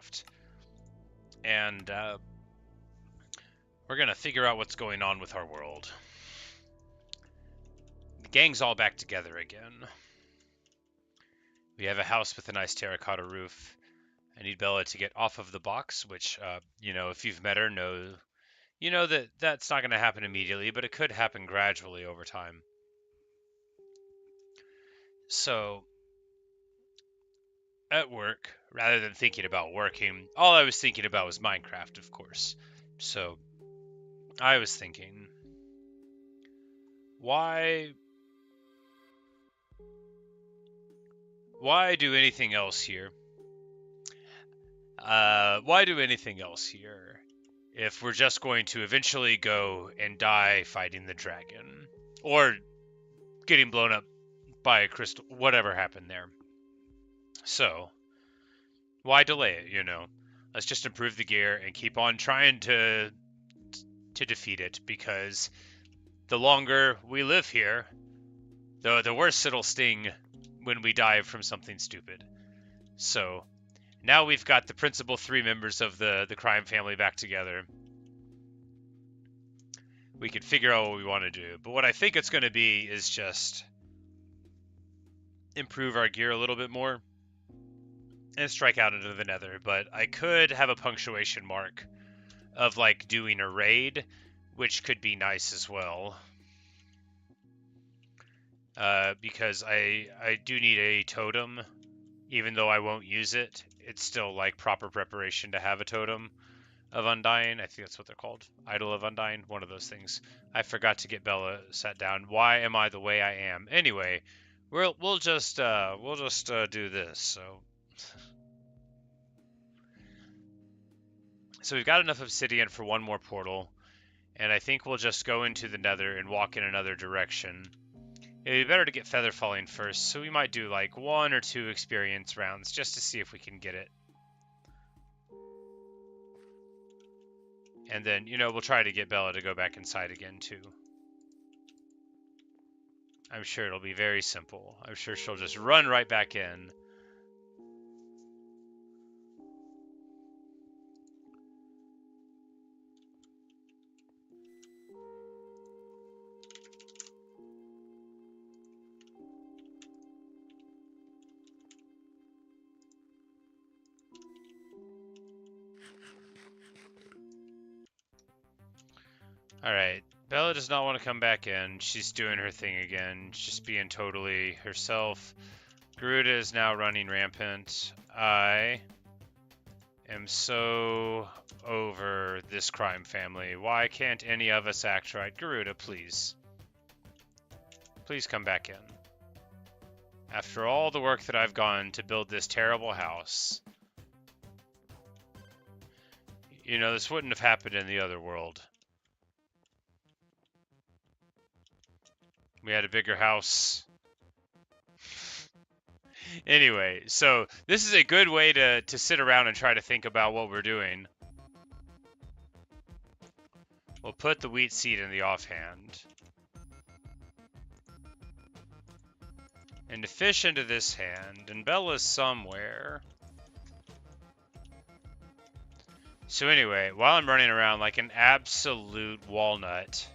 Minecraft. And we're going to figure out what's going on with our world. The gang's all back together again. We have a house with a nice terracotta roof. I need Bella to get off of the box, which, you know, if you've met her, you know that that's not going to happen immediately, but it could happen gradually over time. So, at work, rather than thinking about working, all I was thinking about was Minecraft, of course. So, I was thinking, why do anything else here? Why do anything else here if we're just going to eventually go and die fighting the dragon or getting blown up by a crystal, whatever happened there? So, why delay it, you know? Let's just improve the gear and keep on trying to defeat it, because the longer we live here, the worse it'll sting when we die from something stupid. So, now we've got the principal 3 members of the crime family back together. We can figure out what we want to do. But what I think it's going to be is just improve our gear a little bit more and strike out into the nether. But I could have a punctuation mark of like doing a raid, which could be nice as well. Because I do need a totem, even though I won't use it. It's still like proper preparation to have a totem of Undying. I think that's what they're called. Idol of Undying, one of those things. I forgot to get Bella sat down. Why am I the way I am? Anyway, we'll just do this. So we've got enough obsidian for one more portal, and I think we'll just go into the nether and walk in another direction. It'd be better to get feather falling first, so we might do like 1 or 2 experience rounds just to see if we can get it. And then, you know, we'll try to get Bella to go back inside again, too. I'm sure it'll be very simple. I'm sure she'll just run right back in. Alright, Bella does not want to come back in. She's doing her thing again, just being totally herself. Garuda is now running rampant. I am so over this crime family. Why can't any of us act right? Garuda, please. Please come back in. After all the work that I've gone to build this terrible house. You know, this wouldn't have happened in the other world. We had a bigger house. Anyway, so this is a good way to sit around and try to think about what we're doing. We'll put the wheat seed in the offhand. And the fish into this hand. And Bella's somewhere. So anyway, while I'm running around like an absolute walnut,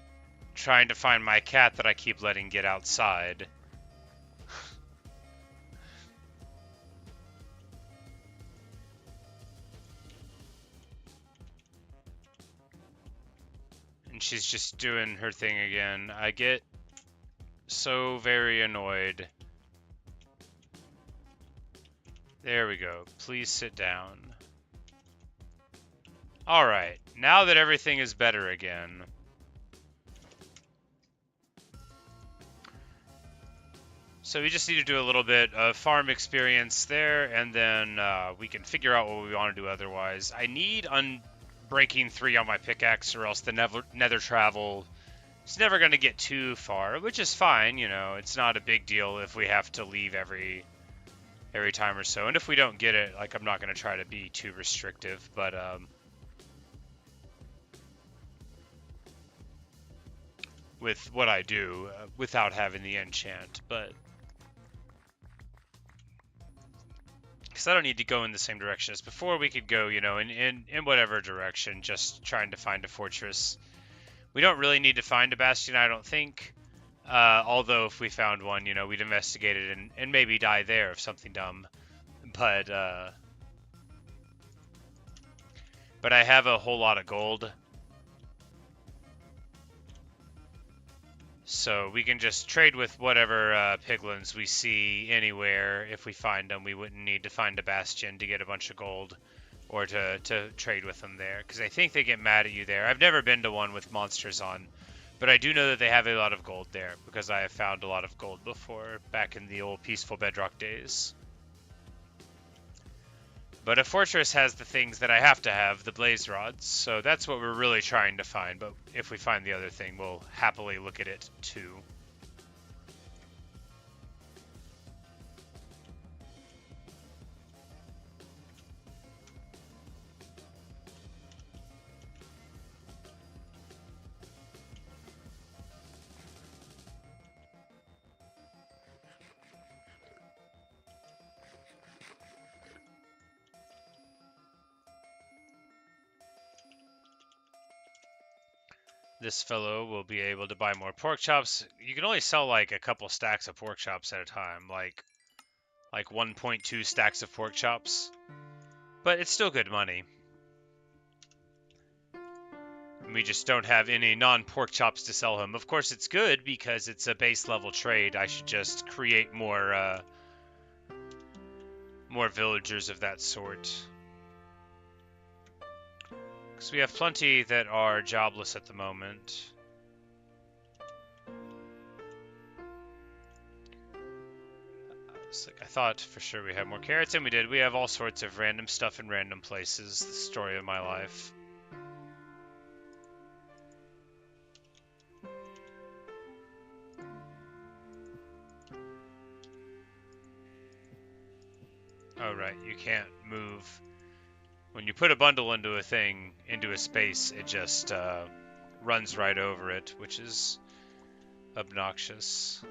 trying to find my cat that I keep letting get outside. And she's just doing her thing again. I get so very annoyed. There we go. Please sit down. Alright, now that everything is better again. So we just need to do a little bit of farm experience there, and then we can figure out what we want to do otherwise. I need Unbreaking 3 on my pickaxe, or else the nether travel is never going to get too far, which is fine, you know. It's not a big deal if we have to leave every time or so. And if we don't get it, like, I'm not going to try to be too restrictive, but with what I do without having the enchant, but Because I don't need to go in the same direction as before. We could go, you know, in whatever direction, just trying to find a fortress. We don't really need to find a bastion, I don't think. Although if we found one, you know, we'd investigate it and maybe die there of something dumb. But I have a whole lot of gold. So we can just trade with whatever piglins we see anywhere. If we find them, we wouldn't need to find a bastion to get a bunch of gold. Or to trade with them there. Because I think they get mad at you there. I've never been to one with monsters on. But I do know that they have a lot of gold there. Because I have found a lot of gold before. Back in the old peaceful bedrock days. But a fortress has the things that I have to have, the blaze rods, so that's what we're really trying to find, but if we find the other thing, we'll happily look at it too. This fellow will be able to buy more pork chops. You can only sell like a couple stacks of pork chops at a time, like 1.2 stacks of pork chops. But it's still good money. We just don't have any non-pork chops to sell him. Of course, it's good because it's a base level trade. I should just create more villagers of that sort. Because we have plenty that are jobless at the moment. I thought for sure we had more carrots, and we did. We have all sorts of random stuff in random places. The story of my life. Oh, right. You can't move. When you put a bundle into a thing, into a space, it just runs right over it, which is obnoxious.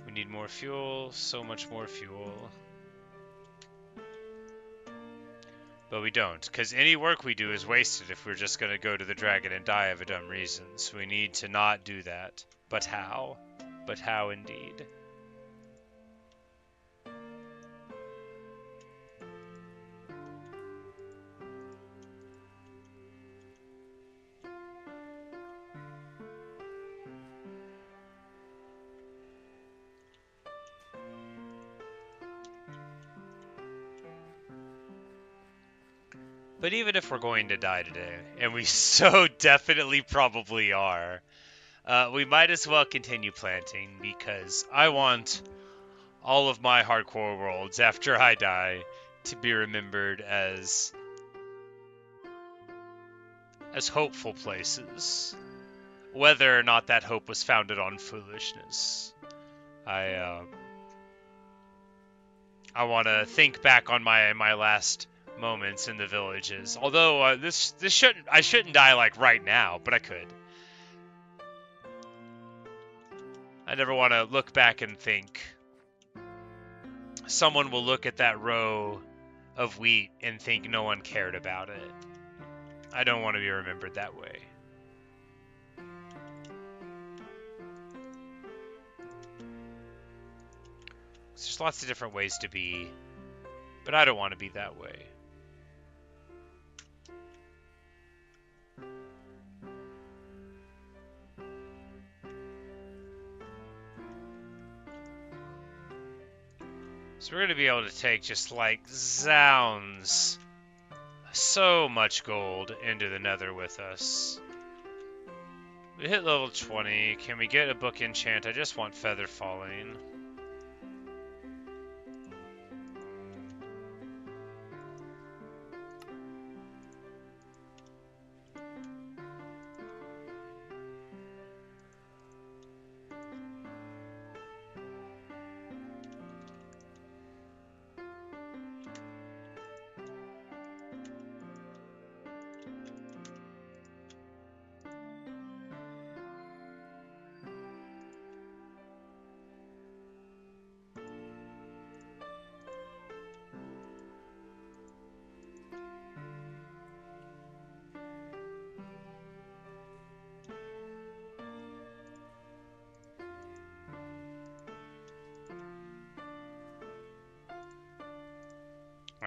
We need more fuel, so much more fuel. But we don't, because any work we do is wasted if we're just going to go to the dragon and die of a dumb reason. So we need to not do that. But how? But how indeed? But even if we're going to die today, and we so definitely probably are, we might as well continue planting because I want all of my hardcore worlds after I die to be remembered as hopeful places, whether or not that hope was founded on foolishness. I want to think back on my last moments in the villages. Although I shouldn't die like right now, but I could. I never want to look back and think someone will look at that row of wheat and think no one cared about it. I don't want to be remembered that way. There's lots of different ways to be, but I don't want to be that way. So we're going to be able to take just like zounds, so much gold into the nether with us. We hit level 20. Can we get a book enchant? I just want feather falling.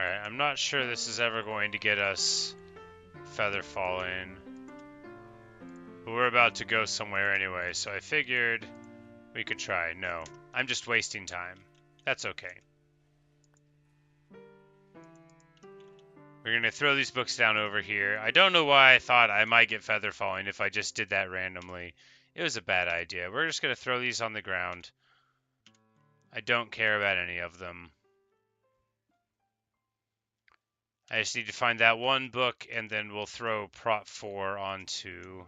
Alright, I'm not sure this is ever going to get us feather falling. But we're about to go somewhere anyway, so I figured we could try. No, I'm just wasting time. That's okay. We're going to throw these books down over here. I don't know why I thought I might get feather falling if I just did that randomly. It was a bad idea. We're just going to throw these on the ground. I don't care about any of them. I just need to find that one book, and then we'll throw prop 4 onto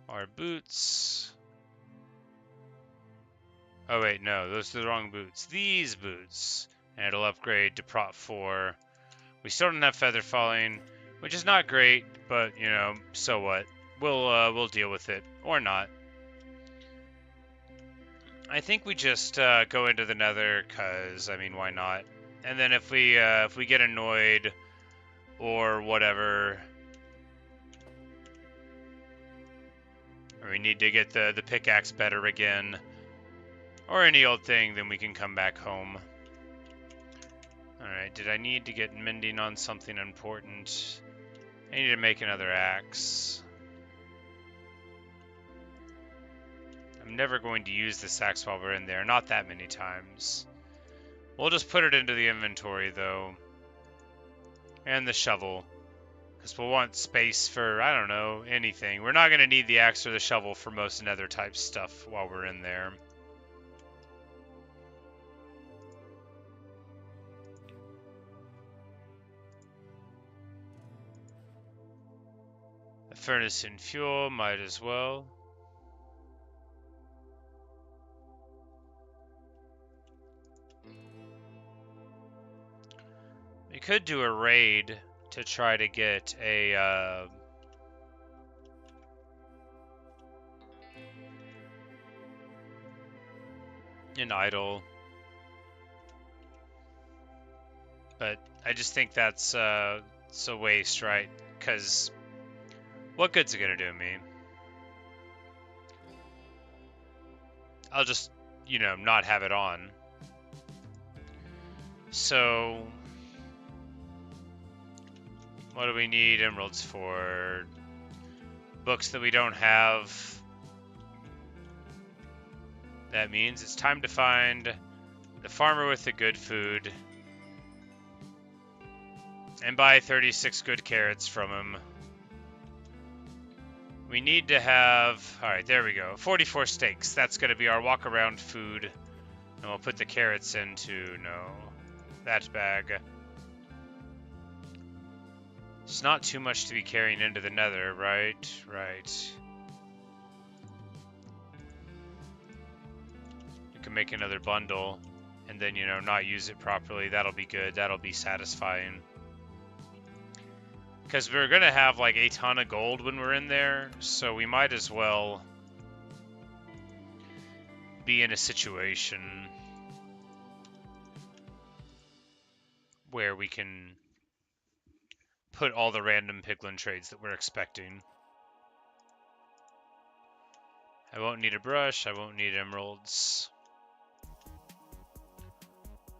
our boots. Oh wait, no, those are the wrong boots. These boots. And it'll upgrade to prop 4. We still don't have feather falling, which is not great, but you know, so what? We'll deal with it. Or not. I think we just go into the nether, cause I mean, why not? And then if we get annoyed or whatever, or we need to get the pickaxe better again, or any old thing, then we can come back home. Alright, did I need to get mending on something important? I need to make another axe. I'm never going to use this axe while we're in there, not that many times. We'll just put it into the inventory though. And the shovel. Because we'll want space for, I don't know, anything. We're not going to need the axe or the shovel for most nether type stuff while we're in there. The furnace and fuel, might as well. We could do a raid to try to get a an idol, but I just think that's it's a waste, right? Because what good's it gonna do me? I'll just, you know, not have it on. So what do we need emeralds for? Books that we don't have. That means it's time to find the farmer with the good food and buy 36 good carrots from him. We need to have, alright, there we go, 44 steaks. That's going to be our walk around food. And we'll put the carrots into, no, that bag. It's not too much to be carrying into the nether, right? Right. You can make another bundle and then, you know, not use it properly. That'll be good. That'll be satisfying. Because we're going to have like a ton of gold when we're in there, so we might as well be in a situation where we can put all the random piglin trades that we're expecting. I won't need a brush, I won't need emeralds.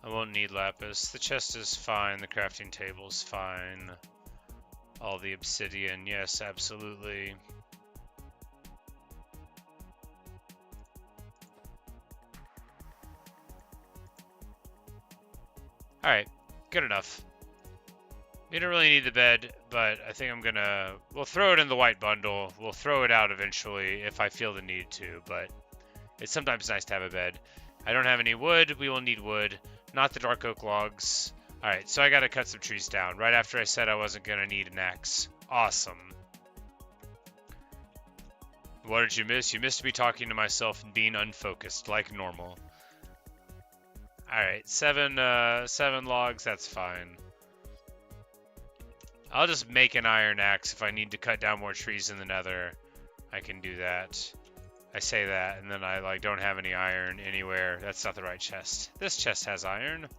I won't need lapis. The chest is fine, the crafting table's fine. All the obsidian, yes, absolutely. Alright, good enough. We don't really need the bed, but I think we'll throw it in the white bundle. We'll throw it out eventually if I feel the need to, but it's sometimes nice to have a bed. I don't have any wood. We will need wood, not the dark oak logs. Alright, so I gotta cut some trees down right after I said I wasn't gonna need an axe. Awesome. What did you miss? You missed me talking to myself and being unfocused, like normal. Alright, seven logs, that's fine. I'll just make an iron axe if I need to cut down more trees in the nether. I can do that. I say that, and then I like don't have any iron anywhere. That's not the right chest. This chest has iron.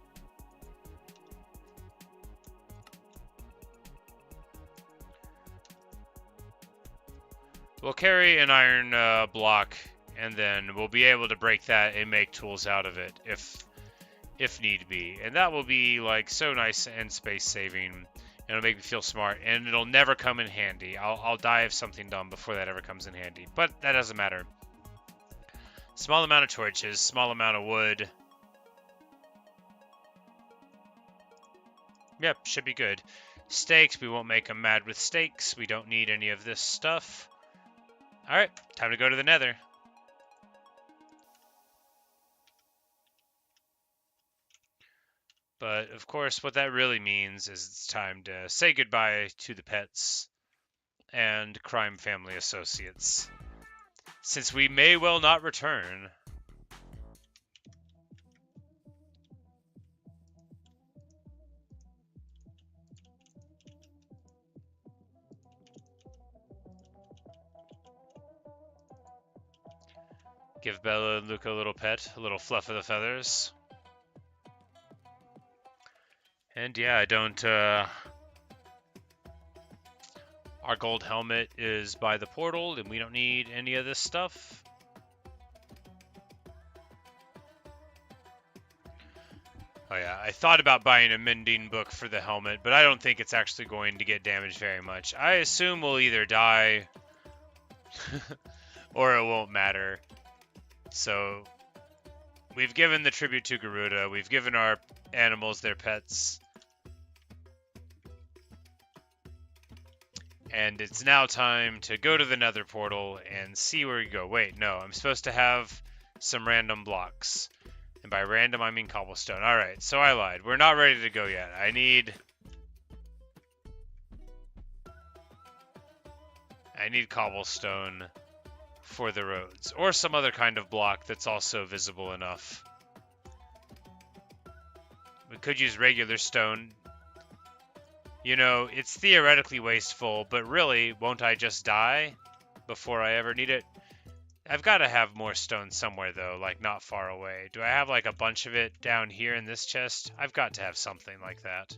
We'll carry an iron block, and then we'll be able to break that and make tools out of it if need be. And that will be like so nice and space saving. And it'll make me feel smart, and it'll never come in handy. I'll die of something dumb before that ever comes in handy, but that doesn't matter. Small amount of torches, small amount of wood. Yep, should be good. Steaks, we won't make them mad with steaks. We don't need any of this stuff. Alright, time to go to the nether. But, of course, what that really means is it's time to say goodbye to the pets and crime family associates, since we may well not return. Give Bella and Luca a little pet, a little fluff of the feathers. And yeah, I don't, our gold helmet is by the portal, and we don't need any of this stuff. Oh yeah, I thought about buying a mending book for the helmet, but I don't think it's actually going to get damaged very much. I assume we'll either die, or it won't matter. So, we've given the tribute to Garuda, we've given our animals their pets. And it's now time to go to the nether portal and see where we go. Wait, no, I'm supposed to have some random blocks. And by random, I mean cobblestone. Alright, so I lied. We're not ready to go yet. I need cobblestone for the roads. Or some other kind of block that's also visible enough. We could use regular stone. You know, it's theoretically wasteful, but really, won't I just die before I ever need it? I've got to have more stone somewhere, though, like not far away. Do I have like a bunch of it down here in this chest? I've got to have something like that.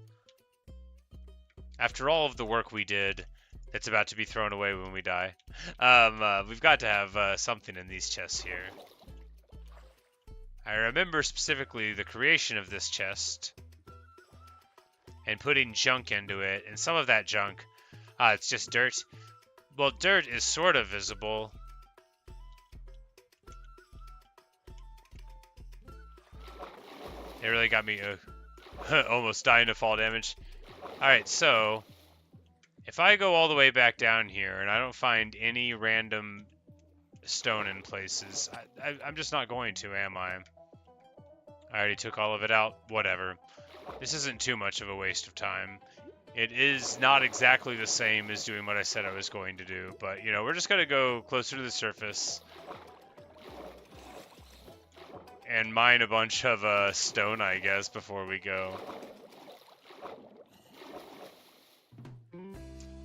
After all of the work we did, that's about to be thrown away when we die, we've got to have something in these chests here. I remember specifically the creation of this chest and putting junk into it, and some of that junk, it's just dirt. Well, dirt is sort of visible. It really got me almost dying of fall damage. Alright, so if I go all the way back down here and I don't find any random stone in places, I'm just not going to, am I? I already took all of it out. Whatever. This isn't too much of a waste of time. It is not exactly the same as doing what I said I was going to do, but, you know, we're just going to go closer to the surface and mine a bunch of stone, I guess, before we go.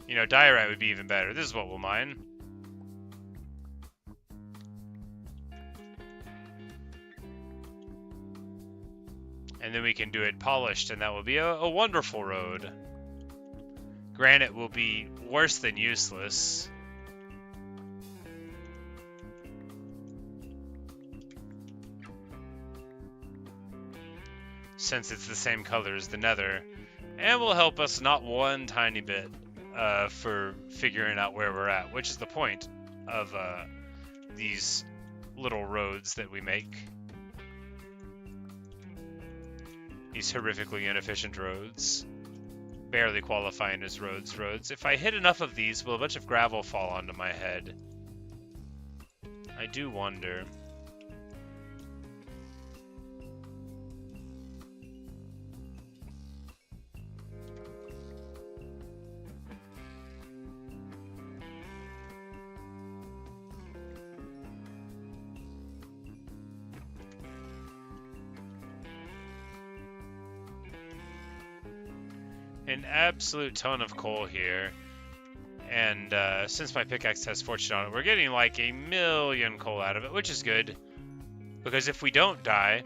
You know, diorite would be even better. This is what we'll mine. And then we can do it polished, and that will be a wonderful road. Granite will be worse than useless. Since it's the same color as the nether. And will help us not one tiny bit for figuring out where we're at, which is the point of these little roads that we make. These horrifically inefficient roads. Barely qualifying as roads. If I hit enough of these, will a bunch of gravel fall onto my head? I do wonder. An absolute ton of coal here, and since my pickaxe has fortune on it, we're getting like 1,000,000 coal out of it, which is good, because if we don't die,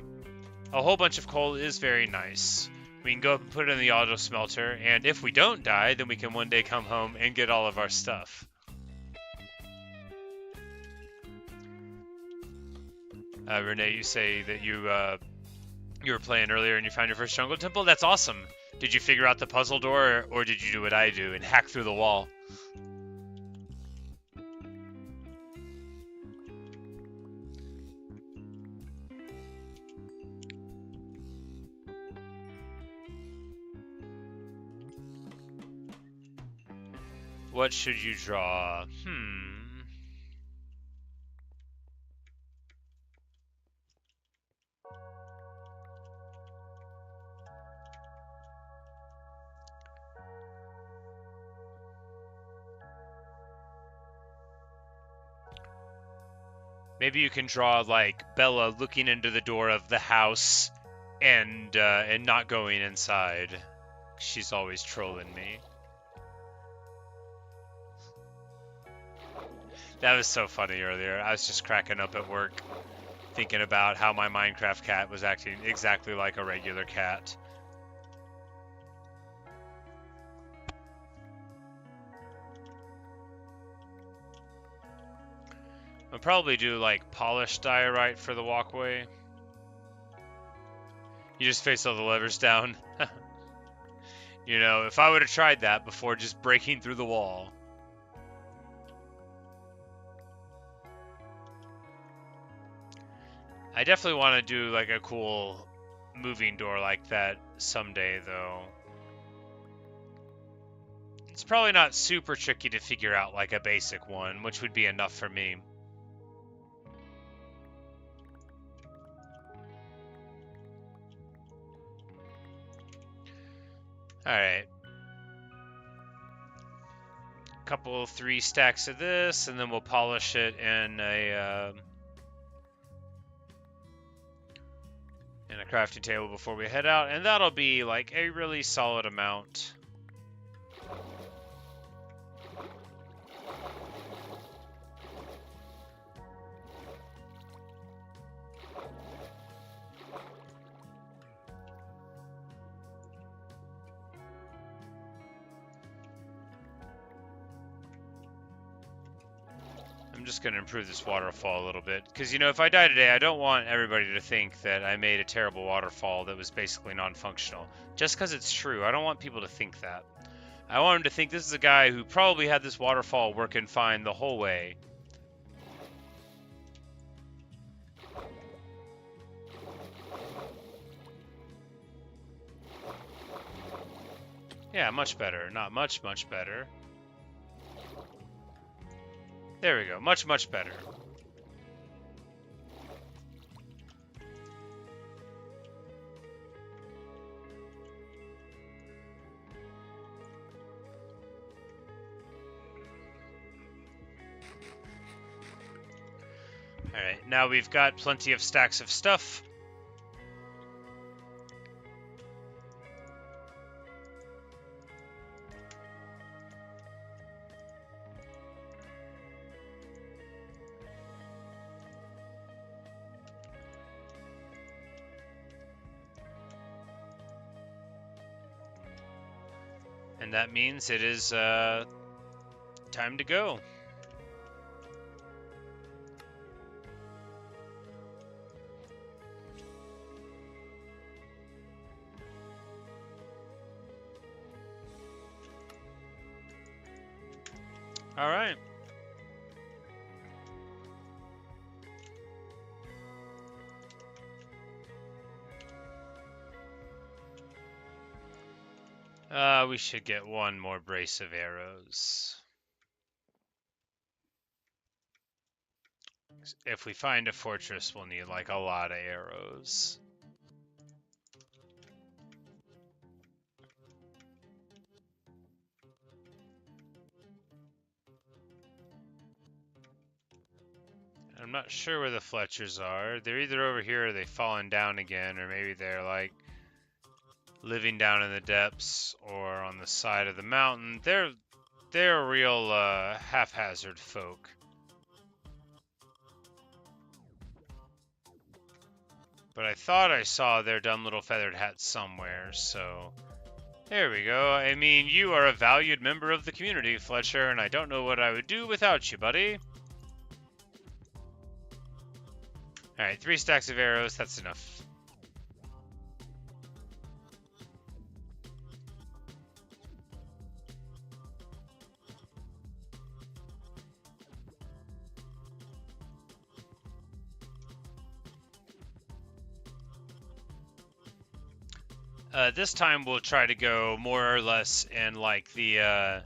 a whole bunch of coal is very nice. We can go up and put it in the auto smelter, and if we don't die, then we can one day come home and get all of our stuff. Renee, you say that you were playing earlier and you found your first jungle temple? That's awesome. Did you figure out the puzzle door, or did you do what I do and hack through the wall? What should you draw? Maybe you can draw like Bella looking into the door of the house and not going inside. She's always trolling me. That was so funny earlier. I was just cracking up at work, thinking about how my Minecraft cat was acting exactly like a regular cat. I'll probably do like polished diorite for the walkway. You just face all the levers down. You know, if I would have tried that before just breaking through the wall. I definitely want to do like a cool moving door like that someday, though. It's probably not super tricky to figure out like a basic one, which would be enough for me. Alright. Couple 3 stacks of this, and then we'll polish it in a crafting table before we head out, and that'll be like a really solid amount. I'm just going to improve this waterfall a little bit, because, you know, if I die today, I don't want everybody to think that I made a terrible waterfall that was basically non-functional. Just because it's true, I don't want people to think that. I want them to think this is a guy who probably had this waterfall working fine the whole way. Yeah, much better. Not much, much better. There we go. Much, much better. Alright, now we've got plenty of stacks of stuff. And that means it is time to go. All right. We should get one more brace of arrows. If we find a fortress, we'll need like a lot of arrows. I'm not sure where the Fletchers are. They're either over here or they've fallen down again, or maybe they're like living down in the depths or on the side of the mountain. They're real haphazard folk. But I thought I saw their dumb little feathered hats somewhere, so there we go. I mean, you are a valued member of the community, Fletcher, and I don't know what I would do without you, buddy. Alright, 3 stacks of arrows, that's enough. This time we'll try to go more or less in like the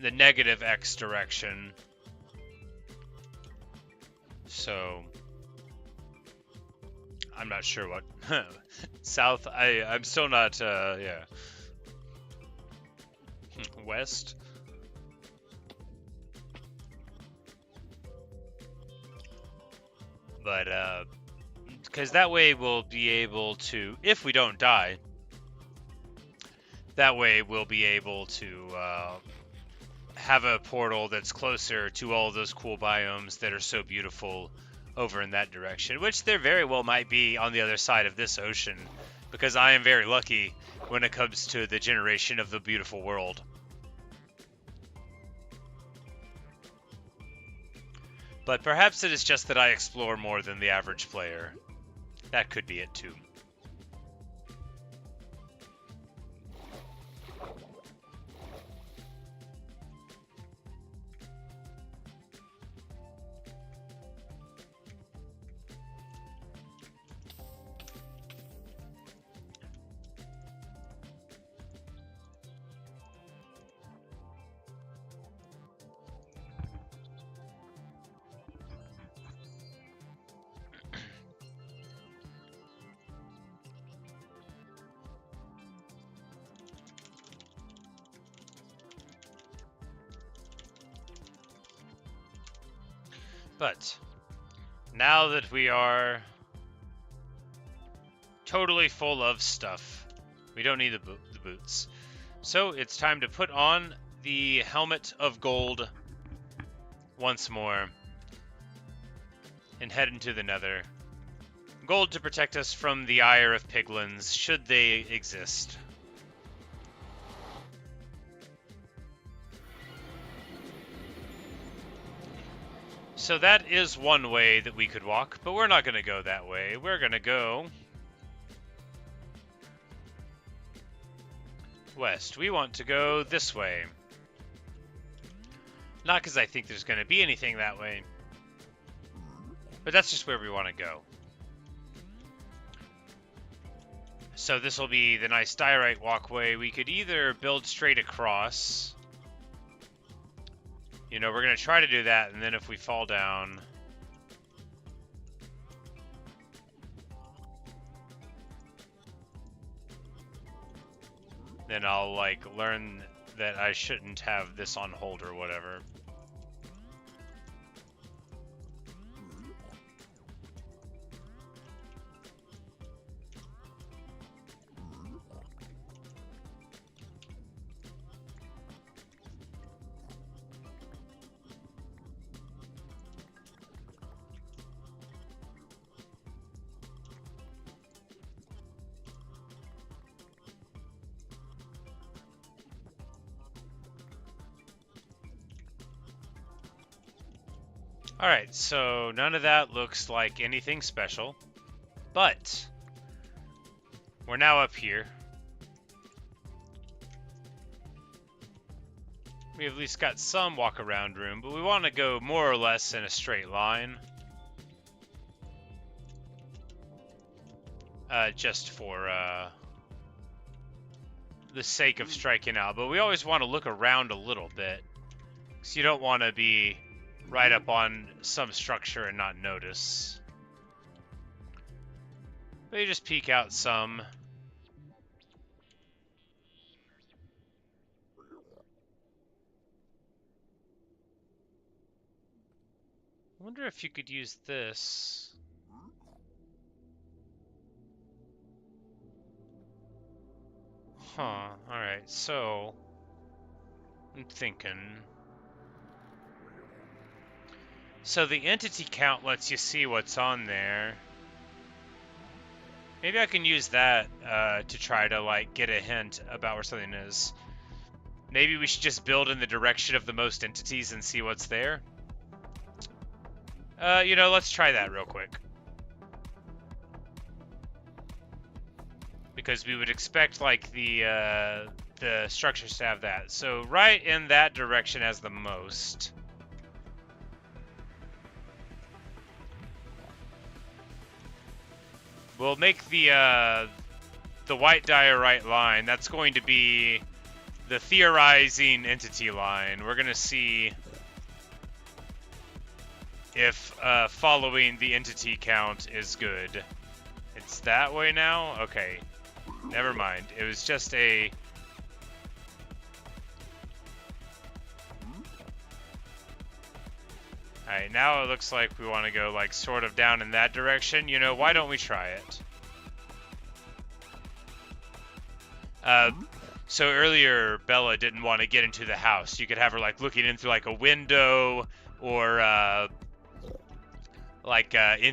negative X direction. So I'm not sure what south. I'm still not. Yeah. West. But because that way we'll be able to, if we don't die, that way we'll be able to have a portal that's closer to all those cool biomes that are so beautiful over in that direction, which there very well might be on the other side of this ocean, because I am very lucky when it comes to the generation of the beautiful world. But perhaps it is just that I explore more than the average player. That could be it too. But now that we are totally full of stuff, we don't need the boots. So it's time to put on the helmet of gold once more and head into the nether. Gold to protect us from the ire of piglins, should they exist. So that is one way that we could walk, but we're not going to go that way. We're going to go west. We want to go this way. Not because I think there's going to be anything that way, but that's just where we want to go. So this will be the nice diorite walkway. We could either build straight across. You know, we're going to try to do that, and then if we fall down, then I'll, like, learn that I shouldn't have this on hold or whatever. Alright, so none of that looks like anything special, but we're now up here. We at least got some walk around room, but we want to go more or less in a straight line. Just for the sake of striking out, but we always want to look around a little bit, because you don't want to be right up on some structure and not notice. But you just peek out some. I wonder if you could use this. Huh, alright, so I'm thinking. So the entity count lets you see what's on there. Maybe I can use that to try to, like, get a hint about where something is. Maybe we should just build in the direction of the most entities and see what's there. You know, let's try that real quick. Because we would expect, like, the structures to have that. So right in that direction as the most. We'll make the white diorite line. That's going to be the theorizing entity line. We're going to see if following the entity count is good. It's that way now? Okay. Never mind. It was just a... Alright, now it looks like we want to go, like, sort of down in that direction. You know, why don't we try it? So earlier, Bella didn't want to get into the house. You could have her, like, looking in through, like, a window, or, in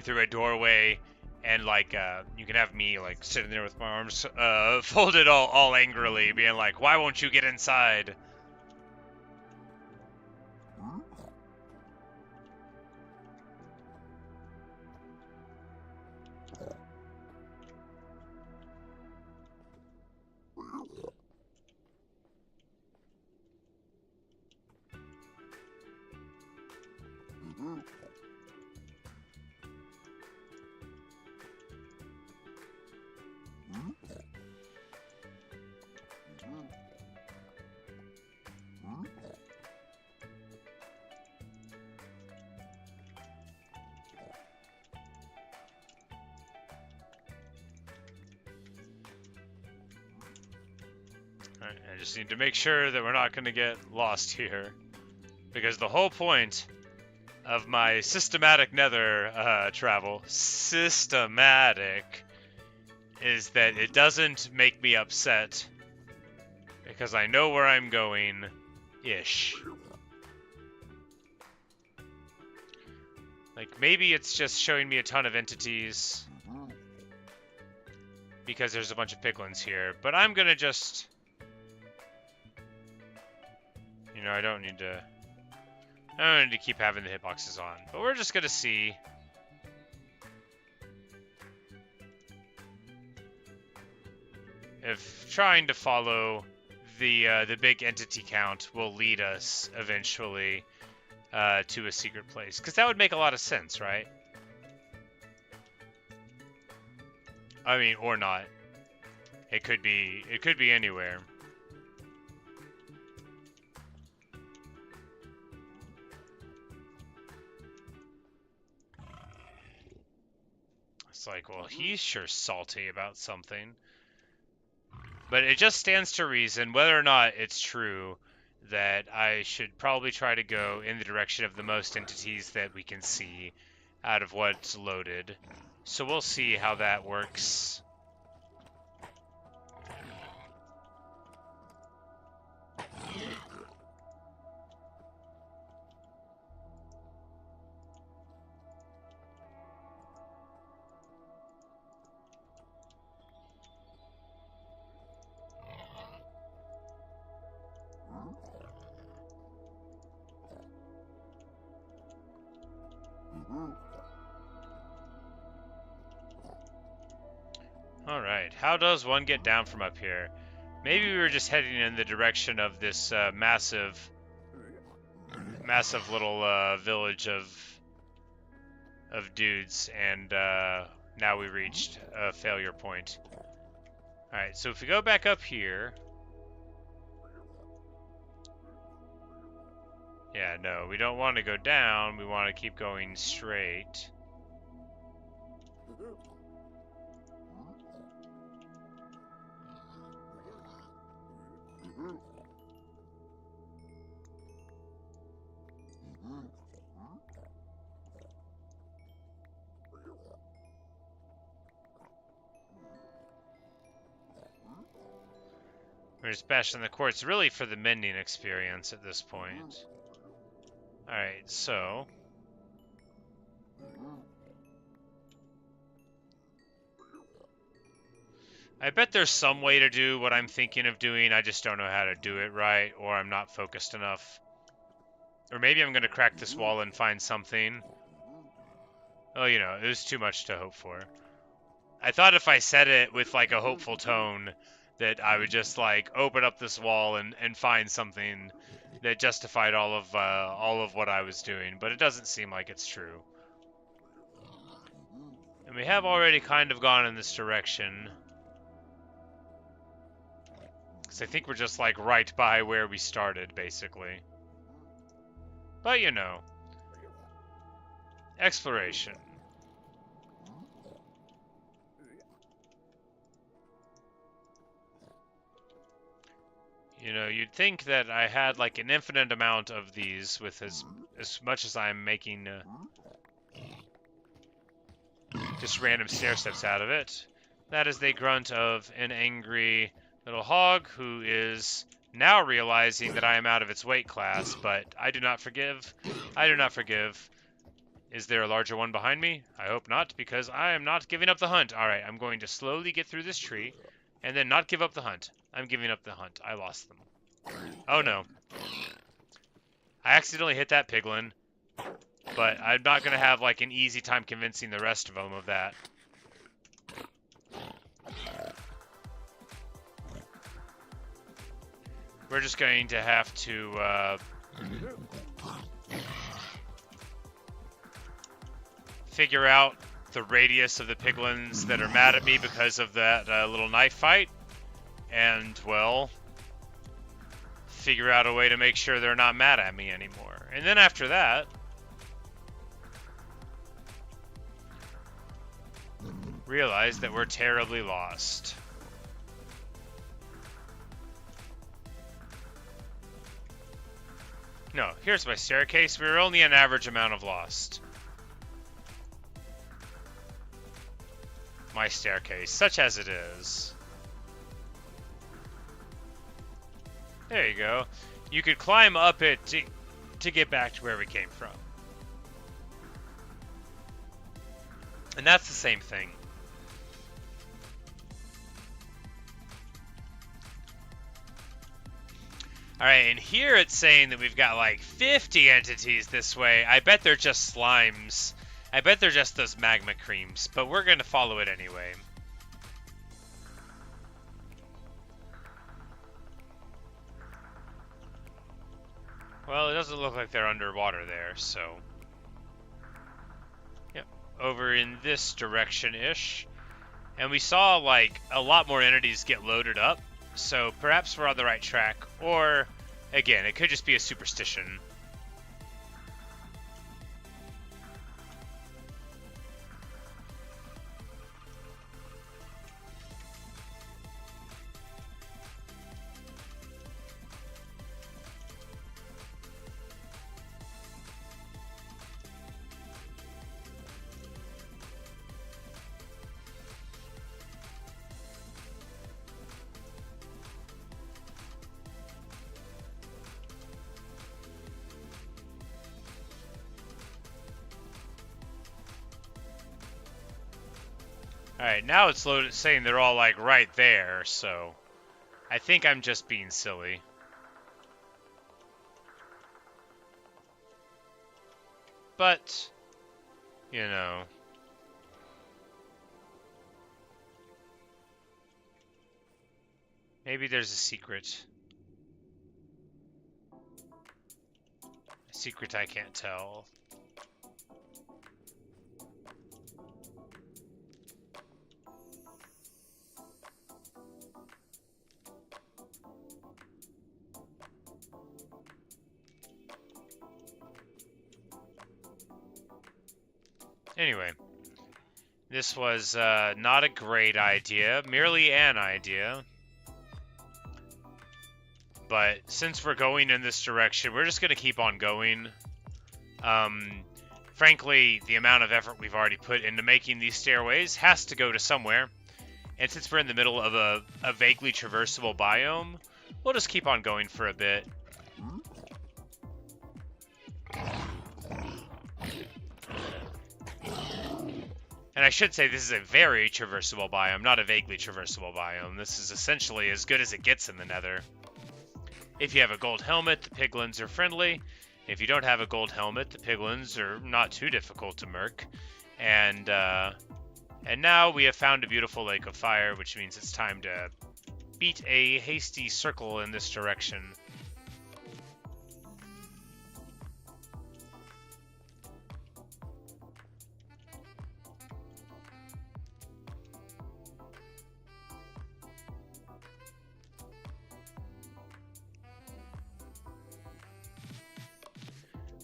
through a doorway, and, like, you can have me, like, sitting there with my arms, folded all angrily, being like, why won't you get inside? I just need to make sure that we're not going to get lost here. Because the whole point of my systematic nether travel, systematic, is that it doesn't make me upset. Because I know where I'm going-ish. Like, maybe it's just showing me a ton of entities. Because there's a bunch of piglins here. But I'm going to just... You know, I don't need to keep having the hitboxes on. But we're just going to see. If trying to follow the big entity count will lead us eventually to a secret place. Because that would make a lot of sense, right? I mean, or not. It could be anywhere. It's like, well, he's sure salty about something. But it just stands to reason, whether or not it's true, that I should probably try to go in the direction of the most entities that we can see out of what's loaded. So we'll see how that works. Alright, how does one get down from up here? Maybe we were just heading in the direction of this massive little village of dudes, and now we reached a failure point. Alright, so if we go back up here... Yeah, no, we don't want to go down, we want to keep going straight. We're just bashing the quartz really for the mending experience at this point. Alright, so... I bet there's some way to do what I'm thinking of doing, I just don't know how to do it right, or I'm not focused enough. Or maybe I'm going to crack this wall and find something. Well, you know, it was too much to hope for. I thought if I said it with like a hopeful tone that I would just like open up this wall and find something that justified all of what I was doing, but it doesn't seem like it's true. And we have already kind of gone in this direction. Because I think we're just like right by where we started, basically. But you know, exploration. You know, you'd think that I had like an infinite amount of these with as much as I'm making just random stair steps out of it. That is the grunt of an angry little hog who is now realizing that I am out of its weight class, but I do not forgive. I do not forgive. Is there a larger one behind me? I hope not, because I am not giving up the hunt. Alright, I'm going to slowly get through this tree, and then not give up the hunt. I'm giving up the hunt. I lost them. Oh no. I accidentally hit that piglin, but I'm not going to have like an easy time convincing the rest of them of that. We're just going to have to figure out the radius of the piglins that are mad at me because of that little knife fight, and, well, figure out a way to make sure they're not mad at me anymore. And then after that, realize that we're terribly lost. No, here's my staircase. We're only an average amount of lost. My staircase, such as it is. There you go. You could climb up it to get back to where we came from. And that's the same thing. Alright, and here it's saying that we've got like 50 entities this way. I bet they're just slimes. I bet they're just those magma creams, but we're going to follow it anyway. Well, it doesn't look like they're underwater there, so... Yep, over in this direction-ish. And we saw, like, a lot more entities get loaded up, so perhaps we're on the right track, or, again, it could just be a superstition. Alright, now it's loaded saying they're all like right there, so I think I'm just being silly. But, you know. Maybe there's a secret. A secret I can't tell. Anyway, this was not a great idea, merely an idea. But since we're going in this direction, we're just going to keep on going. Frankly, the amount of effort we've already put into making these stairways has to go to somewhere. And since we're in the middle of a vaguely traversable biome, we'll just keep on going for a bit. And I should say this is a very traversable biome, not a vaguely traversable biome. This is essentially as good as it gets in the nether. If you have a gold helmet, the piglins are friendly. If you don't have a gold helmet, the piglins are not too difficult to murk. And now we have found a beautiful lake of fire, which means it's time to beat a hasty circle in this direction.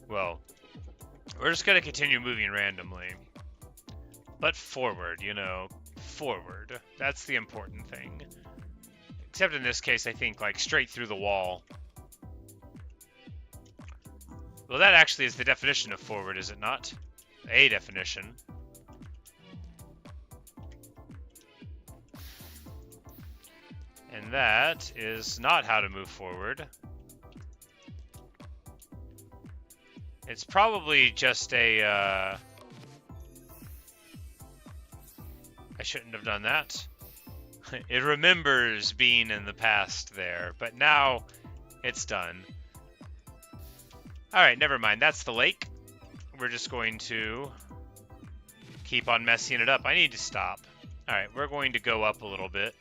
Well, we're just going to continue moving randomly. But forward, you know, forward. That's the important thing. Except in this case, I think, like, straight through the wall. Well, that actually is the definition of forward, is it not? A definition. And that is not how to move forward. It's probably just a, I shouldn't have done that. It remembers being in the past there, but now it's done. Alright, never mind. That's the lake. We're just going to keep on messing it up. I need to stop. Alright, we're going to go up a little bit.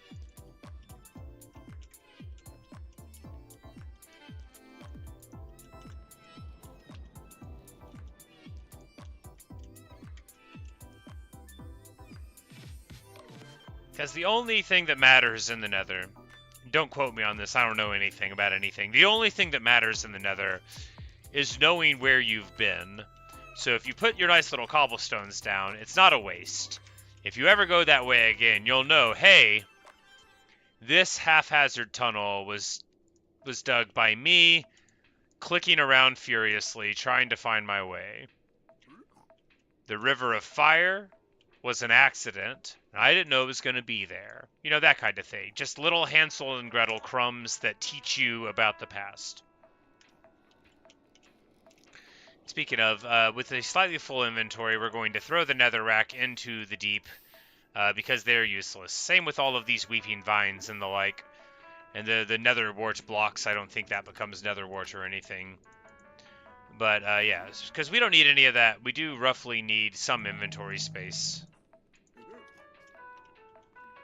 Because the only thing that matters in the nether, don't quote me on this, I don't know anything about anything. The only thing that matters in the nether is knowing where you've been. So if you put your nice little cobblestones down, it's not a waste. If you ever go that way again, you'll know, hey, this haphazard tunnel was dug by me, clicking around furiously, trying to find my way. The river of fire was an accident. I didn't know it was going to be there. You know, that kind of thing. Just little Hansel and Gretel crumbs that teach you about the past. Speaking of, with a slightly full inventory, we're going to throw the netherrack into the deep because they're useless. Same with all of these weeping vines and the like. And the nether wart blocks, I don't think that becomes nether wart or anything. But yeah, because we don't need any of that. We do roughly need some inventory space.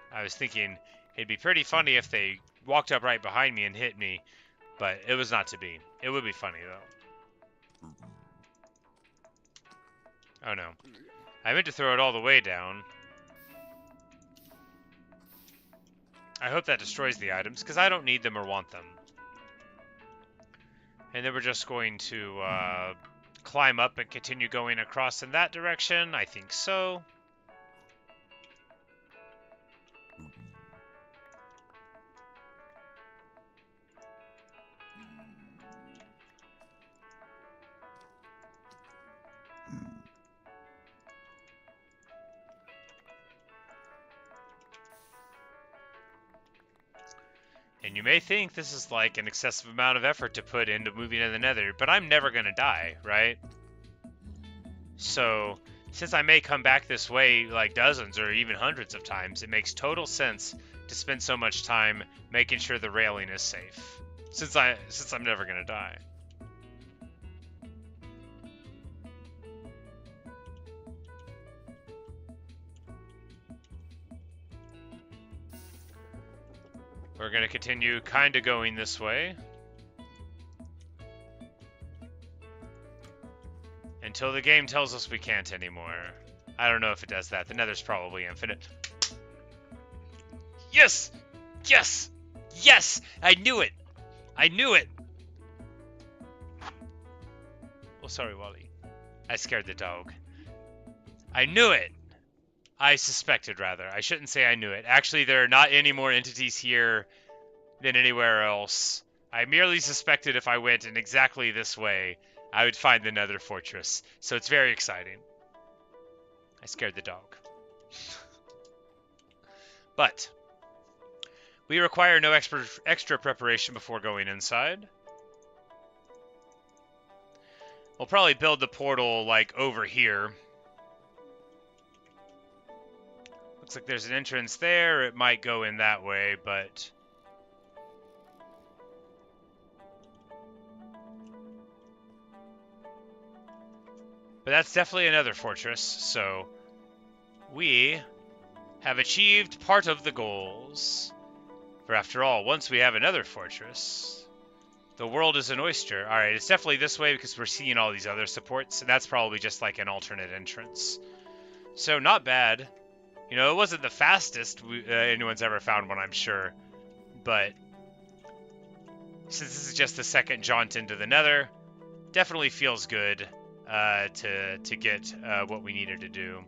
I was thinking it'd be pretty funny if they walked up right behind me and hit me, but it was not to be. It would be funny, though. Oh, no. I meant to throw it all the way down. I hope that destroys the items, because I don't need them or want them. And then we're just going to climb up and continue going across in that direction. I think so. And you may think this is like an excessive amount of effort to put into moving in the nether, but I'm never going to die, right? So, since I may come back this way like dozens or even hundreds of times, it makes total sense to spend so much time making sure the railing is safe. Since I'm never going to die. We're going to continue kind of going this way. Until the game tells us we can't anymore. I don't know if it does that. The nether's probably infinite. Yes! Yes! Yes! I knew it! I knew it! Oh, sorry, Wally. I scared the dog. I knew it! I suspected, rather. I shouldn't say I knew it. Actually, there are not any more entities here than anywhere else. I merely suspected if I went in exactly this way, I would find the nether fortress. So it's very exciting. I scared the dog. But we require no extra preparation before going inside. We'll probably build the portal, like, over here. Looks like there's an entrance there. It might go in that way, but... But that's definitely another fortress, so we have achieved part of the goals. For after all, once we have another fortress, the world is an oyster. Alright, it's definitely this way because we're seeing all these other supports, and that's probably just like an alternate entrance. So, not bad. You know, it wasn't the fastest anyone's ever found one, I'm sure. But since this is just the second jaunt into the nether, definitely feels good to get what we needed to do.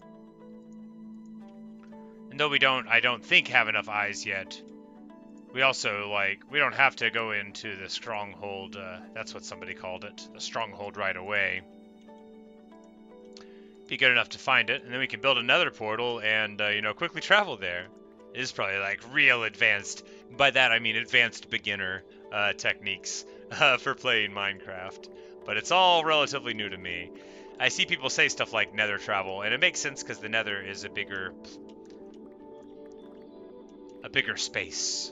And though I don't think have enough eyes yet, we also, we don't have to go into the stronghold, that's what somebody called it, the stronghold right away. Be good enough to find it, and then we can build another portal and, you know, quickly travel there. It is probably, like, real advanced, by that I mean advanced beginner techniques for playing Minecraft. But it's all relatively new to me. I see people say stuff like nether travel, and it makes sense because the nether is a bigger space.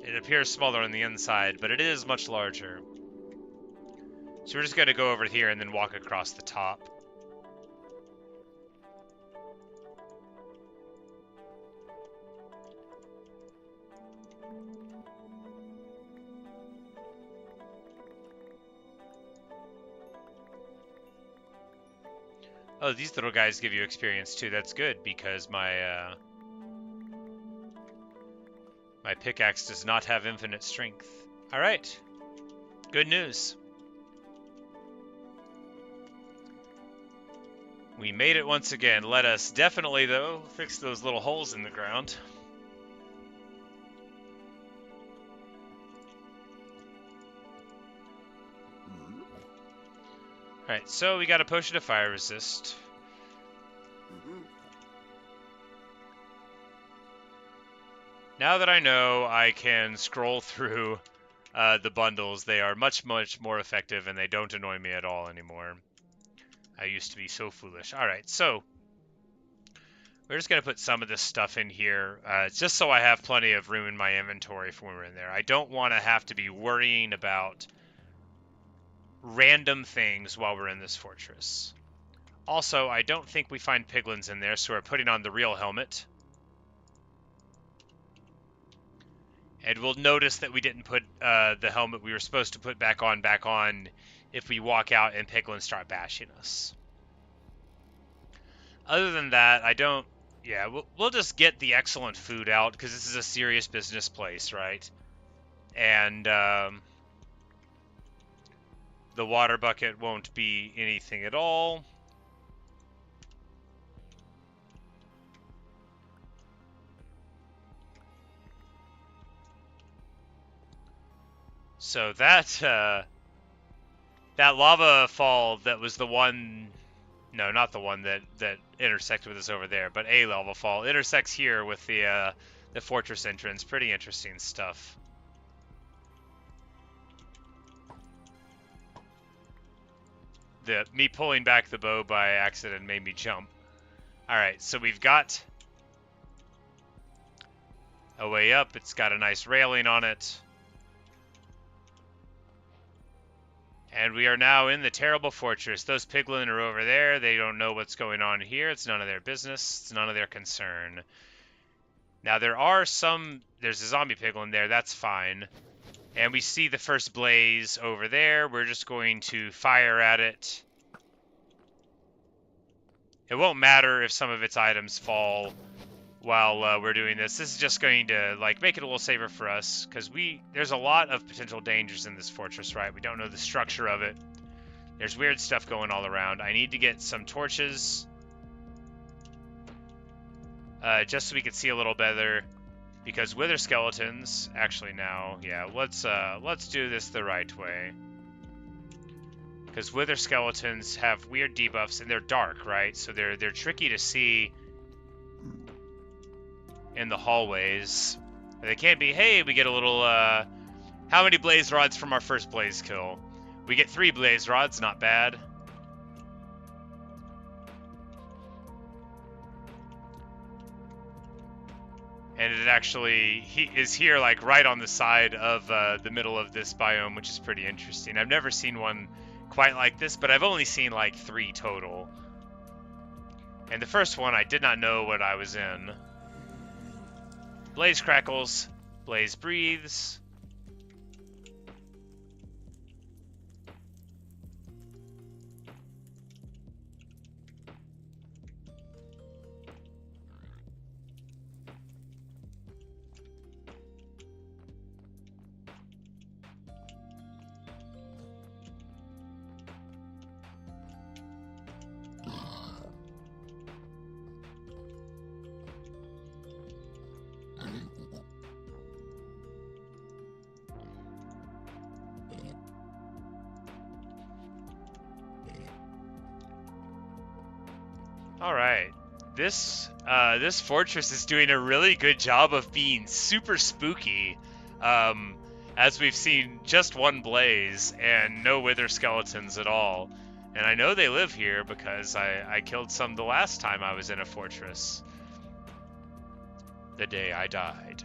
It appears smaller on the inside, but it is much larger. So we're just going to go over here and then walk across the top. Oh, these little guys give you experience too. That's good because my my pickaxe does not have infinite strength. All right, good news. We made it once again. Let us definitely, though, fix those little holes in the ground. Alright, so we got a potion of fire resist. Now that I know I can scroll through the bundles, they are much, much more effective and they don't annoy me at all anymore. I used to be so foolish. Alright, so we're just going to put some of this stuff in here, just so I have plenty of room in my inventory for when we're in there. I don't want to have to be worrying about random things while we're in this fortress. Also, I don't think we find piglins in there, so we're putting on the real helmet. And we'll notice that we didn't put the helmet we were supposed to put back on if we walk out and piglins start bashing us. Other than that, I don't... Yeah, we'll just get the excellent food out, because this is a serious business place, right? And the water bucket won't be anything at all. So that lava fall that was the one... No, not the one that intersected with us over there, but a lava fall intersects here with the fortress entrance. Pretty interesting stuff. Me pulling back the bow by accident made me jump. Alright, so we've got a way up. It's got a nice railing on it. And we are now in the terrible fortress. Those piglin are over there. They don't know what's going on here. It's none of their business. It's none of their concern. Now, there's a zombie piglin there. That's fine. And we see the first blaze over there. We're just going to fire at it. It won't matter if some of its items fall while we're doing this. This is just going to make it a little safer for us, because there's a lot of potential dangers in this fortress, right? We don't know the structure of it. There's weird stuff going all around. I need to get some torches, just so we can see a little better, because wither skeletons, actually now, yeah, let's do this the right way. Because wither skeletons have weird debuffs and they're dark, right? So they're tricky to see in the hallways. They can't be, hey, we get a little, how many blaze rods from our first blaze kill? We get 3 blaze rods, not bad. And it actually is here, right on the side of the middle of this biome, which is pretty interesting. I've never seen one quite like this, but I've only seen 3 total. And the first one, I did not know what I was in. Blaze crackles, Blaze breathes. All right, this fortress is doing a really good job of being super spooky. As we've seen just one blaze and no wither skeletons at all. And I know they live here because I killed some the last time I was in a fortress. The day I died.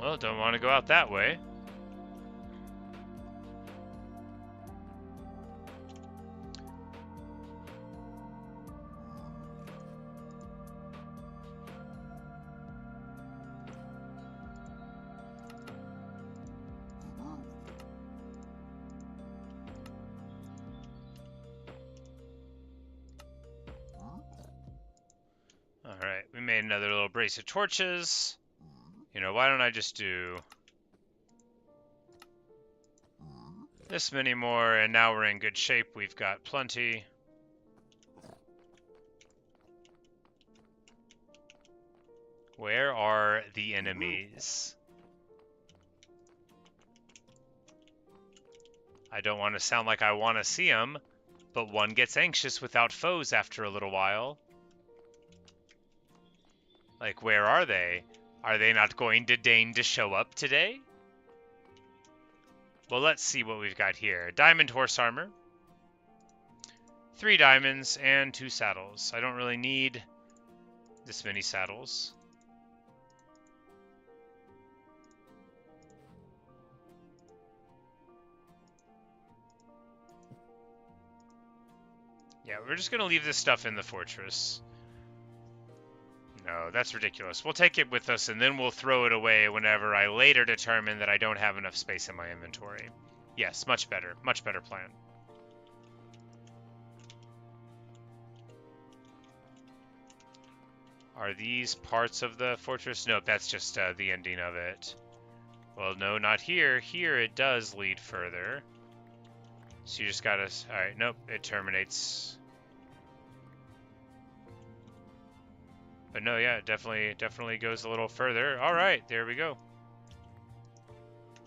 Well, don't want to go out that way. Alright, we made another little brace of torches. You know, why don't I just do this many more, and now we're in good shape. We've got plenty. Where are the enemies? I don't want to sound like I want to see them, but one gets anxious without foes after a little while. Like, where are they? Are they not going to deign to show up today? Well, let's see what we've got here. Diamond horse armor. 3 diamonds and 2 saddles. I don't really need this many saddles. Yeah, we're just going to leave this stuff in the fortress. No, that's ridiculous. We'll take it with us, and then we'll throw it away whenever I later determine that I don't have enough space in my inventory. Yes, much better. Much better plan. Are these parts of the fortress? Nope, that's just the ending of it. Well, no, not here. Here it does lead further. So you just gotta... Alright, nope, it terminates. But no, yeah, it definitely goes a little further. Alright, there we go.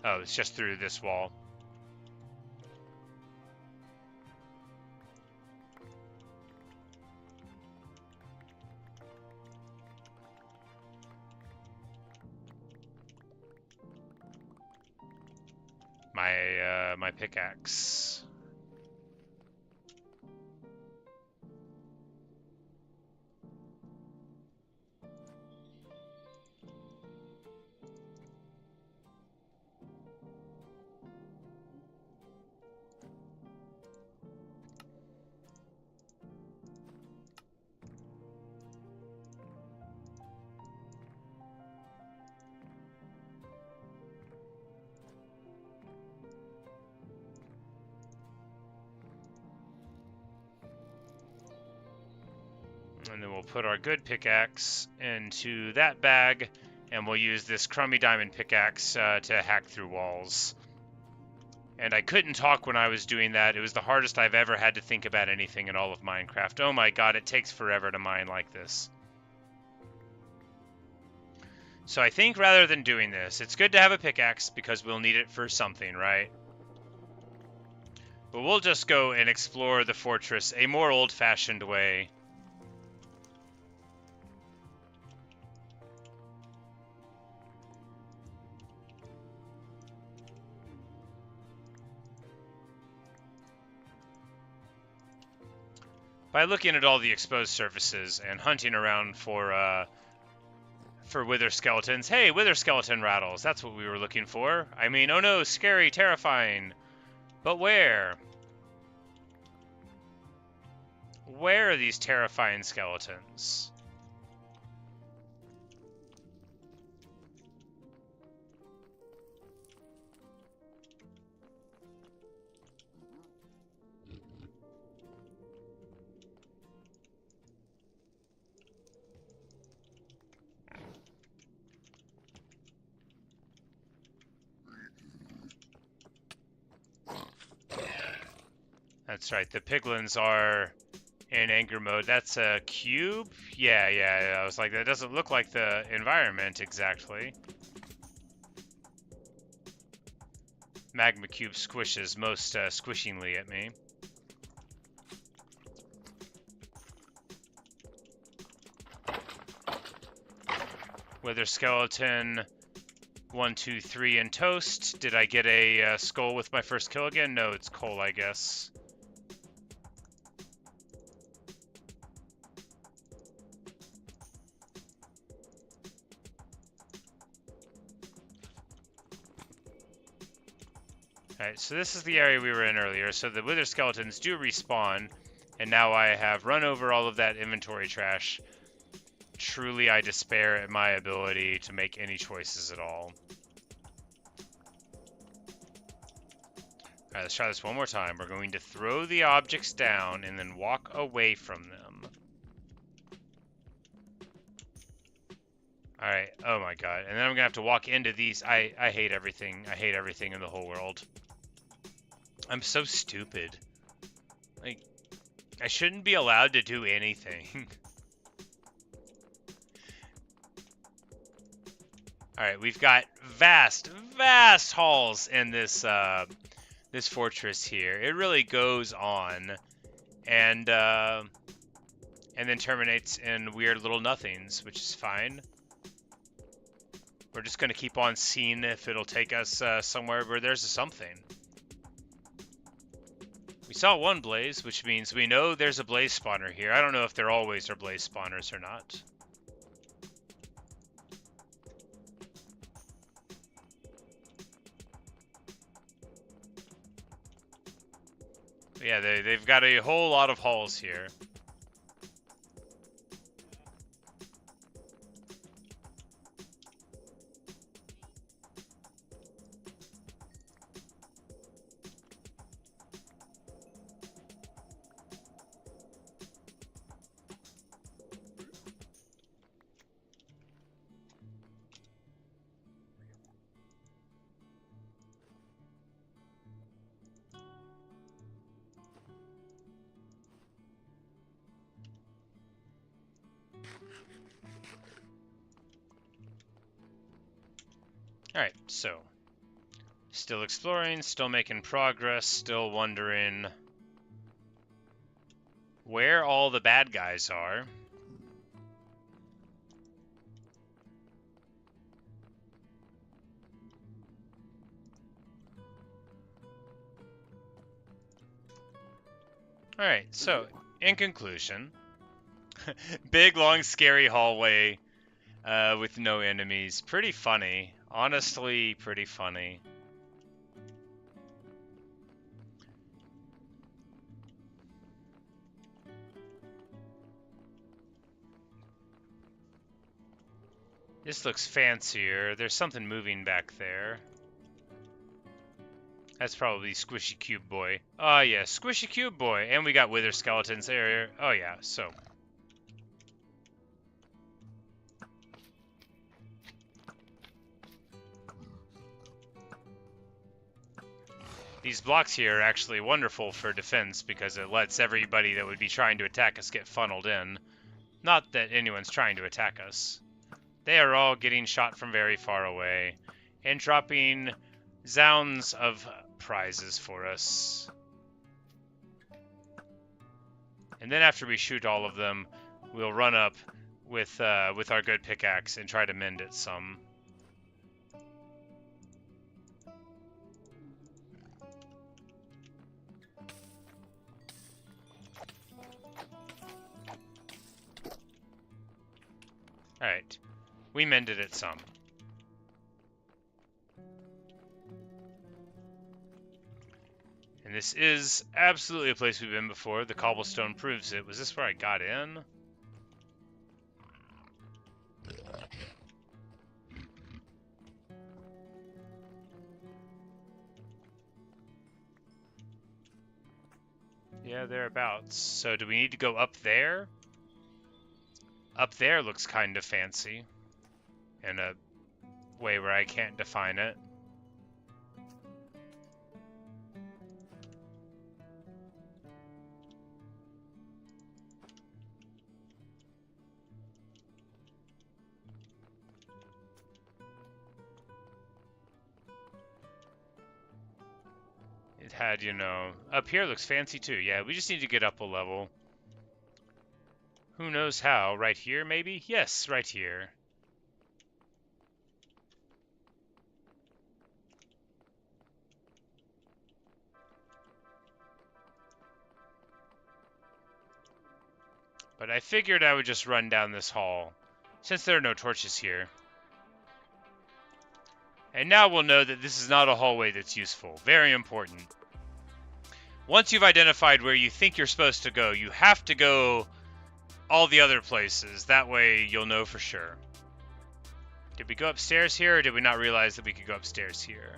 Oh, it's just through this wall. My pickaxe. And then we'll put our good pickaxe into that bag, and we'll use this crummy diamond pickaxe to hack through walls. And I couldn't talk when I was doing that. It was the hardest I've ever had to think about anything in all of Minecraft. Oh my god, it takes forever to mine like this. So I think rather than doing this, it's good to have a pickaxe because we'll need it for something, right? But we'll just go and explore the fortress a more old-fashioned way. By looking at all the exposed surfaces and hunting around for wither skeletons. Hey, wither skeleton rattles. That's what we were looking for. I mean, oh no, scary, terrifying. But where? Where are these terrifying skeletons? That's right, the piglins are in anger mode. That's a cube? Yeah, I was like, that doesn't look like the environment exactly. Magma cube squishes most squishingly at me. Wither skeleton 1, 2, 3 and toast. Did I get a skull with my first kill again? No, it's coal, I guess. Alright, so this is the area we were in earlier. So the wither skeletons do respawn, and now I have run over all of that inventory trash. Truly, I despair at my ability to make any choices at all. Alright, let's try this one more time. We're going to throw the objects down and then walk away from them. Alright, oh my god. And then I'm gonna have to walk into these. I hate everything. I hate everything in the whole world. I'm so stupid. Like, I shouldn't be allowed to do anything. Alright, we've got vast halls in this this fortress here. It really goes on and then terminates in weird little nothings, which is fine. We're just gonna keep on seeing if it'll take us somewhere where there's a something. We saw one blaze, which means we know there's a blaze spawner here. I don't know if there always are blaze spawners or not. But yeah, they've got a whole lot of halls here. Alright, so still exploring, still making progress, still wondering where all the bad guys are. Alright, so in conclusion, big, long, scary hallway with no enemies. Pretty funny. Honestly, pretty funny. This looks fancier. There's something moving back there. That's probably Squishy Cube Boy. Oh yeah, Squishy Cube Boy. And we got Wither Skeletons there. Oh yeah, so. These blocks here are actually wonderful for defense because it lets everybody that would be trying to attack us get funneled in. Not that anyone's trying to attack us. They are all getting shot from very far away and dropping zounds of prizes for us. And then after we shoot all of them, we'll run up with our good pickaxe and try to mend it some. We mended it some. And this is absolutely a place we've been before. The cobblestone proves it. Was this where I got in? Yeah, thereabouts. So do we need to go up there? Up there looks kind of fancy. In a way where I can't define it. It had, you know, up here looks fancy too. Yeah, we just need to get up a level. Who knows how? Right here, maybe? Yes, right here. But I figured I would just run down this hall, since there are no torches here. And now we'll know that this is not a hallway that's useful. Very important. Once you've identified where you think you're supposed to go, you have to go all the other places. That way you'll know for sure. Did we go upstairs here, or did we not realize that we could go upstairs here?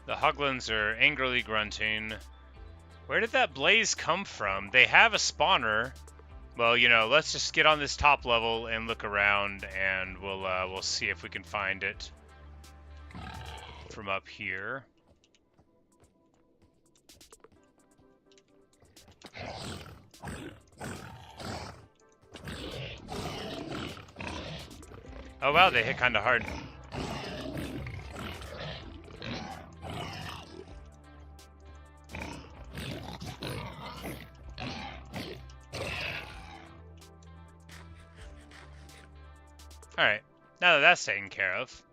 The hoglins are angrily grunting. Where did that blaze come from? They have a spawner. Well, you know, let's just get on this top level and look around, and we'll see if we can find it from up here. Oh wow, they hit kind of hard. Alright, now that that's taken care of.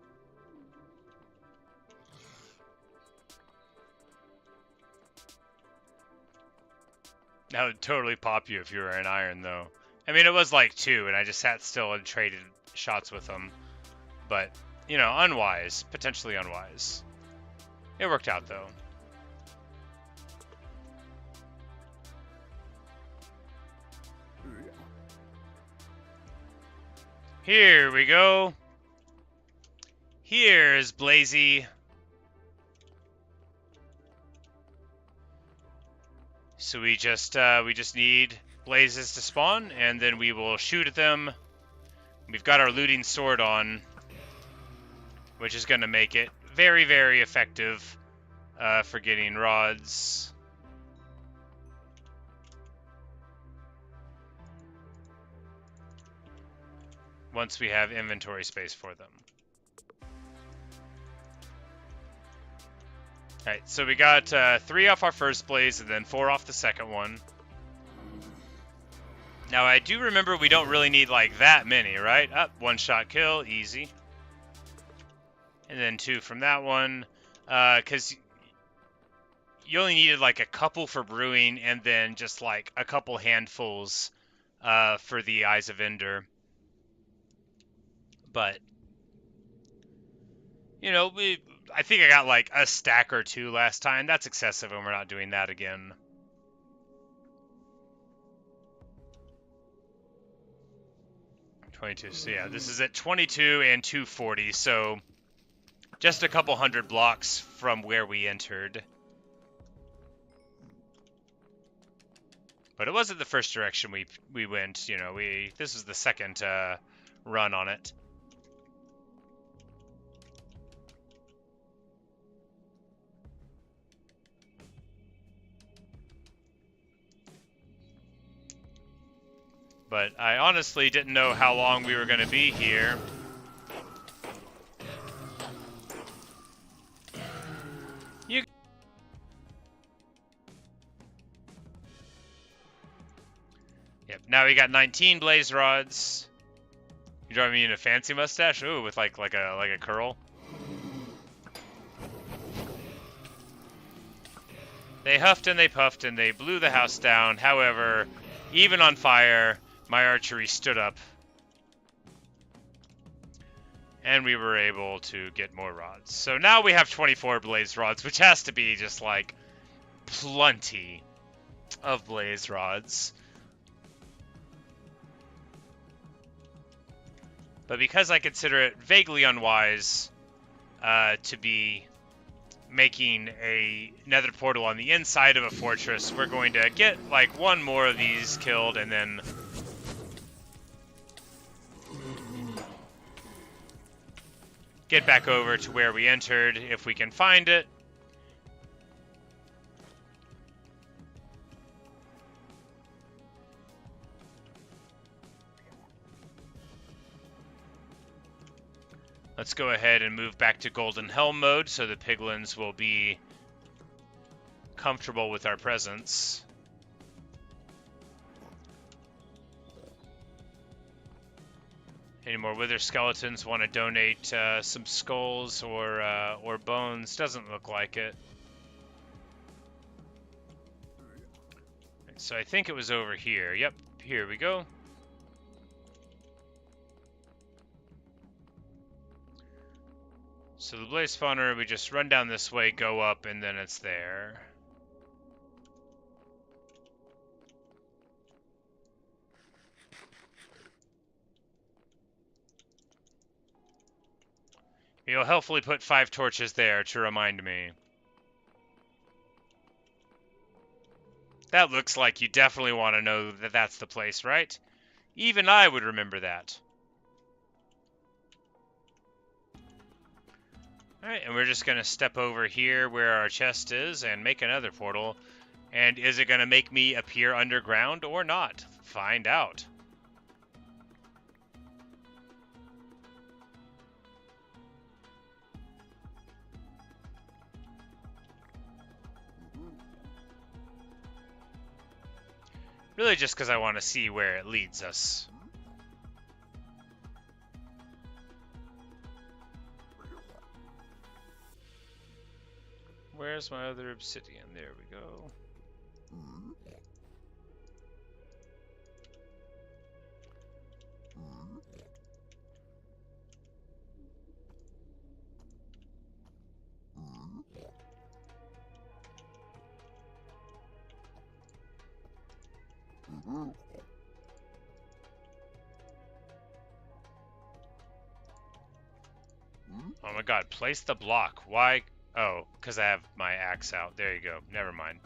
That would totally pop you if you were an iron, though. I mean, it was like 2, and I just sat still and traded shots with them. But, you know, unwise. Potentially unwise. It worked out, though. Here we go. Here's Blazy. So we just need blazes to spawn, and then we will shoot at them. We've got our looting sword on, which is going to make it very, very effective for getting rods. Once we have inventory space for them. Alright, so we got 3 off our first blaze and then 4 off the second one. Now I do remember we don't really need like that many, right? One shot kill, easy. And then 2 from that one, because you only needed like a couple for brewing and then just like a couple handfuls for the Eyes of Ender. But, you know, I think I got like a stack or 2 last time. That's excessive, and we're not doing that again. So yeah, this is at 22 and 240, so just a couple hundred blocks from where we entered. But it wasn't the first direction we went, you know, this is the second run on it. But I honestly didn't know how long we were going to be here. Yep, Now we got 19 blaze rods. You driving me in a fancy mustache? Ooh, with like a curl. They huffed and they puffed and they blew the house down. However, even on fire, my archery stood up. And we were able to get more rods. So now we have 24 blaze rods, which has to be just like plenty of blaze rods. But because I consider it vaguely unwise to be making a nether portal on the inside of a fortress, we're going to get like one more of these killed and then get back over to where we entered if we can find it. Let's go ahead and move back to Golden Helm mode so the piglins will be comfortable with our presence. Any more wither skeletons want to donate some skulls or bones? Doesn't look like it. So I think it was over here. Yep, here we go. So the blaze spawner, we just run down this way, go up, and then it's there. You'll helpfully put 5 torches there to remind me. That looks like you definitely want to know that that's the place, right? Even I would remember that. Alright, and we're just going to step over here where our chest is and make another portal. And is it going to make me appear underground or not? Find out. Really just because I want to see where it leads us. Where's my other obsidian? There we go. Oh my god, place the block. Why? Oh, because I have my axe out. There you go. Never mind.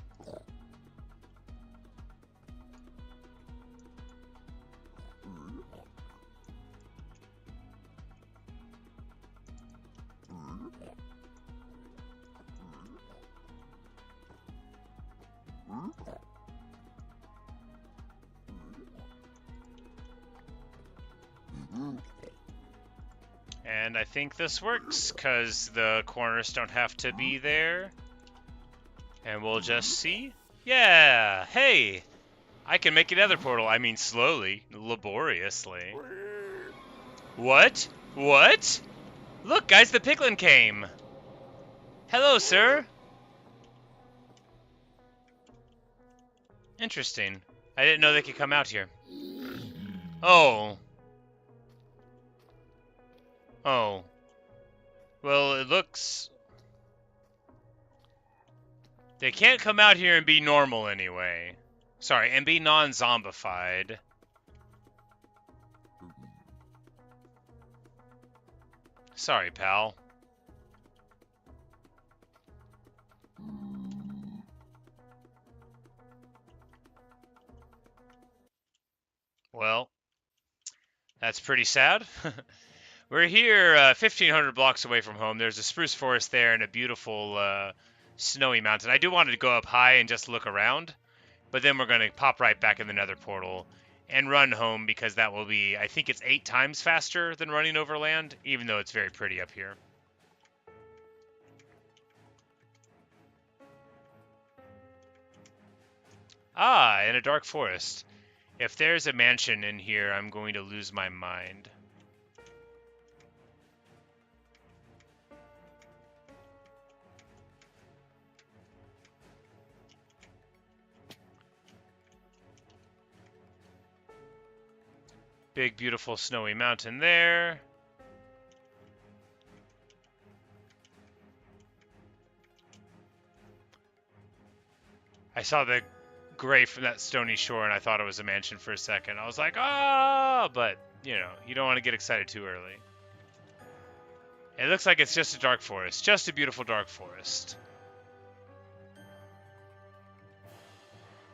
And I think this works, because the corners don't have to be there. And we'll just see. Yeah! Hey! I can make another portal. I mean, slowly. Laboriously. What? What? Look, guys, the piglin came! Hello, sir! Interesting. I didn't know they could come out here. Oh. Oh. Well, it looks... They can't come out here and be normal anyway. Sorry, and be non-zombified. Sorry, pal. Well, that's pretty sad. We're here 1,500 blocks away from home. There's a spruce forest there and a beautiful snowy mountain. I do want to go up high and just look around, but then we're going to pop right back in the nether portal and run home, because that will be, I think it's 8 times faster than running over land, even though it's very pretty up here. Ah, in a dark forest. If there's a mansion in here, I'm going to lose my mind. Big, beautiful, snowy mountain there. I saw the gray from that stony shore, and I thought it was a mansion for a second. I was like, ah! But, you know, you don't want to get excited too early. It looks like it's just a dark forest. Just a beautiful dark forest.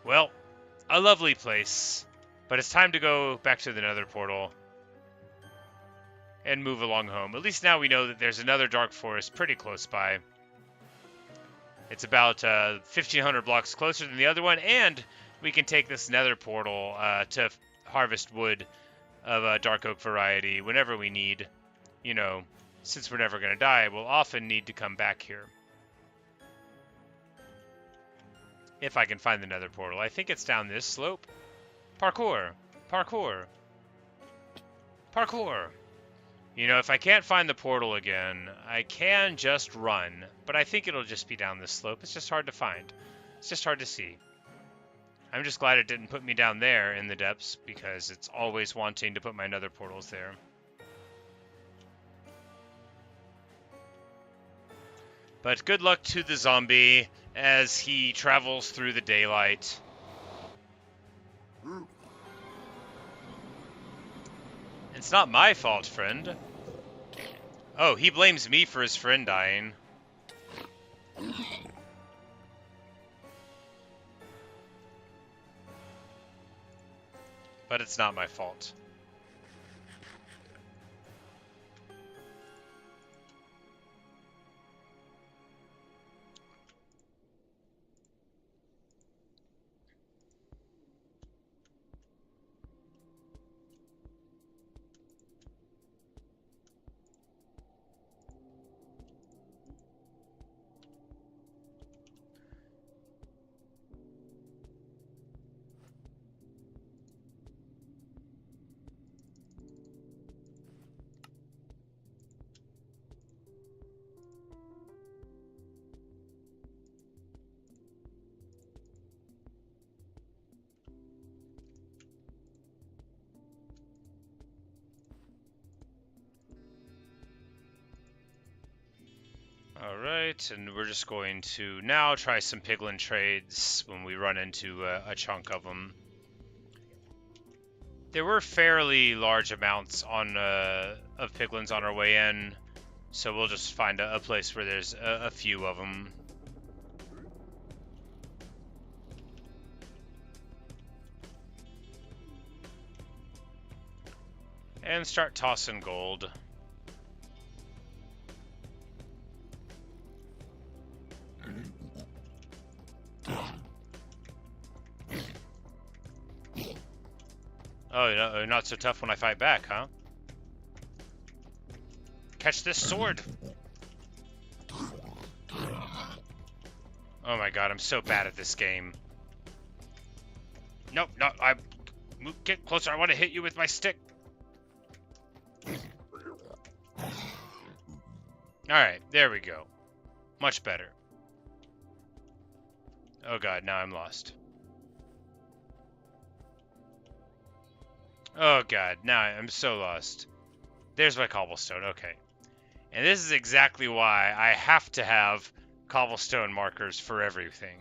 Well, a lovely place. But it's time to go back to the nether portal and move along home. At least now we know that there's another dark forest pretty close by. It's about 1,500 blocks closer than the other one, and we can take this nether portal to harvest wood of a dark oak variety whenever we need. You know, since we're never going to die, we'll often need to come back here. If I can find the nether portal. I think it's down this slope. Parkour! Parkour! Parkour! You know, if I can't find the portal again, I can just run. But I think it'll just be down this slope. It's just hard to find. It's just hard to see. I'm just glad it didn't put me down there in the depths, because it's always wanting to put my nether portals there. But good luck to the zombie as he travels through the daylight. It's not my fault, friend. Oh, he blames me for his friend dying. But it's not my fault. Alright, and we're just going to now try some piglin trades when we run into a chunk of them. There were fairly large amounts on of piglins on our way in, so we'll just find a place where there's a few of them. And start tossing gold. Oh, no, not so tough when I fight back, huh? Catch this sword! Oh my god, I'm so bad at this game. Nope, no, get closer, I want to hit you with my stick. Alright, there we go. Much better. Oh god, now I'm lost. Oh god, now I'm so lost. There's my cobblestone, okay. And this is exactly why I have to have cobblestone markers for everything.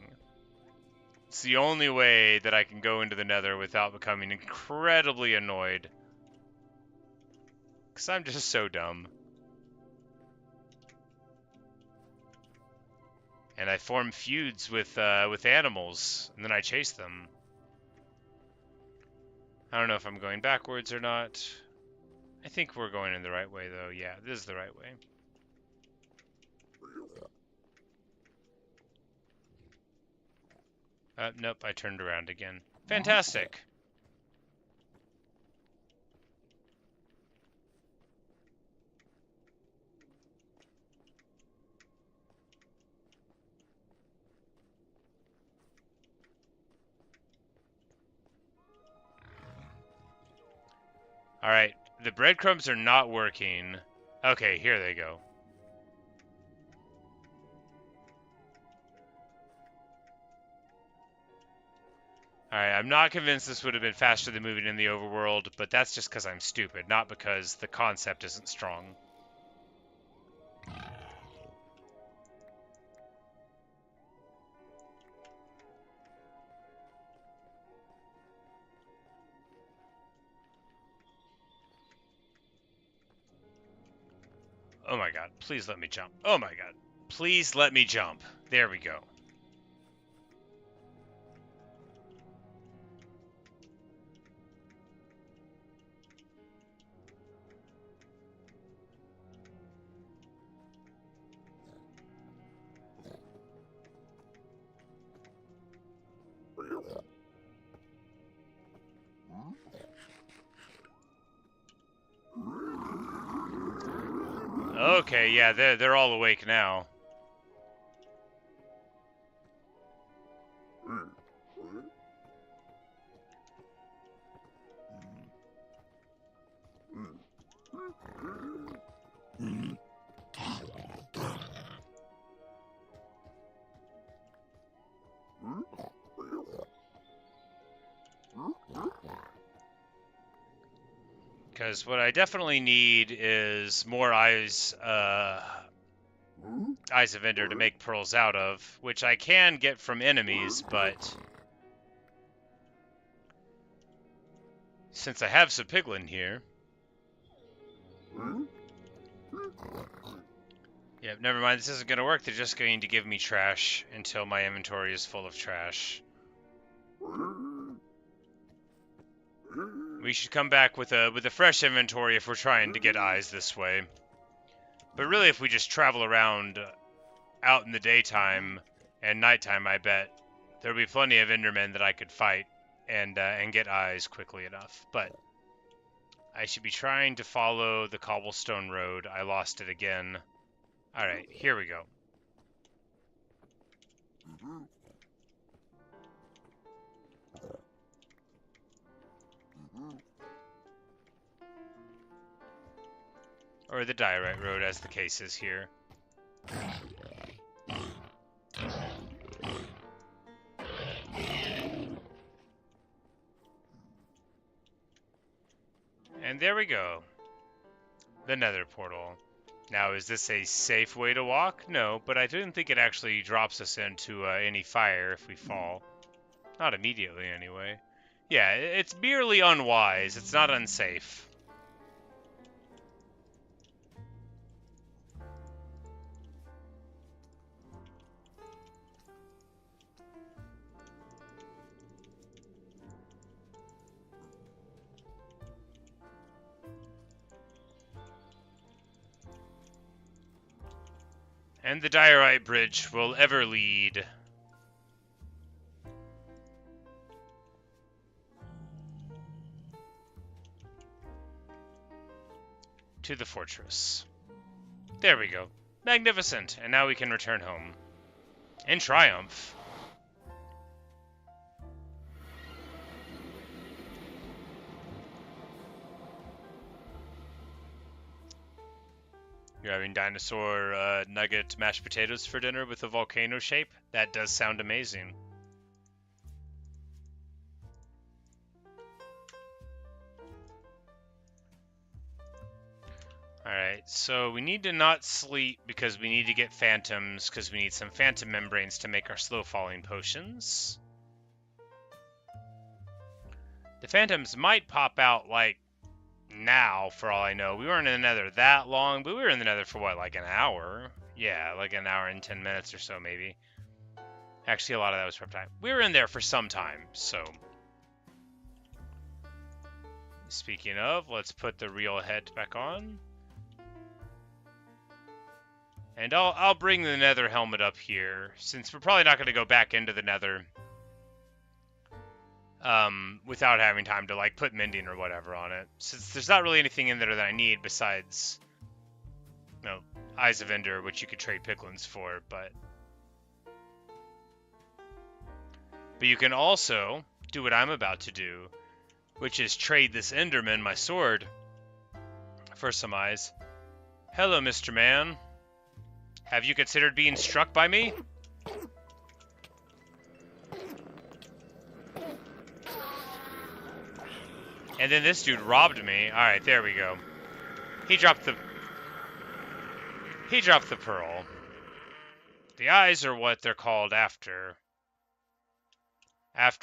It's the only way that I can go into the nether without becoming incredibly annoyed. Because I'm just so dumb. And I form feuds with animals, and then I chase them. I don't know if I'm going backwards or not. I think we're going in the right way, though. Yeah, this is the right way. Nope, I turned around again. Fantastic! Alright, the breadcrumbs are not working. Okay, here they go. Alright, I'm not convinced this would have been faster than moving in the overworld, but that's just because I'm stupid, not because the concept isn't strong. Oh my god, please let me jump. Oh my god, please let me jump. There we go. Okay, yeah, they're all awake now. Because what I definitely need is more eyes, eyes of Ender to make pearls out of, which I can get from enemies, but since I have some piglin here. Yep, never mind, this isn't going to work. They're just going to give me trash until my inventory is full of trash. We should come back with a fresh inventory if we're trying to get eyes this way. But really, if we just travel around out in the daytime and nighttime, I bet there'll be plenty of Endermen that I could fight and get eyes quickly enough. But I should be trying to follow the cobblestone road. I lost it again. All right, here we go. Or the diorite road, as the case is here. And there we go. The nether portal. Now, is this a safe way to walk? No, but I didn't think it actually drops us into any fire if we fall. Not immediately, anyway. Yeah, it's merely unwise. It's not unsafe. And the diorite bridge will ever lead to the fortress. There we go. Magnificent. And now we can return home. In triumph. You're having dinosaur nugget mashed potatoes for dinner with a volcano shape? That does sound amazing. Alright, so we need to not sleep because we need to get phantoms, because we need some phantom membranes to make our slow falling potions. The phantoms might pop out, like, now, for all I know. We weren't in the nether that long, but we were in the nether for what, like an hour? Yeah, like an hour and 10 minutes or so, maybe. Actually, a lot of that was prep time. We were in there for some time, so. Speaking of, let's put the real head back on. And I'll bring the nether helmet up here, since we're probably not going to go back into the nether without having time to, like, put mending or whatever on it. Since there's not really anything in there that I need besides, you know, Eyes of Ender, which you could trade piglins for, but you can also do what I'm about to do, which is trade this Enderman my sword for some eyes. Hello, Mr. Man. Have you considered being struck by me? And then this dude robbed me. Alright, there we go. He dropped the pearl. The eyes are what they're called after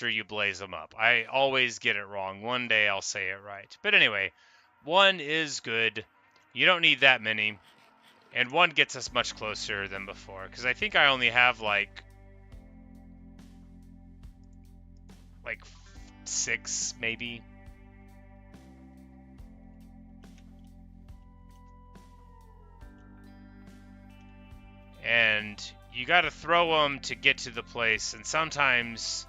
you blaze them up. I always get it wrong. One day I'll say it right. But anyway, one is good. You don't need that many. And one gets us much closer than before. Because I think I only have like 6 maybe. And you got to throw them to get to the place, and sometimes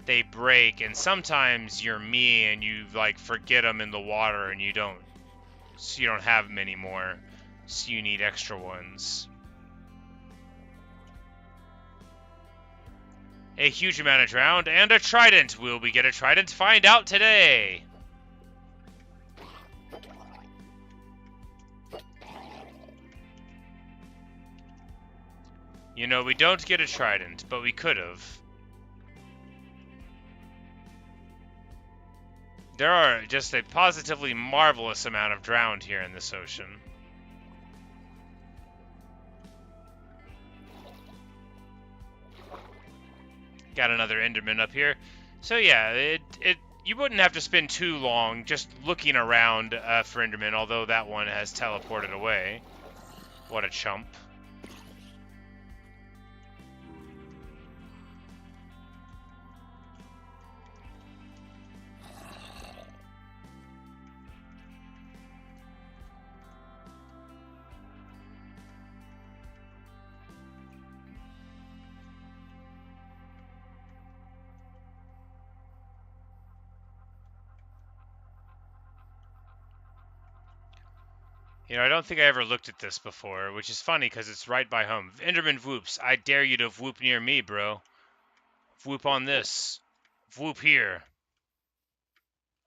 they break, and sometimes you're me and you like forget them in the water and you don't have them anymore, so you need extra ones. A huge amount of drowned and a trident. Will we get a trident? Find out today. You know, we don't get a trident, but we could have. There are just a positively marvelous amount of drowned here in this ocean. Got another Enderman up here. So yeah, you wouldn't have to spend too long just looking around for Enderman, although that one has teleported away. What a chump. You know, I don't think I ever looked at this before, which is funny because it's right by home. Enderman whoops. I dare you to whoop near me, bro. Whoop on this. Whoop here.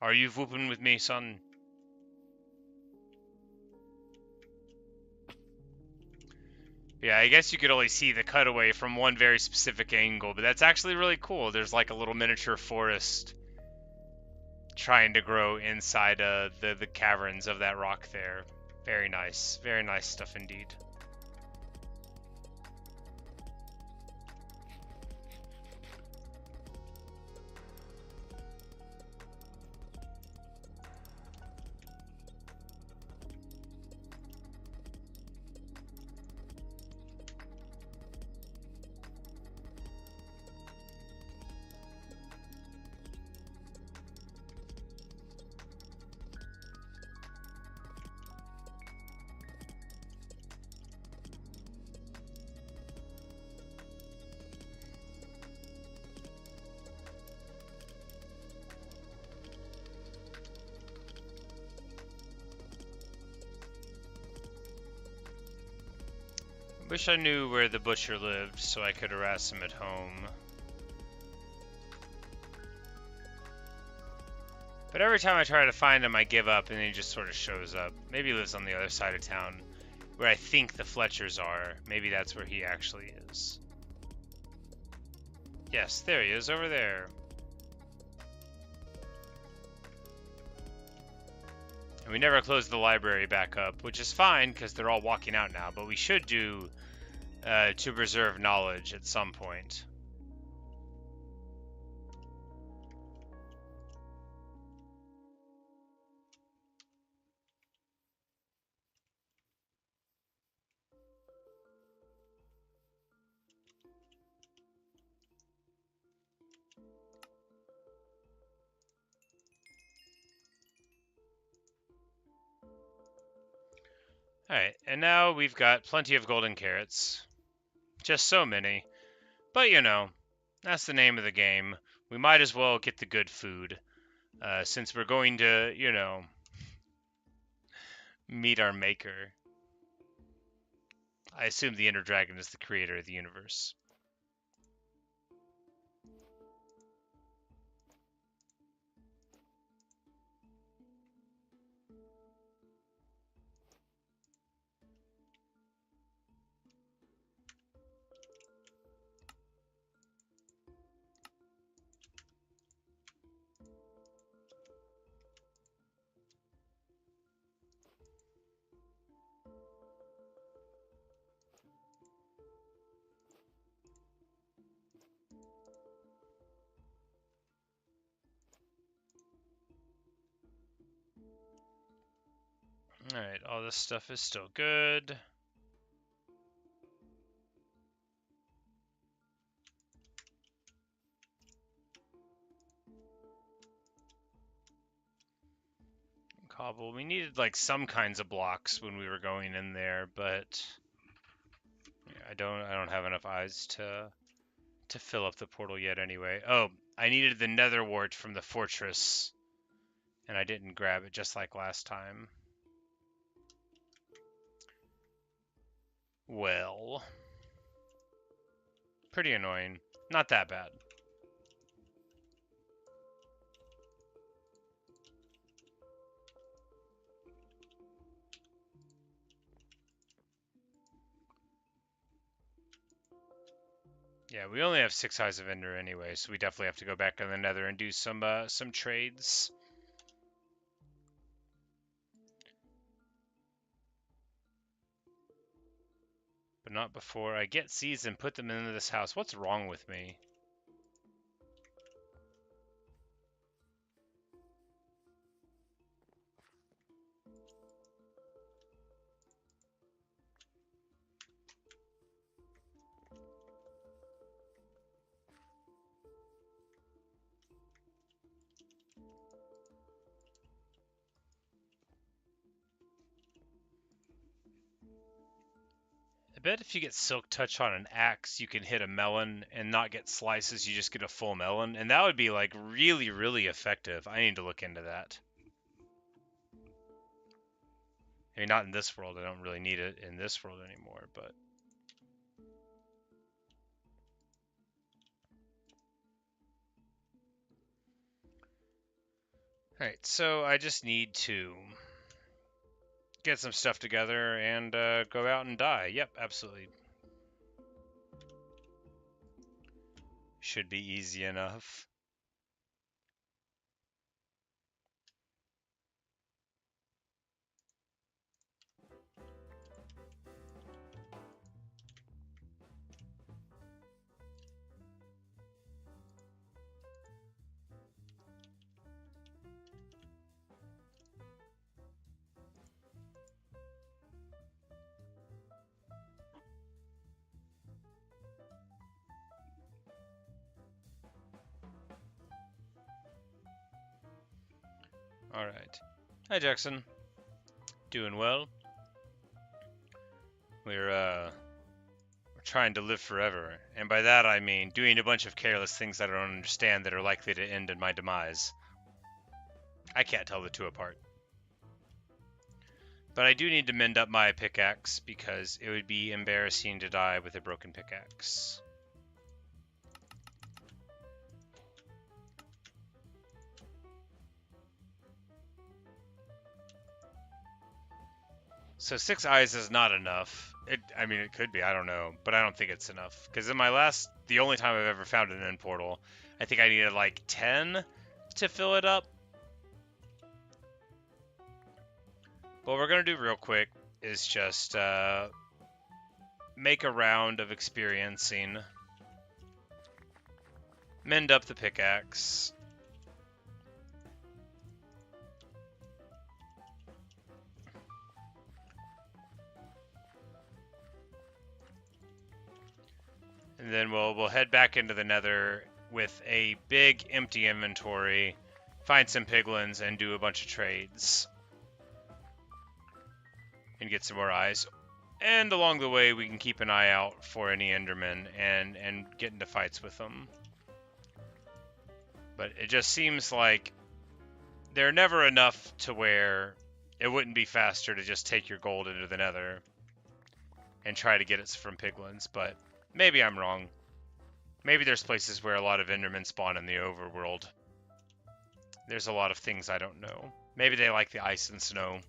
Are you whooping with me, son? Yeah, I guess you could only see the cutaway from one very specific angle, but that's actually really cool. There's like a little miniature forest trying to grow inside the caverns of that rock there. Very nice stuff indeed. Wish I knew where the butcher lived so I could harass him at home. But every time I try to find him, I give up and he just sort of shows up. Maybe he lives on the other side of town, where I think the Fletchers are. Maybe that's where he actually is. Yes, there he is, over there. And we never closed the library back up, which is fine, because they're all walking out now, but we should do to preserve knowledge at some point. Alright, and now we've got plenty of golden carrots. Just so many. But you know, that's the name of the game. We might as well get the good food. Since we're going to, you know, meet our maker. I assume the Ender Dragon is the creator of the universe. Alright, all this stuff is still good. Cobble. We needed like some kinds of blocks when we were going in there, but I don't have enough eyes to fill up the portal yet anyway. Oh, I needed the nether wart from the fortress, and I didn't grab it just like last time. Well, pretty annoying. Not that bad. Yeah, we only have 6 eyes of ender anyway, so we definitely have to go back in the nether and do some trades. But not before I get seeds and put them into this house. What's wrong with me? I bet if you get silk touch on an axe, you can hit a melon and not get slices, you just get a full melon. And that would be like really, really effective. I need to look into that. I mean, not in this world. I don't really need it in this world anymore, but... Alright, so I just need to get some stuff together and go out and die. Yep, absolutely. Should be easy enough. Alright. Hi, Jackson. Doing well. We're trying to live forever. And by that I mean doing a bunch of careless things that I don't understand that are likely to end in my demise. I can't tell the two apart. But I do need to mend up my pickaxe because it would be embarrassing to die with a broken pickaxe. So 6 eyes is not enough. I mean, it could be, I don't know, but I don't think it's enough. Because in the only time I've ever found an end portal, I think I needed like 10 to fill it up. What we're going to do real quick is just make a round of experiencing, mend up the pickaxe, and then we'll head back into the nether with a big empty inventory, find some piglins, and do a bunch of trades. And get some more eyes. And along the way, we can keep an eye out for any endermen and get into fights with them. But it just seems like they're never enough to where it wouldn't be faster to just take your gold into the nether and try to get it from piglins. But maybe I'm wrong. Maybe there's places where a lot of endermen spawn in the overworld. There's a lot of things I don't know. Maybe they like the ice and snow.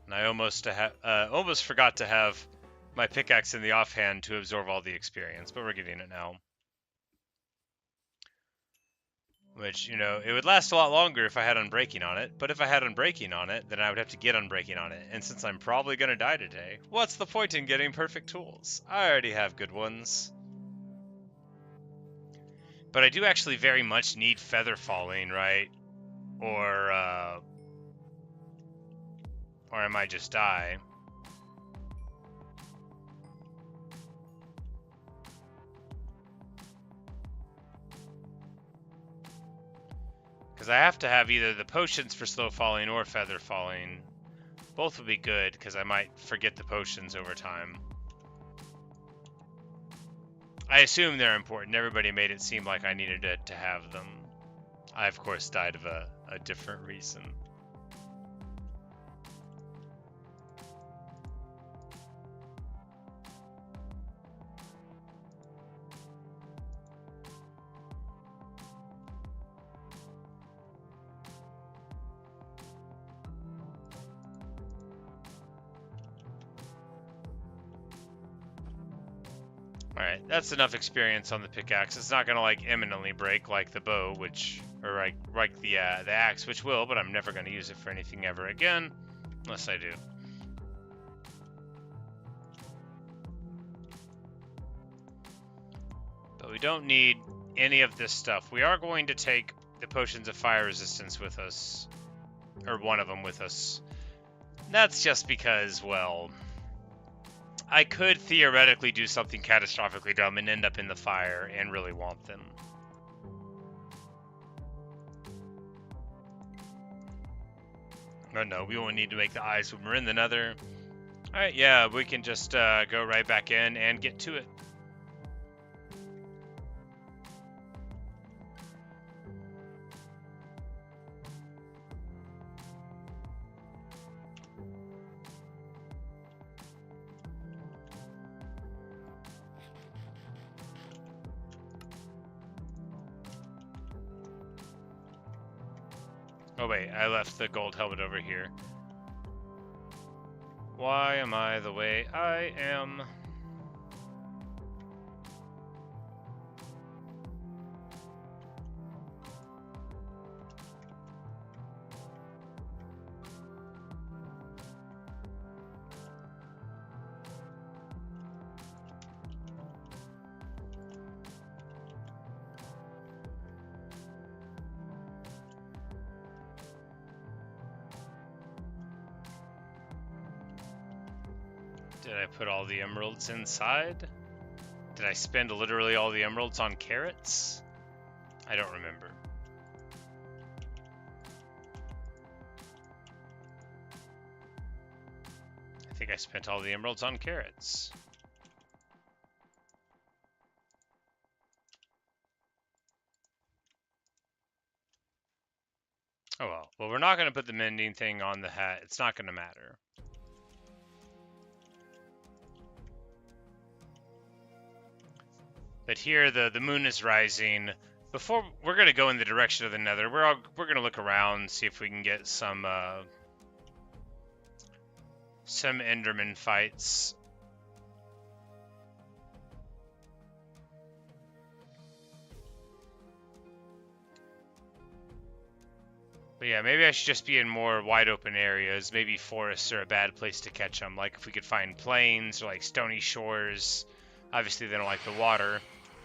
And I almost forgot to have my pickaxe in the offhand to absorb all the experience, but we're getting it now. Which, you know, it would last a lot longer if I had unbreaking on it, but if I had unbreaking on it, then I would have to get unbreaking on it. And since I'm probably going to die today, what's the point in getting perfect tools? I already have good ones. But I do actually very much need feather falling, right? Or I might just die. Because I have to have either the potions for slow falling or feather falling. Both would be good, because I might forget the potions over time. I assume they're important. Everybody made it seem like I needed to have them. I, of course, died of a different reason. Alright, that's enough experience on the pickaxe. It's not gonna like imminently break like the bow, or like the axe, which will, but I'm never gonna use it for anything ever again, unless I do. But we don't need any of this stuff. We are going to take the potions of fire resistance with us, or one of them with us. That's just because, well, I could theoretically do something catastrophically dumb and end up in the fire and really want them. Oh no, we won't need to make the eyes when we're in the nether. Alright, yeah, we can just go right back in and get to it. Oh wait, I left the gold helmet over here. Why am I the way I am? Did I put all the emeralds inside? Did I spend literally all the emeralds on carrots? I don't remember. I think I spent all the emeralds on carrots. Oh well. Well, we're not going to put the mending thing on the hat. It's not going to matter. But here the moon is rising. Before we're gonna go in the direction of the nether, we're gonna look around, see if we can get some Enderman fights. But yeah, maybe I should just be in more wide open areas. Maybe forests are a bad place to catch them. Like if we could find plains or like stony shores. Obviously they don't like the water.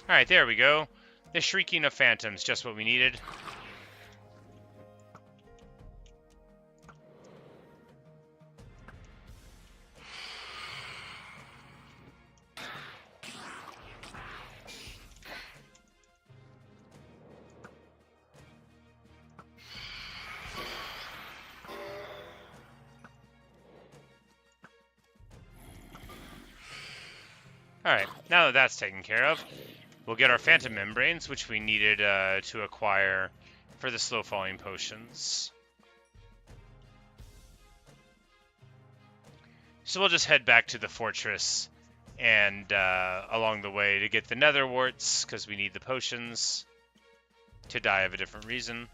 Alright, there we go. The Shrieking of Phantoms, just what we needed. Alright, now that that's taken care of, we'll get our Phantom Membranes, which we needed to acquire for the slow falling potions. So we'll just head back to the fortress and along the way to get the nether warts, because we need the potions to die of a different reason.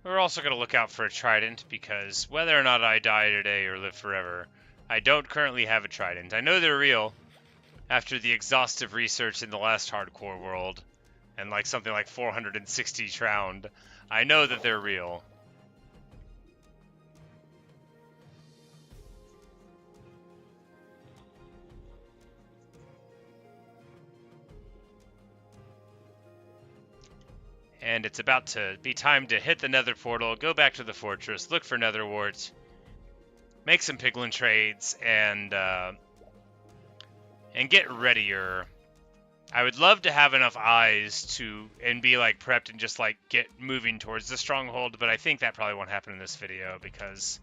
We're also going to look out for a trident, because whether or not I die today or live forever, I don't currently have a trident. I know they're real after the exhaustive research in the last hardcore world and like something like 460 tround. I know that they're real. And it's about to be time to hit the nether portal, go back to the fortress, look for nether wart, make some piglin trades, and get readier. I would love to have enough eyes and be like prepped and just like get moving towards the stronghold, but I think that probably won't happen in this video because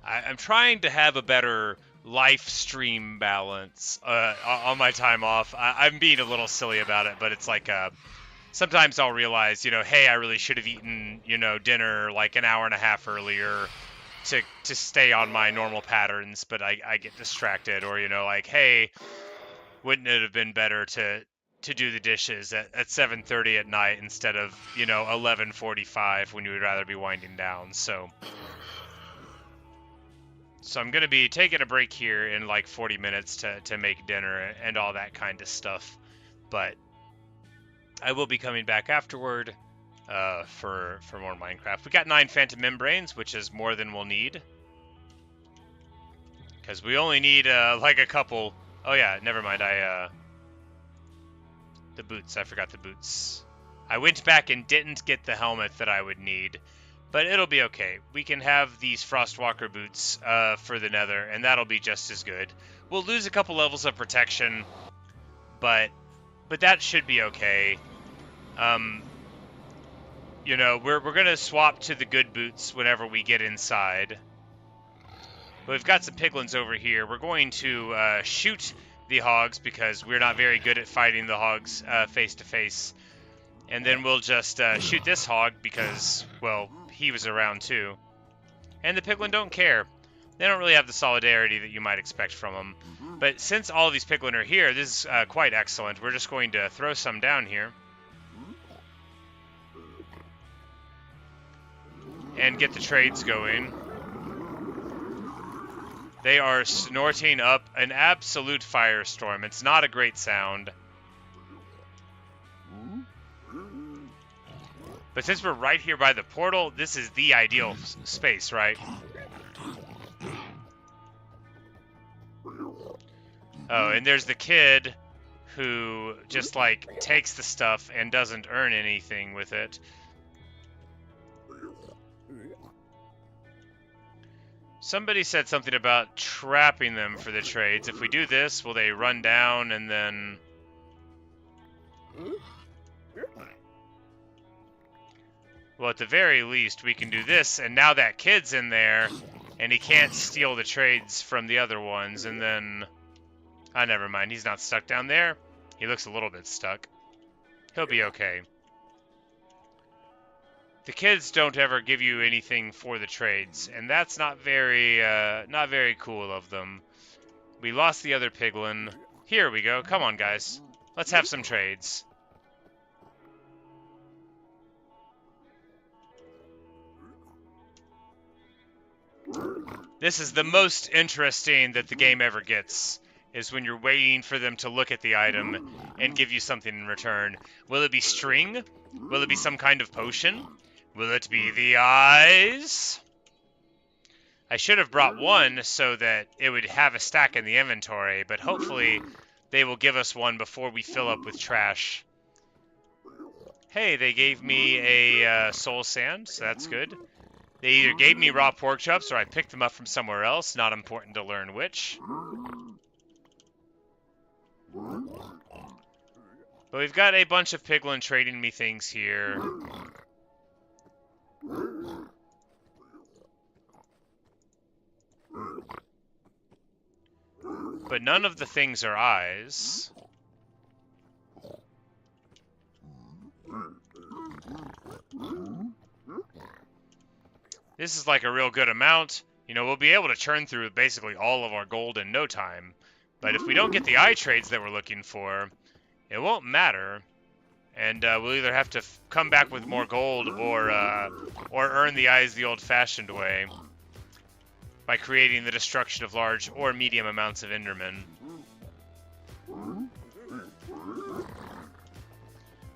I'm trying to have a better live stream balance on my time off. I'm being a little silly about it, but it's like sometimes I'll realize, hey, I really should have eaten, dinner like an hour and a half earlier to stay on my normal patterns, but I get distracted, or like, hey, wouldn't it have been better to do the dishes at 7:30 at night instead of 11:45 when you would rather be winding down? So I'm going to be taking a break here in like 40 minutes to make dinner and all that kind of stuff. But I will be coming back afterward for more Minecraft. We got 9 phantom membranes, which is more than we'll need. Because we only need like a couple. Oh yeah, never mind. The boots. I forgot the boots. I went back and didn't get the helmet that I would need. But it'll be okay. We can have these Frostwalker boots for the nether, and that'll be just as good. We'll lose a couple levels of protection, but that should be okay. We're gonna swap to the good boots whenever we get inside. But we've got some piglins over here. We're going to shoot the hogs because we're not very good at fighting the hogs face to face. And then we'll just shoot this hog because, well, he was around too. And the piglin don't care. They don't really have the solidarity that you might expect from them. But since all of these piglin are here, this is quite excellent. We're just going to throw some down here. And get the trades going. They are snorting up an absolute firestorm. It's not a great sound. But since we're right here by the portal, this is the ideal space, right? Oh, and there's the kid who just, like, takes the stuff and doesn't earn anything with it. Somebody said something about trapping them for the trades. If we do this, will they run down and then... Well, at the very least, we can do this, and now that kid's in there, and he can't steal the trades from the other ones, and then... Ah, never mind, he's not stuck down there. He looks a little bit stuck. He'll be okay. The kids don't ever give you anything for the trades, and that's not very cool of them. We lost the other piglin. Here we go. Come on, guys. Let's have some trades. This is the most interesting that the game ever gets, is when you're waiting for them to look at the item and give you something in return. Will it be string? Will it be some kind of potion? Will it be the eyes? I should have brought one so that it would have a stack in the inventory, but hopefully they will give us one before we fill up with trash. Hey, they gave me a soul sand, so that's good. They either gave me raw pork chops or I picked them up from somewhere else. Not important to learn which. But we've got a bunch of piglin trading me things here. But none of the things are eyes. This is like a real good amount. You know, we'll be able to churn through basically all of our gold in no time. But if we don't get the eye trades that we're looking for, it won't matter. And we'll either have to come back with more gold or earn the eyes the old-fashioned way. by creating the destruction of large or medium amounts of Endermen.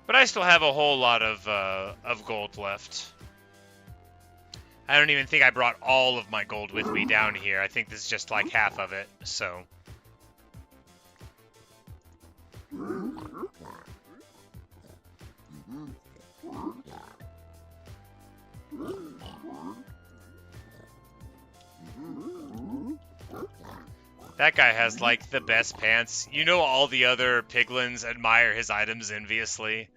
But I still have a whole lot of gold left. I don't even think I brought all of my gold with me down here. I think this is just like half of it, so. That guy has, like, the best pants. You know all the other piglins admire his items enviously.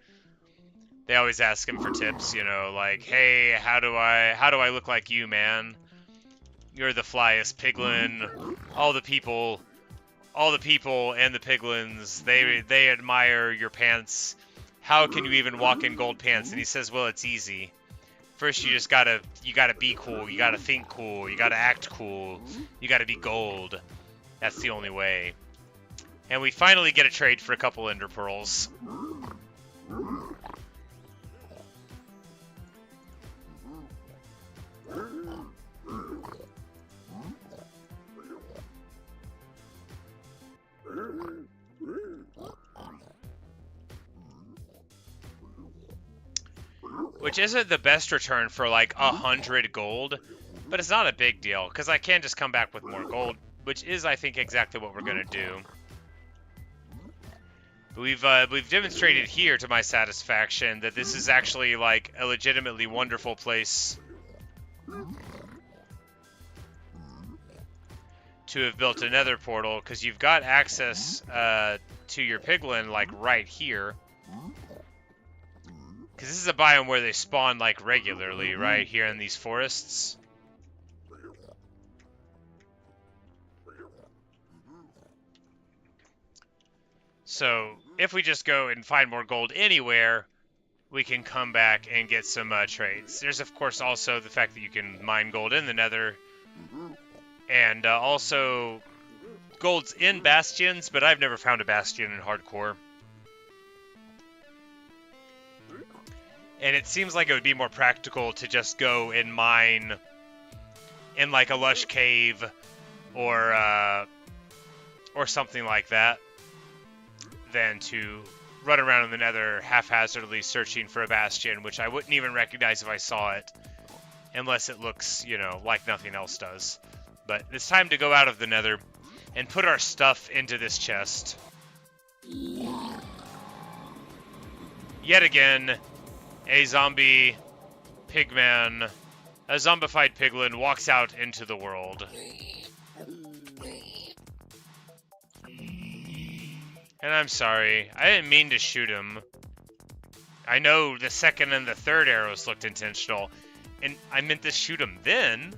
They always ask him for tips, you know, like, hey, how do I look like you, man? You're the flyest piglin. All the people and the piglins, they admire your pants. How can you even walk in gold pants? And he says, well, it's easy. First, you gotta be cool. You gotta think cool. You gotta act cool. You gotta be gold. That's the only way. And we finally get a trade for a couple ender pearls. Which isn't the best return for like 100 gold, but it's not a big deal because I can just come back with more gold, which is, I think, exactly what we're gonna do. We've demonstrated here, to my satisfaction, that this is actually like a legitimately wonderful place to have built a nether portal, because you've got access to your piglin like right here. Because this is a biome where they spawn like regularly, right here in these forests. So if we just go and find more gold anywhere, we can come back and get some trades. There's of course also the fact that you can mine gold in the nether, and also gold's in bastions, but I've never found a bastion in hardcore. And it seems like it would be more practical to just go and mine in like a lush cave or something like that than to run around in the nether haphazardly searching for a bastion, which I wouldn't even recognize if I saw it, unless it looks, you know, like nothing else does. But it's time to go out of the nether and put our stuff into this chest. Yet again, a zombie pigman, a zombified piglin walks out into the world. And I'm sorry, I didn't mean to shoot him. I know the second and the third arrows looked intentional, and I meant to shoot him then,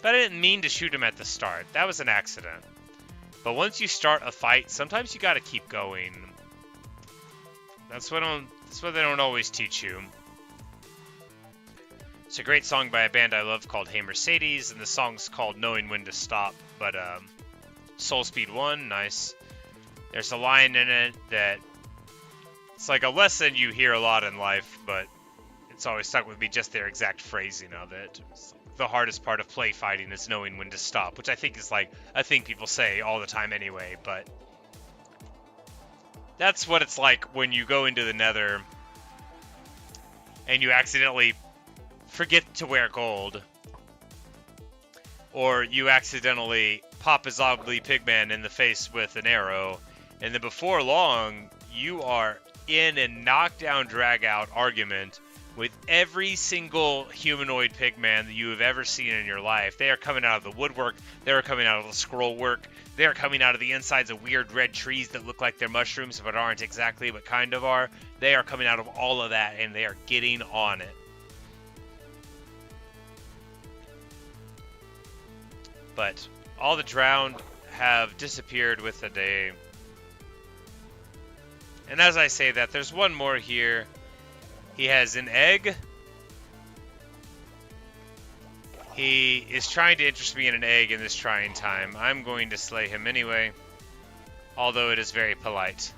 but I didn't mean to shoot him at the start. That was an accident. But once you start a fight, sometimes you gotta keep going. That's what they don't always teach you. It's a great song by a band I love called Hey Mercedes, and the song's called Knowing When to Stop, but Soul Speed 1, nice. There's a line in it that it's like a lesson you hear a lot in life, but it's always stuck with me, just their exact phrasing of it. It's like, the hardest part of play fighting is knowing when to stop, which I think is like a thing people say all the time anyway, but that's what it's like when you go into the nether and you accidentally forget to wear gold, or you accidentally pop a zombie pigman in the face with an arrow, and then before long you are in a knockdown drag out argument with every single humanoid pigman that you have ever seen in your life. They are coming out of the woodwork, they are coming out of the scroll work, they are coming out of the insides of weird red trees that look like they're mushrooms but aren't exactly, but kind of are. They are coming out of all of that, and they are getting on it. But all the drowned have disappeared with the day. And as I say that, there's one more here. He has an egg. He is trying to interest me in an egg in this trying time. I'm going to slay him anyway, although it is very polite.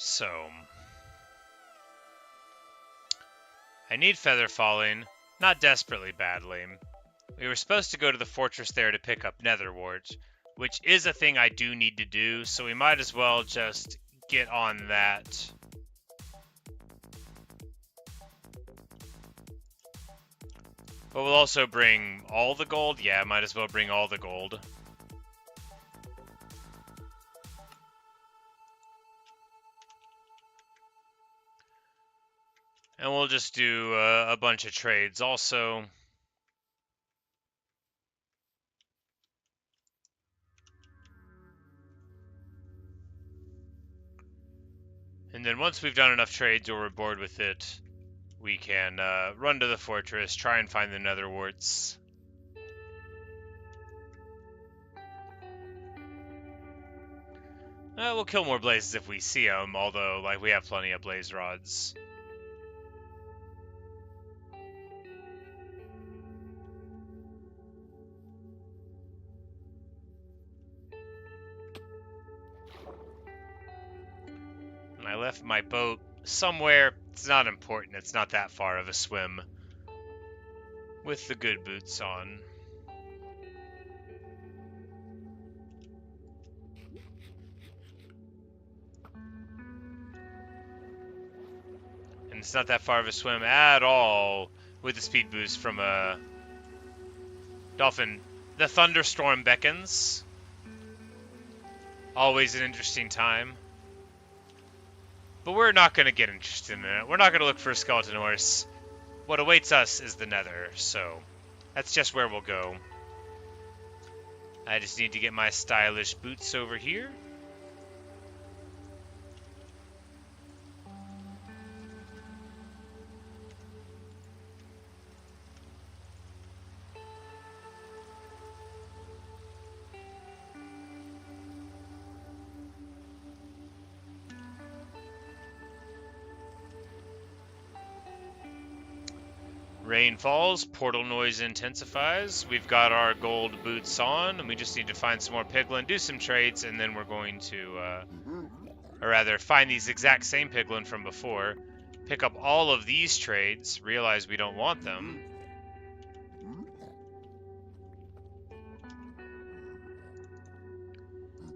So I need feather falling, not desperately badly. We were supposed to go to the fortress there to pick up nether wart, which is a thing I do need to do, so we might as well just get on that. But we'll also bring all the gold? Yeah, might as well bring all the gold. And we'll just do a bunch of trades also. And then once we've done enough trades or we're bored with it, we can run to the fortress, try and find the nether warts. We'll kill more blazes if we see them, although like we have plenty of blaze rods. And I left my boat somewhere. It's not important. It's not that far of a swim. With the good boots on. And it's not that far of a swim at all with the speed boost from a dolphin. The thunderstorm beckons. Always an interesting time. But we're not going to get interested in it. We're not going to look for a skeleton horse. What awaits us is the nether, so that's just where we'll go. I just need to get my stylish boots over here. Rain falls, portal noise intensifies. We've got our gold boots on, and we just need to find some more piglin, do some trades, and then we're going to, or rather, find these exact same piglin from before, pick up all of these trades, realize we don't want them,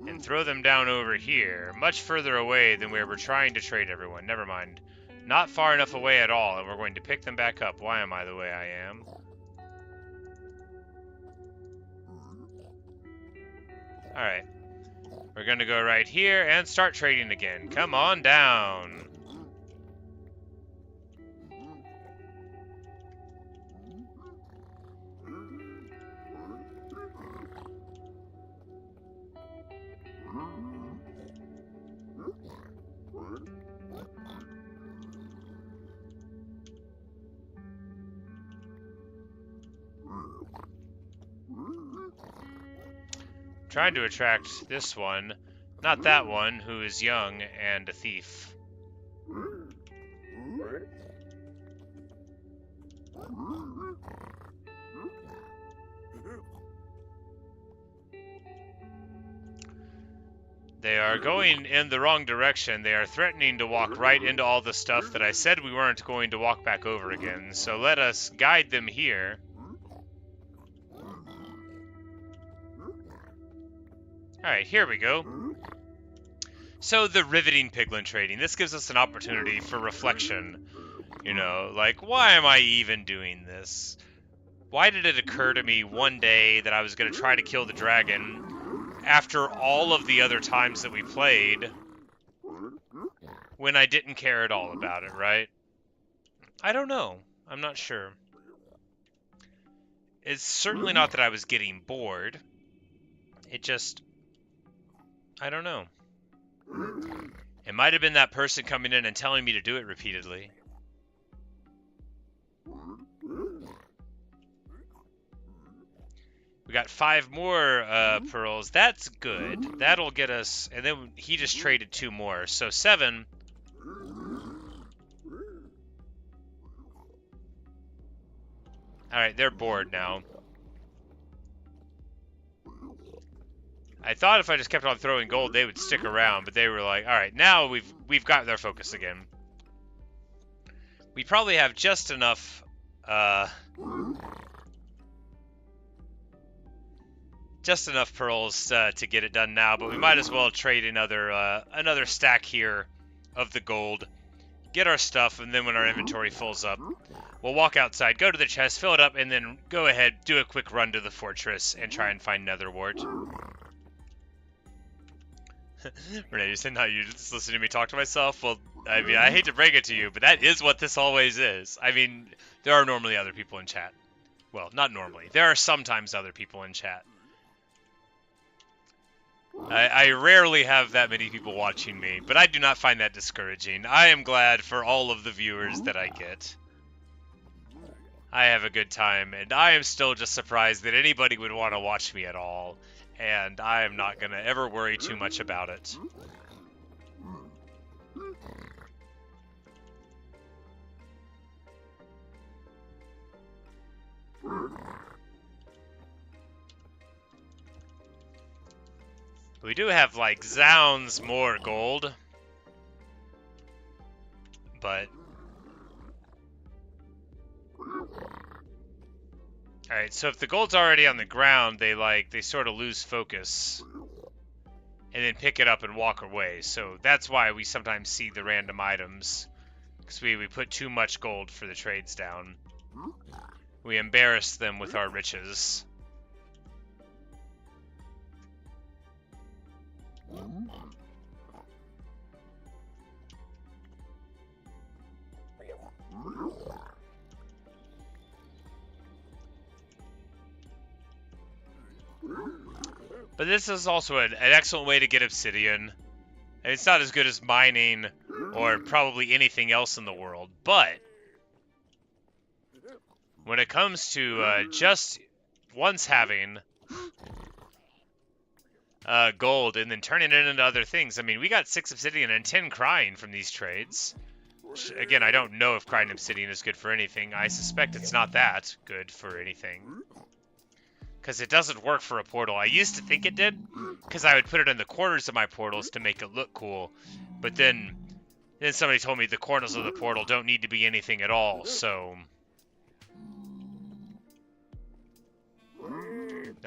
and throw them down over here, much further away than where we're trying to trade everyone. Never mind. Not far enough away at all, and we're going to pick them back up. Why am I the way I am? Alright. We're going to go right here and start trading again. Come on down. Trying to attract this one, not that one, who is young and a thief. They are going in the wrong direction. They are threatening to walk right into all the stuff that I said we weren't going to walk back over again. So let us guide them here. Alright, here we go. So the riveting piglin trading. This gives us an opportunity for reflection. You know, like, why am I even doing this? Why did it occur to me one day that I was going to try to kill the dragon after all of the other times that we played when I didn't care at all about it, right? I don't know. I'm not sure. It's certainly not that I was getting bored. It just... I don't know. It might have been that person coming in and telling me to do it repeatedly. We got 5 more pearls. That's good. That'll get us... And then he just traded 2 more. So 7. Alright, they're bored now. I thought if I just kept on throwing gold, they would stick around, but they were like, all right, now we've got their focus again. We probably have just enough, pearls to get it done now, but we might as well trade another stack here of the gold, get our stuff, and then when our inventory fills up, we'll walk outside, go to the chest, fill it up, and then go ahead, do a quick run to the fortress, and try and find nether wart. Renee, you said now you just listen to me talk to myself? Well, I mean, I hate to break it to you, but that is what this always is. I mean, there are normally other people in chat. Well, not normally. There are sometimes other people in chat. I rarely have that many people watching me, but I do not find that discouraging. I am glad for all of the viewers that I get. I have a good time, and I am still just surprised that anybody would want to watch me at all. And I am not going to ever worry too much about it. We do have, like, zounds more gold. But... Alright, so if the gold's already on the ground, they sort of lose focus. And then pick it up and walk away. So that's why we sometimes see the random items. Because we put too much gold for the trades down. We embarrass them with our riches. But this is also an excellent way to get obsidian. And it's not as good as mining or probably anything else in the world. But when it comes to just once having gold and then turning it into other things, I mean, we got 6 obsidian and 10 crying from these trades. Which, again, I don't know if crying obsidian is good for anything. I suspect it's not that good for anything. Because it doesn't work for a portal. I used to think it did, because I would put it in the corners of my portals to make it look cool. But then somebody told me the corners of the portal don't need to be anything at all, so...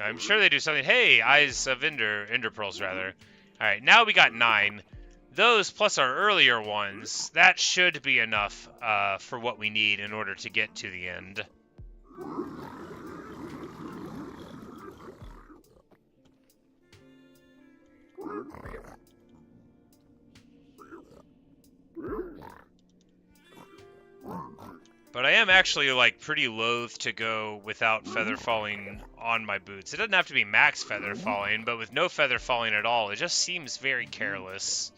I'm sure they do something. Hey, Eyes of Ender Pearls, rather. Alright, now we got 9. Those, plus our earlier ones, that should be enough for what we need in order to get to the end. But I am actually, like, pretty loath to go without feather falling on my boots. It doesn't have to be max feather falling, but with no feather falling at all, it just seems very careless.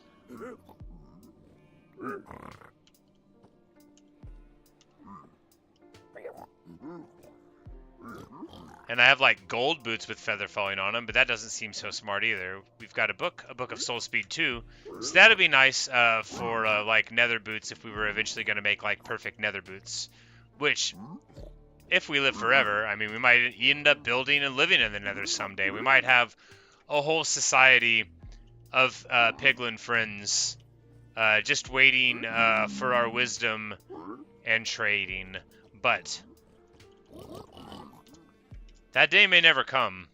And I have, like, gold boots with feather falling on them, but that doesn't seem so smart either. We've got a book of Soul Speed 2. So that'd be nice for, like, nether boots if we were eventually going to make, like, perfect nether boots. Which, if we live forever, I mean, we might end up building and living in the nether someday. We might have a whole society of piglin friends just waiting for our wisdom and trading. But... that day may never come.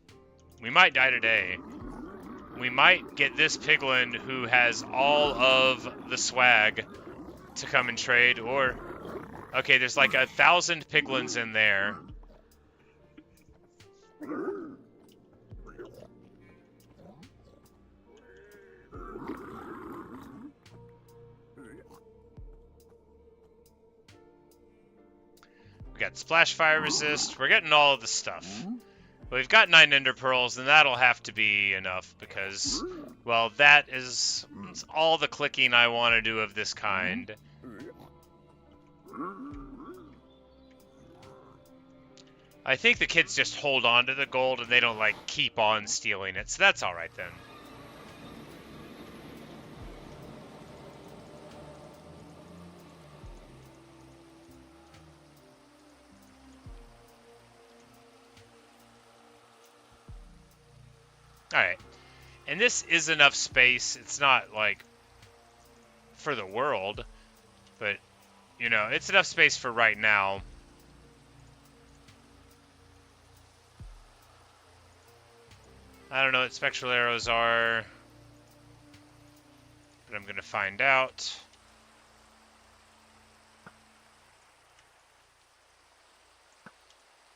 We might die today. We might get this piglin who has all of the swag to come and trade, or... okay, there's like 1,000 piglins in there. We got splash fire resist. We're getting all of the stuff. But we've got 9 ender pearls, and that'll have to be enough because, well, that is all the clicking I want to do of this kind. I think the kids just hold on to the gold and they don't, like, keep on stealing it, so that's alright then. Alright, And this is enough space. It's not, like, for the world, but, you know, it's enough space for right now. I don't know what spectral arrows are, but I'm going to find out.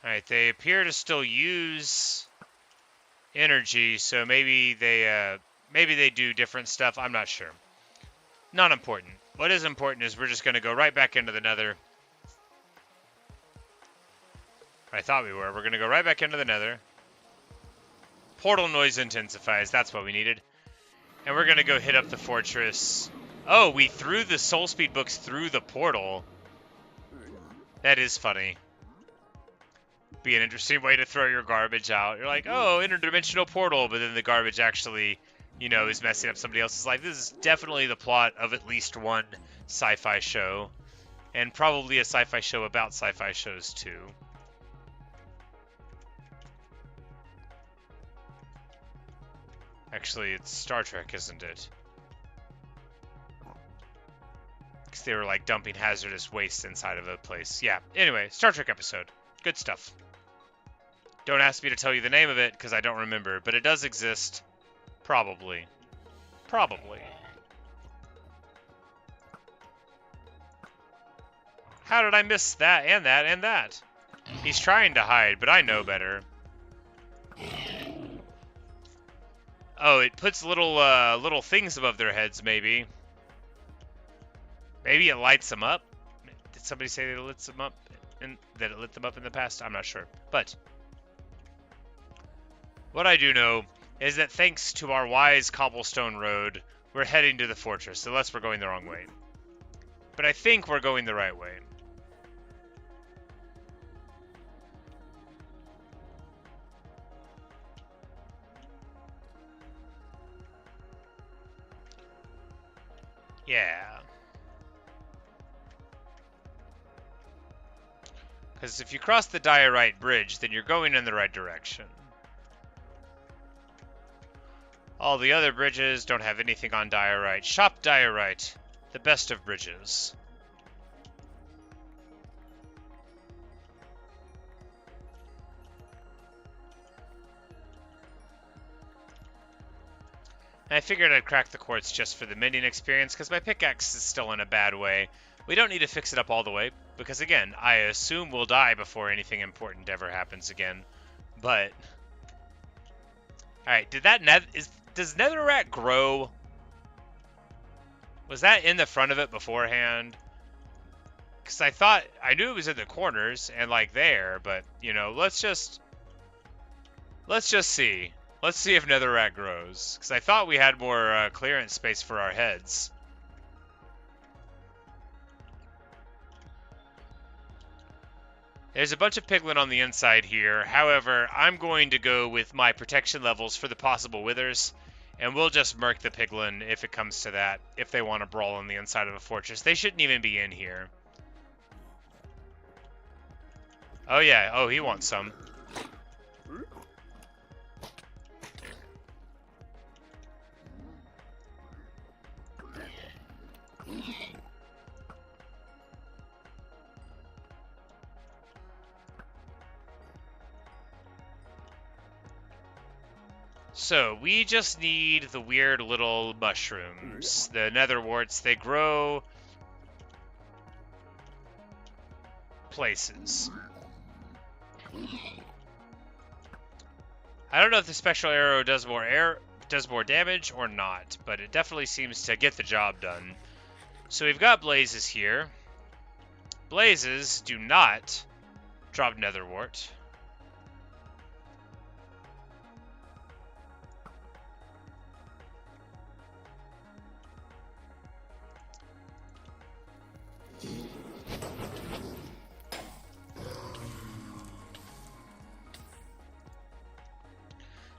Alright, they appear to still use energy, so maybe they do different stuff. I'm not sure. Not important. What is important is we're just going to go right back into the nether. I thought we were. We're going to go right back into the nether. Portal noise intensifies. That's what we needed. And we're going to go hit up the fortress. Oh, we threw the soul speed books through the portal. That is funny. Be an interesting way to throw your garbage out. You're like, oh, interdimensional portal, but then the garbage actually, you know, is messing up somebody else's life. This is definitely the plot of at least one sci-fi show. And probably a sci-fi show about sci-fi shows, too. Actually, it's Star Trek, isn't it? Because they were, like, dumping hazardous waste inside of a place. Yeah, anyway, Star Trek episode. Good stuff. Don't ask me to tell you the name of it, because I don't remember. But it does exist. Probably. Probably. How did I miss that and that and that? He's trying to hide, but I know better. Oh, it puts little things above their heads, maybe. Maybe it lights them up? Did somebody say that it lit them up? And that it lit them up in the past? I'm not sure. But what I do know is that thanks to our wise cobblestone road, we're heading to the fortress, unless we're going the wrong way. But I think we're going the right way. Yeah. Because if you cross the diorite bridge, then you're going in the right direction. All the other bridges don't have anything on diorite. Shop diorite, the best of bridges. And I figured I'd crack the quartz just for the mending experience, because my pickaxe is still in a bad way. We don't need to fix it up all the way, because again, I assume we'll die before anything important ever happens again. But alright, does netherrack grow? Was that in the front of it beforehand? Because I knew it was in the corners and like there, but you know, let's just see. Let's see if netherrack grows, because I thought we had more clearance space for our heads. There's a bunch of piglin on the inside here. However, I'm going to go with my protection levels for the possible withers, and we'll just murk the piglin if it comes to that, if they want to brawl on the inside of a fortress. They shouldn't even be in here. Oh yeah, oh, he wants some. So, we just need the weird little mushrooms. The nether warts, they grow places. I don't know if the spectral arrow does more damage or not, but it definitely seems to get the job done. So we've got blazes here. Blazes do not drop nether wart.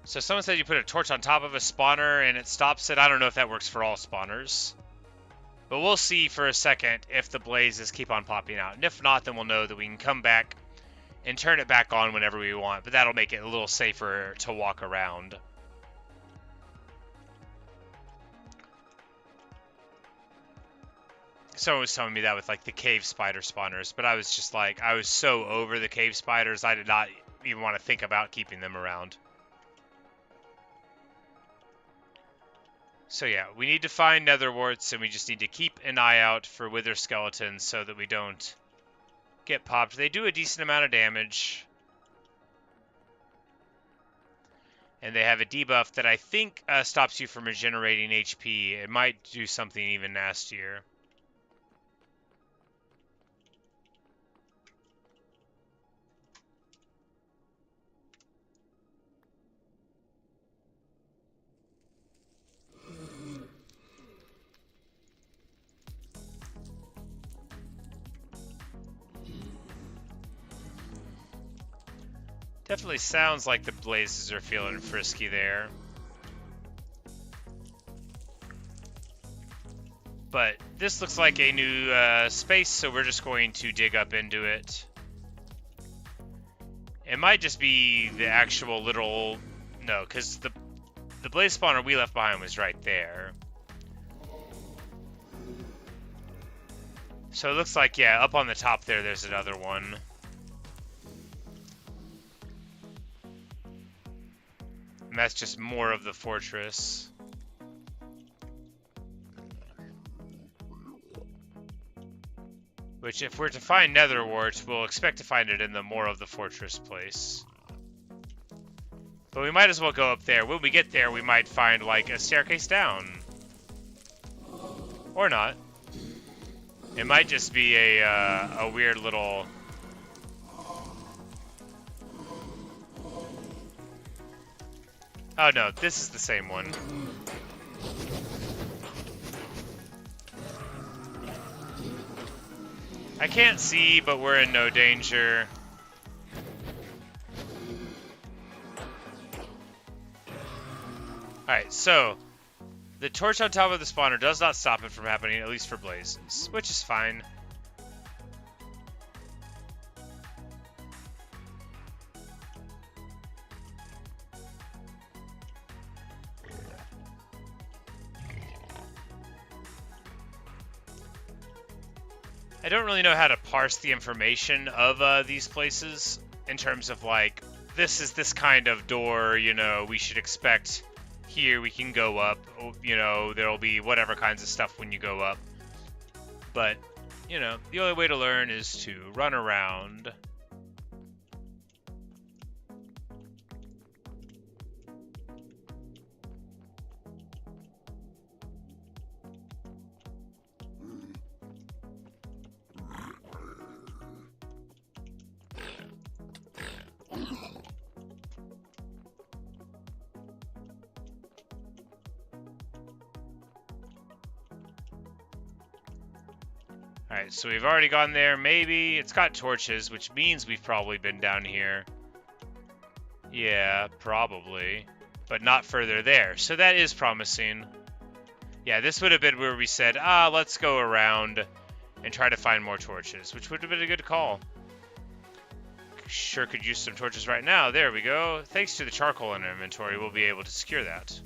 So someone said you put a torch on top of a spawner and it stops it. I don't know if that works for all spawners. But we'll see for a second if the blazes keep on popping out. And if not, then we'll know that we can come back and turn it back on whenever we want. But that'll make it a little safer to walk around. Someone was telling me that with like the cave spider spawners, but I was just like, I was so over the cave spiders, I did not even want to think about keeping them around. So yeah, we need to find nether warts, and we just need to keep an eye out for wither skeletons so that we don't get popped. They do a decent amount of damage. And they have a debuff that I think stops you from regenerating HP. It might do something even nastier. Definitely sounds like the blazes are feeling frisky there. But this looks like a new space, so we're just going to dig up into it. It might just be the actual literal... No, because the blaze spawner we left behind was right there. So it looks like, yeah, up on the top there, there's another one. And that's just more of the fortress. Which, if we're to find nether wart, we'll expect to find it in the more of the fortress place. But we might as well go up there. When we get there, we might find, like, a staircase down. Or not. It might just be a weird little... Oh no, this is the same one. I can't see, but we're in no danger. Alright, so... The torch on top of the spawner does not stop it from happening, at least for blazes, which is fine. I don't really know how to parse the information of these places in terms of, like, this is this kind of door, you know, we should expect here we can go up, you know, there'll be whatever kinds of stuff when you go up. But, you know, the only way to learn is to run around. Alright, so we've already gone there, maybe. It's got torches, which means we've probably been down here. Yeah, probably. But not further there, so that is promising. Yeah, this would have been where we said, let's go around and try to find more torches, which would have been a good call. Sure could use some torches right now. There we go. Thanks to the charcoal in our inventory, we'll be able to secure that.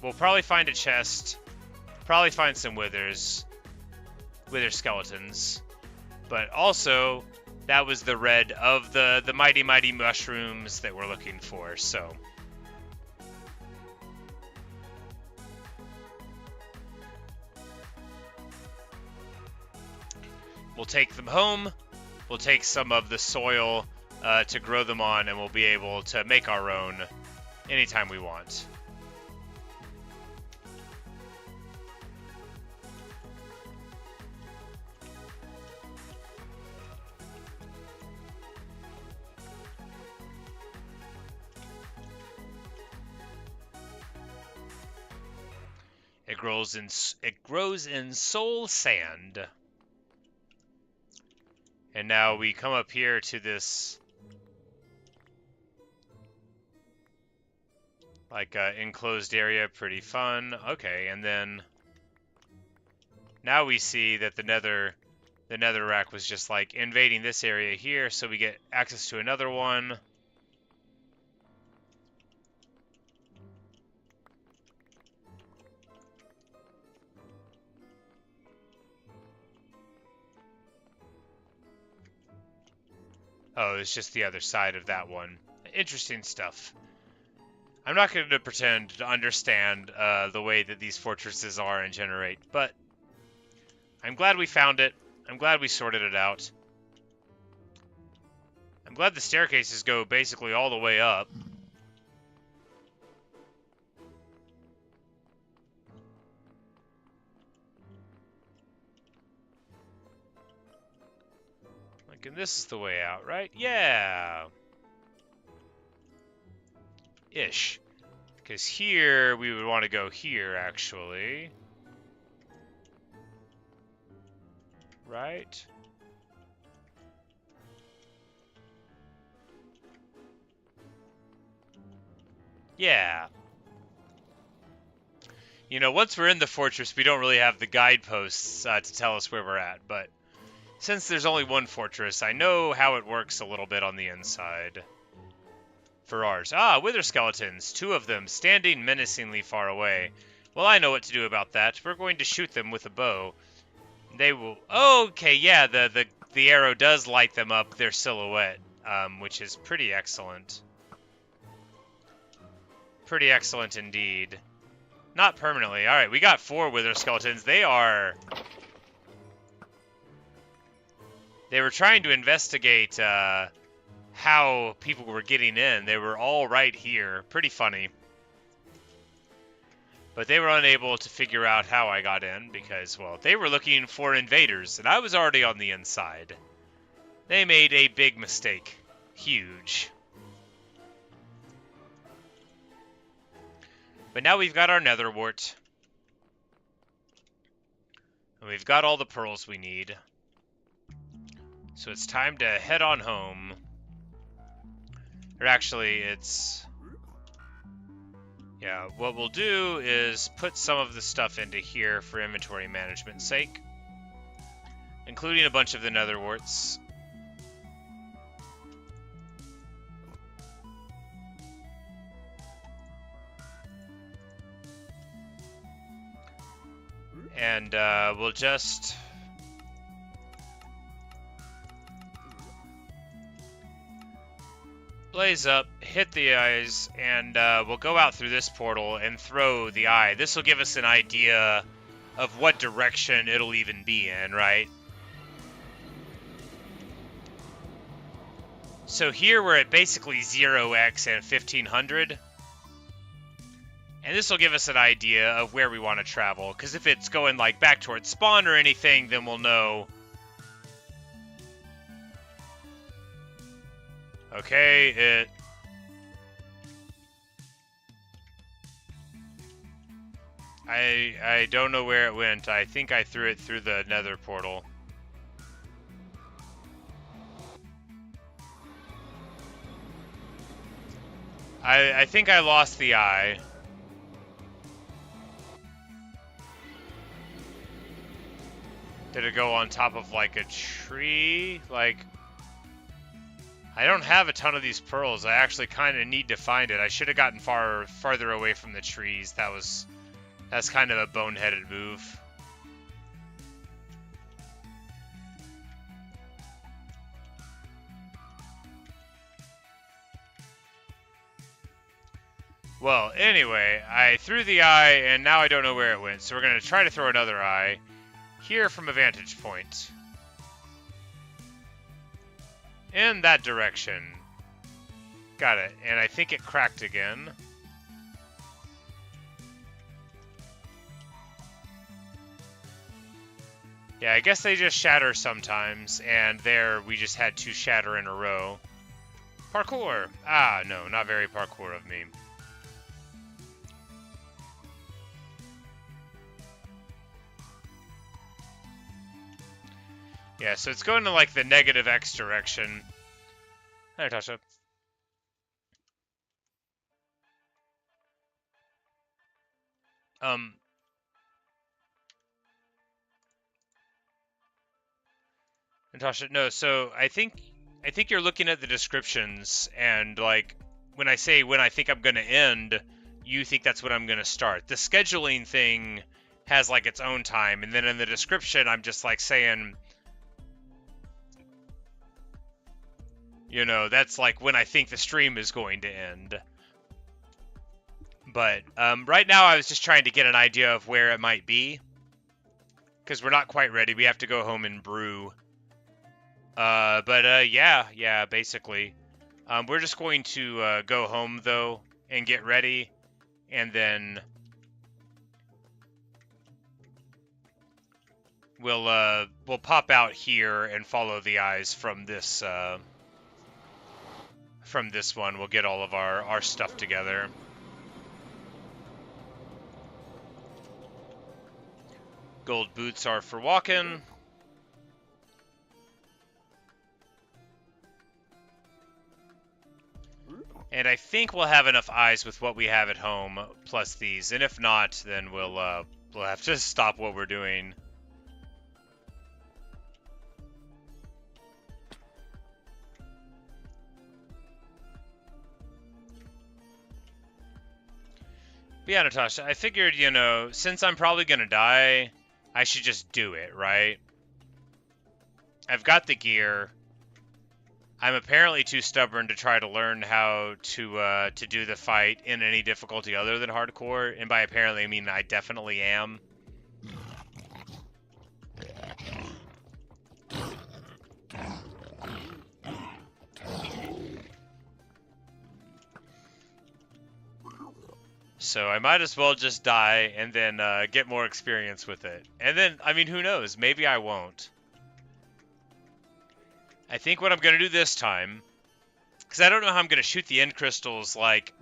We'll probably find a chest, probably find some wither skeletons, but also that was the red of the mighty mushrooms that we're looking for, so we'll take them home. We'll take some of the soil to grow them on, and we'll be able to make our own anytime we want. It grows in soul sand. And now we come up here to this like enclosed area, pretty fun. Okay, and then now we see that the netherrack was just like invading this area here, so we get access to another one. Oh, it's just the other side of that one. Interesting stuff. I'm not going to pretend to understand the way that these fortresses are and generate, but I'm glad we found it. I'm glad we sorted it out. I'm glad the staircases go basically all the way up. Like, and this is the way out, right? Yeah. Ish. Because here, we would want to go here, actually. Right? Yeah. You know, once we're in the fortress, we don't really have the guideposts to tell us where we're at, but since there's only one fortress, I know how it works a little bit on the inside. For ours. Ah, wither skeletons. 2 of them, standing menacingly far away. Well, I know what to do about that. We're going to shoot them with a bow. They will... Oh, okay, yeah, the arrow does light them up, their silhouette, which is pretty excellent. Pretty excellent indeed. Not permanently. Alright, we got 4 wither skeletons. They were trying to investigate, how people were getting in. They were all right here. Pretty funny. But they were unable to figure out how I got in because, well, they were looking for invaders, and I was already on the inside. They made a big mistake. Huge. But now we've got our nether wart. And we've got all the pearls we need. So it's time to head on home. Or actually, it's... Yeah, what we'll do is put some of the stuff into here for inventory management's sake. Including a bunch of the nether warts. And we'll just... blaze up, hit the eyes, and we'll go out through this portal and throw the eye. This will give us an idea of what direction it'll even be in, right? So here we're at basically 0x and 1500. And this will give us an idea of where we want to travel. Because if it's going like back towards spawn or anything, then we'll know. Okay, I don't know where it went. I think I threw it through the nether portal. I think I lost the eye. Did it go on top of like a tree? Like... I don't have a ton of these pearls. I actually kind of need to find it. I should have gotten farther away from the trees. That's kind of a boneheaded move. Well, anyway, I threw the eye, and now I don't know where it went. So we're going to try to throw another eye here from a vantage point. In that direction. Got it. And I think it cracked again. Yeah, I guess they just shatter sometimes, and there we just had 2 shatter in a row. Parkour! Ah, no, not very parkour of me. Yeah, so it's going to like the negative X direction. Hi, Tasha. Natasha, no, so I think you're looking at the descriptions, and like when I say when I think I'm gonna end, you think that's when I'm gonna start. The scheduling thing has like its own time, and then in the description I'm just like saying You know, that's like when I think the stream is going to end. But right now I was just trying to get an idea of where it might be. Because we're not quite ready. We have to go home and brew. Yeah, basically. We're just going to go home, though, and get ready. And then we'll pop out here and follow the eyes from this one. We'll get all of our stuff together. Gold boots are for walking. And I think we'll have enough eyes with what we have at home, plus these. And if not, then we'll have to stop what we're doing. But yeah, Natasha, I figured, you know, since I'm probably gonna die, I should just do it, right? I've got the gear. I'm apparently too stubborn to try to learn how to do the fight in any difficulty other than hardcore, and by apparently I mean I definitely am. So I might as well just die and then get more experience with it. And then, I mean, who knows? Maybe I won't. I think what I'm going to do this time, because I don't know how I'm going to shoot the end crystals, like,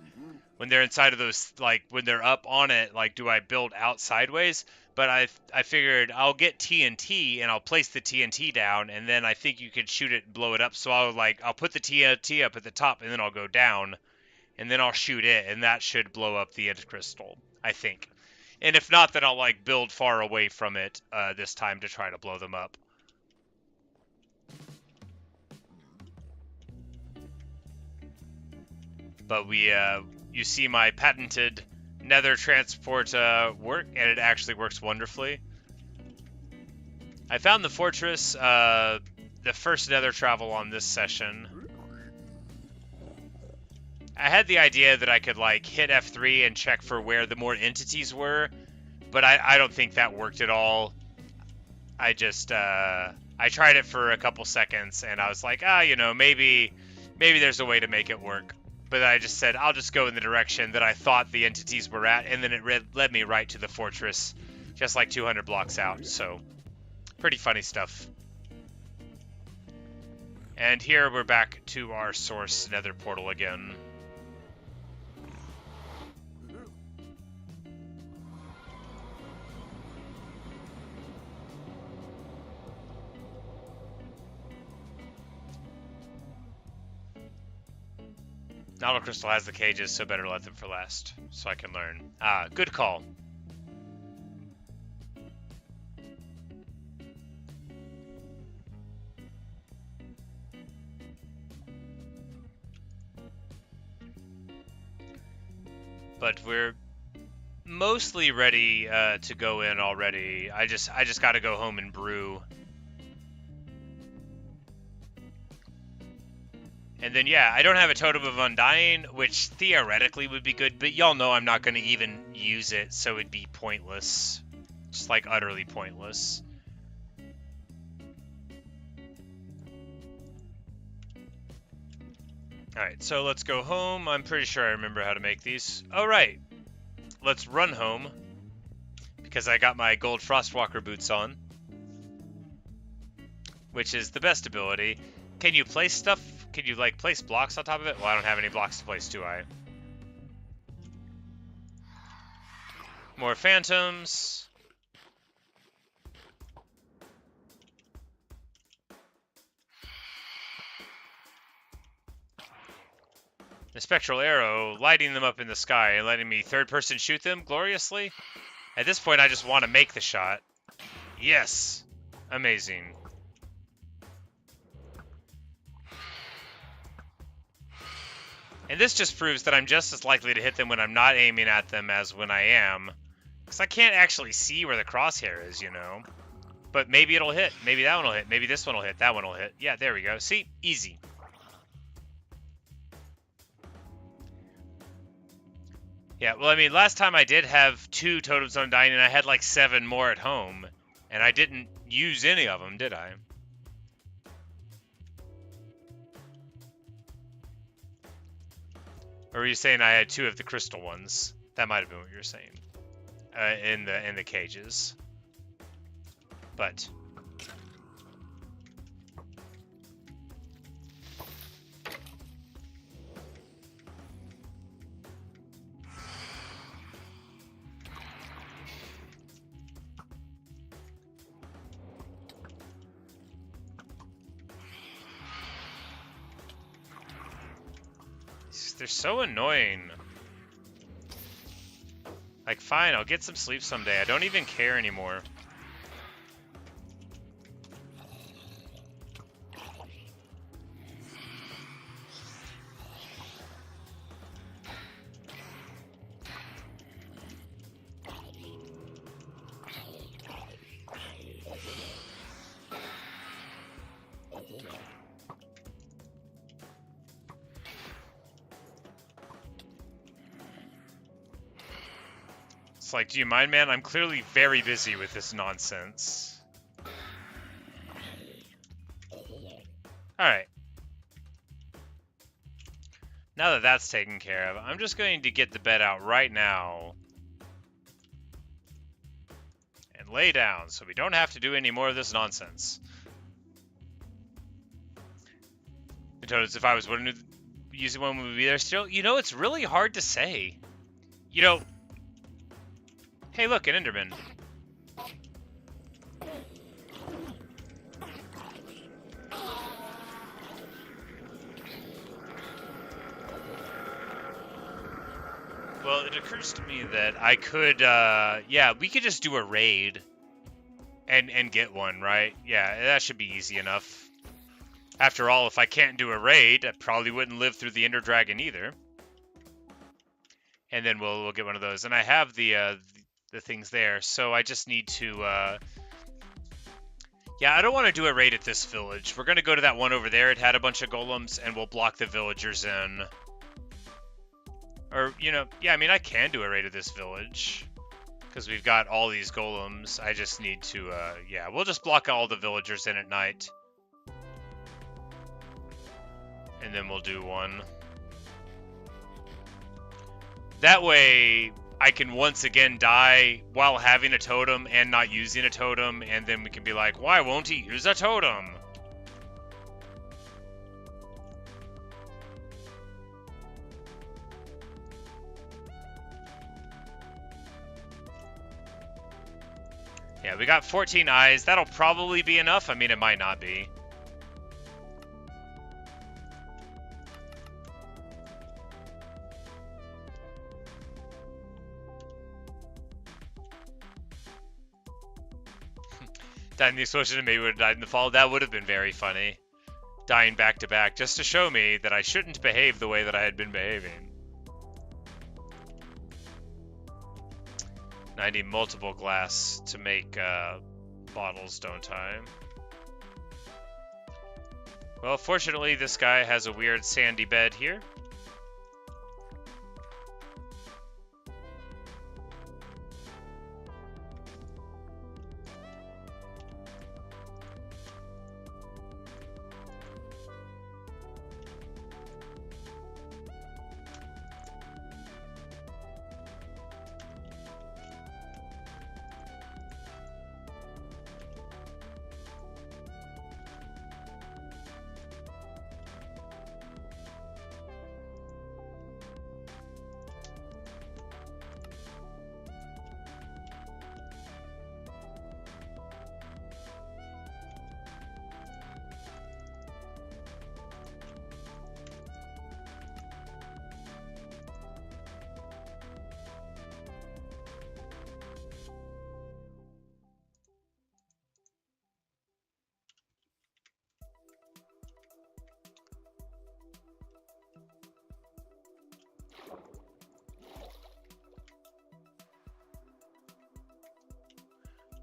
when they're inside of those, like, when they're up on it, like, do I build out sideways? But I figured I'll get TNT, and I'll place the TNT down, and then I think you could shoot it and blow it up. So I'll put the TNT up at the top, and then I'll go down, and then I'll shoot it, and that should blow up the end crystal, I think. And if not, then I'll, like, build far away from it this time to try to blow them up. But you see my patented nether transport work, and it actually works wonderfully. I found the fortress, the first nether travel on this session. I had the idea that I could, like, hit F3 and check for where the more entities were, but I don't think that worked at all. I just, I tried it for a couple seconds, and I was like, you know, maybe there's a way to make it work. But I just said, I'll just go in the direction that I thought the entities were at, and then it led me right to the fortress, just like 200 blocks out, so pretty funny stuff. And here we're back to our source nether portal again. Nautil Crystal has the cages, so better let them for last, so I can learn. Good call. But we're mostly ready to go in already. I just got to go home and brew. And then, yeah, I don't have a Totem of Undying, which theoretically would be good, but y'all know I'm not going to even use it, so it'd be pointless. Just, like, utterly pointless. Alright, so let's go home. I'm pretty sure I remember how to make these. Oh, right. Let's run home, because I got my gold Frostwalker boots on, which is the best ability. Can you place stuff? Can you, like, place blocks on top of it? Well, I don't have any blocks to place, do I? More phantoms. The spectral arrow, lighting them up in the sky and letting me third-person shoot them gloriously. At this point, I just want to make the shot. Yes! Amazing. And this just proves that I'm just as likely to hit them when I'm not aiming at them as when I am. Because I can't actually see where the crosshair is, you know. But maybe it'll hit. Maybe that one will hit. Maybe this one will hit. That one will hit. Yeah, there we go. See? Easy. Yeah, well, I mean, last time I did have 2 totems on dying, and I had like 7 more at home, and I didn't use any of them, did I? Or were you saying I had 2 of the crystal ones? That might have been what you were saying. In the cages. But they're so annoying. Like, fine, I'll get some sleep someday. I don't even care anymore. It's like, do you mind, man? I'm clearly very busy with this nonsense. Alright. Now that that's taken care of, I'm just going to get the bed out right now. And lay down, so we don't have to do any more of this nonsense. Because if I was using one, would we be there still? You know, it's really hard to say. You know... Hey, look, an Enderman. Well, it occurs to me that I could, yeah, we could just do a raid and get one, right? Yeah, that should be easy enough. After all, if I can't do a raid, I probably wouldn't live through the Ender Dragon either. And then we'll get one of those. And I have the things there, so I just need to, yeah, I don't want to do a raid at this village. We're going to go to that one over there. It had a bunch of golems, and we'll block the villagers in. Or, you know, yeah, I mean, I can do a raid at this village. Because we've got all these golems. I just need to, yeah, we'll just block all the villagers in at night. And then we'll do one. That way, I can once again die while having a totem and not using a totem. And then we can be like, why won't he use a totem? Yeah, we got 14 eyes. That'll probably be enough. I mean, it might not be. Died in the explosion and maybe would have died in the fall. That would have been very funny. Dying back to back just to show me that I shouldn't behave the way that I had been behaving. I need multiple glass to make bottles, don't I? Well, fortunately, this guy has a weird sandy bed here.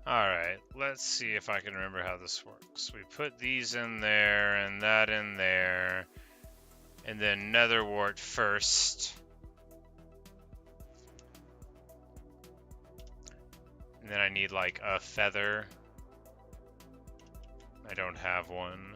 Alright, let's see if I can remember how this works. We put these in there, and that in there, and then nether wart first. And then I need like a feather. I don't have one.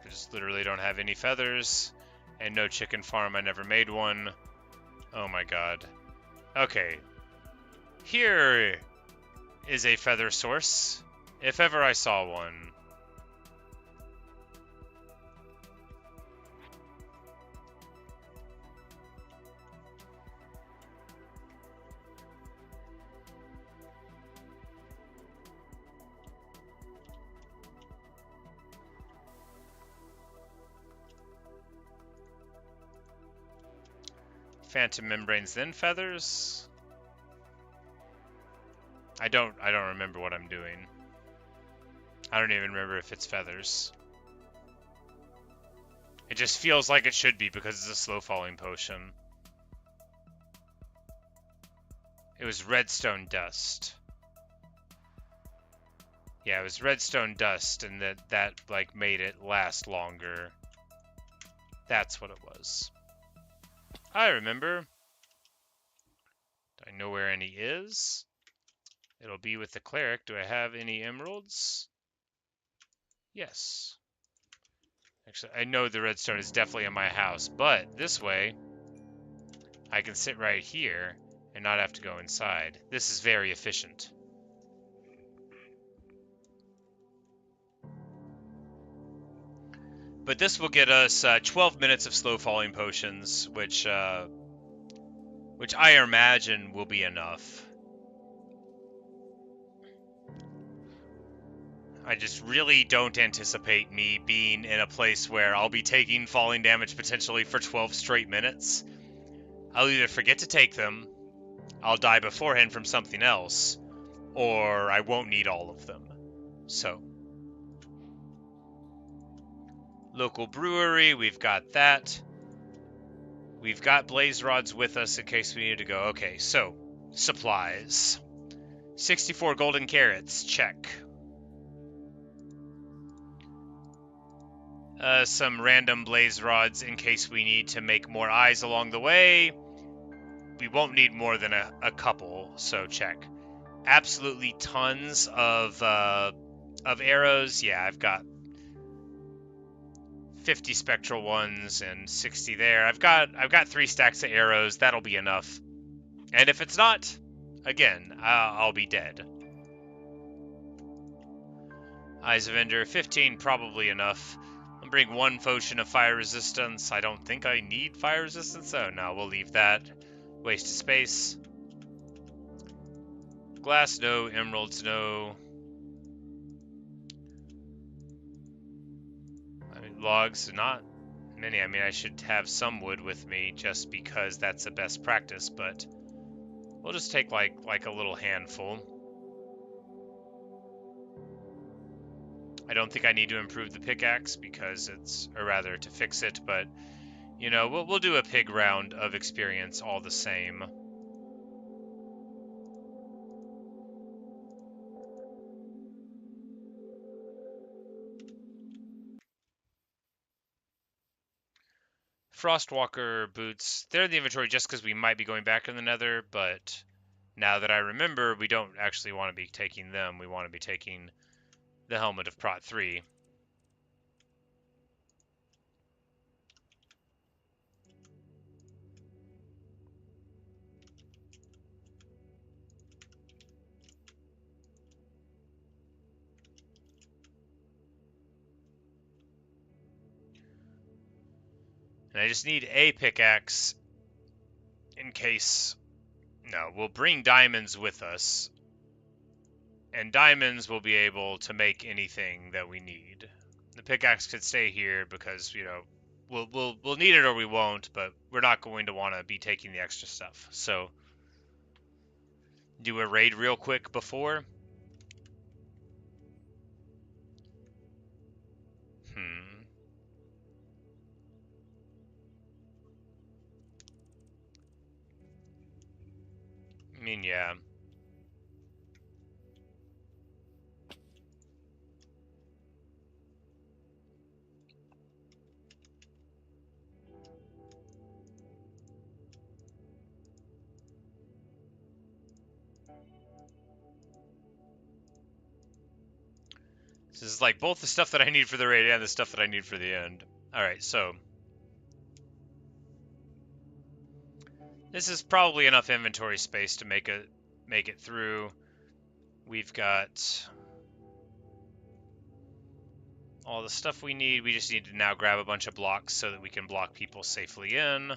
I just literally don't have any feathers. And no chicken farm, I never made one. Oh my god. Okay. Here is a feather source, if ever I saw one. Phantom membranes, then feathers? I don't remember what I'm doing. I don't even remember if it's feathers. It just feels like it should be because it's a slow falling potion. It was redstone dust. Yeah, it was redstone dust, and that like made it last longer. That's what it was. I remember. Do I know where any is? It'll be with the cleric. Do I have any emeralds? Yes. Actually, I know the redstone is definitely in my house, but this way, I can sit right here and not have to go inside. This is very efficient. But this will get us 12 minutes of slow falling potions, which I imagine will be enough. I just really don't anticipate me being in a place where I'll be taking falling damage potentially for 12 straight minutes. I'll either forget to take them, I'll die beforehand from something else, or I won't need all of them. So, local brewery, we've got that. We've got blaze rods with us in case we need to go. Okay, so, supplies. 64 golden carrots, check. Some random blaze rods in case we need to make more eyes along the way. We won't need more than a couple, so check. Absolutely tons of arrows. Yeah, I've got 50 spectral ones and 60 there. I've got 3 stacks of arrows. That'll be enough. And if it's not, again, I'll be dead. Eyes of Ender, 15, probably enough. I'll bring 1 potion of fire resistance. I don't think I need fire resistance, so no, we'll leave that. Waste of space. Glass, no. Emeralds, no. I mean, logs, not many. I mean, I should have some wood with me just because that's the best practice, but we'll just take like a little handful. I don't think I need to improve the pickaxe because or rather to fix it, but you know, we'll do a pig round of experience all the same. Frostwalker boots, they're in the inventory just because we might be going back in the nether, but now that I remember, we don't actually want to be taking them. We want to be taking the helmet of Prot 3. And I just need a pickaxe in case... No, we'll bring diamonds with us. And diamonds will be able to make anything that we need. The pickaxe could stay here because, you know, we'll need it or we won't, but we're not going to want to be taking the extra stuff. So, do a raid real quick before. I mean, yeah. This is like both the stuff that I need for the raid and the stuff that I need for the end. Alright, so this is probably enough inventory space to make it through. We've got all the stuff we need. We just need to now grab a bunch of blocks so that we can block people safely in.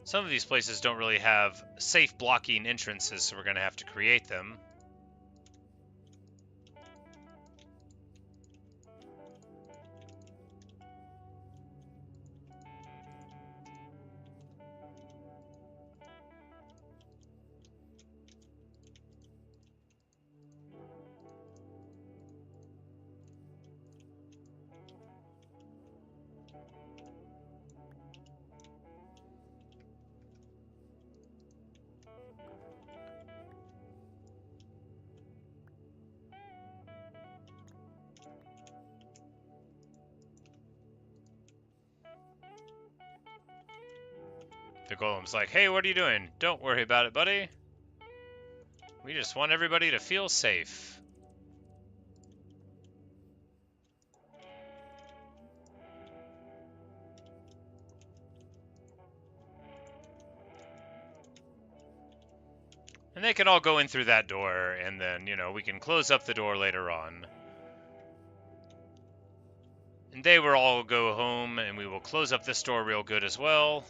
Some of these places don't really have safe blocking entrances, so we're going to have to create them. The golem's like, hey, what are you doing? Don't worry about it, buddy. We just want everybody to feel safe. And they can all go in through that door, and then, you know, we can close up the door later on. And they will all go home, and we will close up this door real good as well.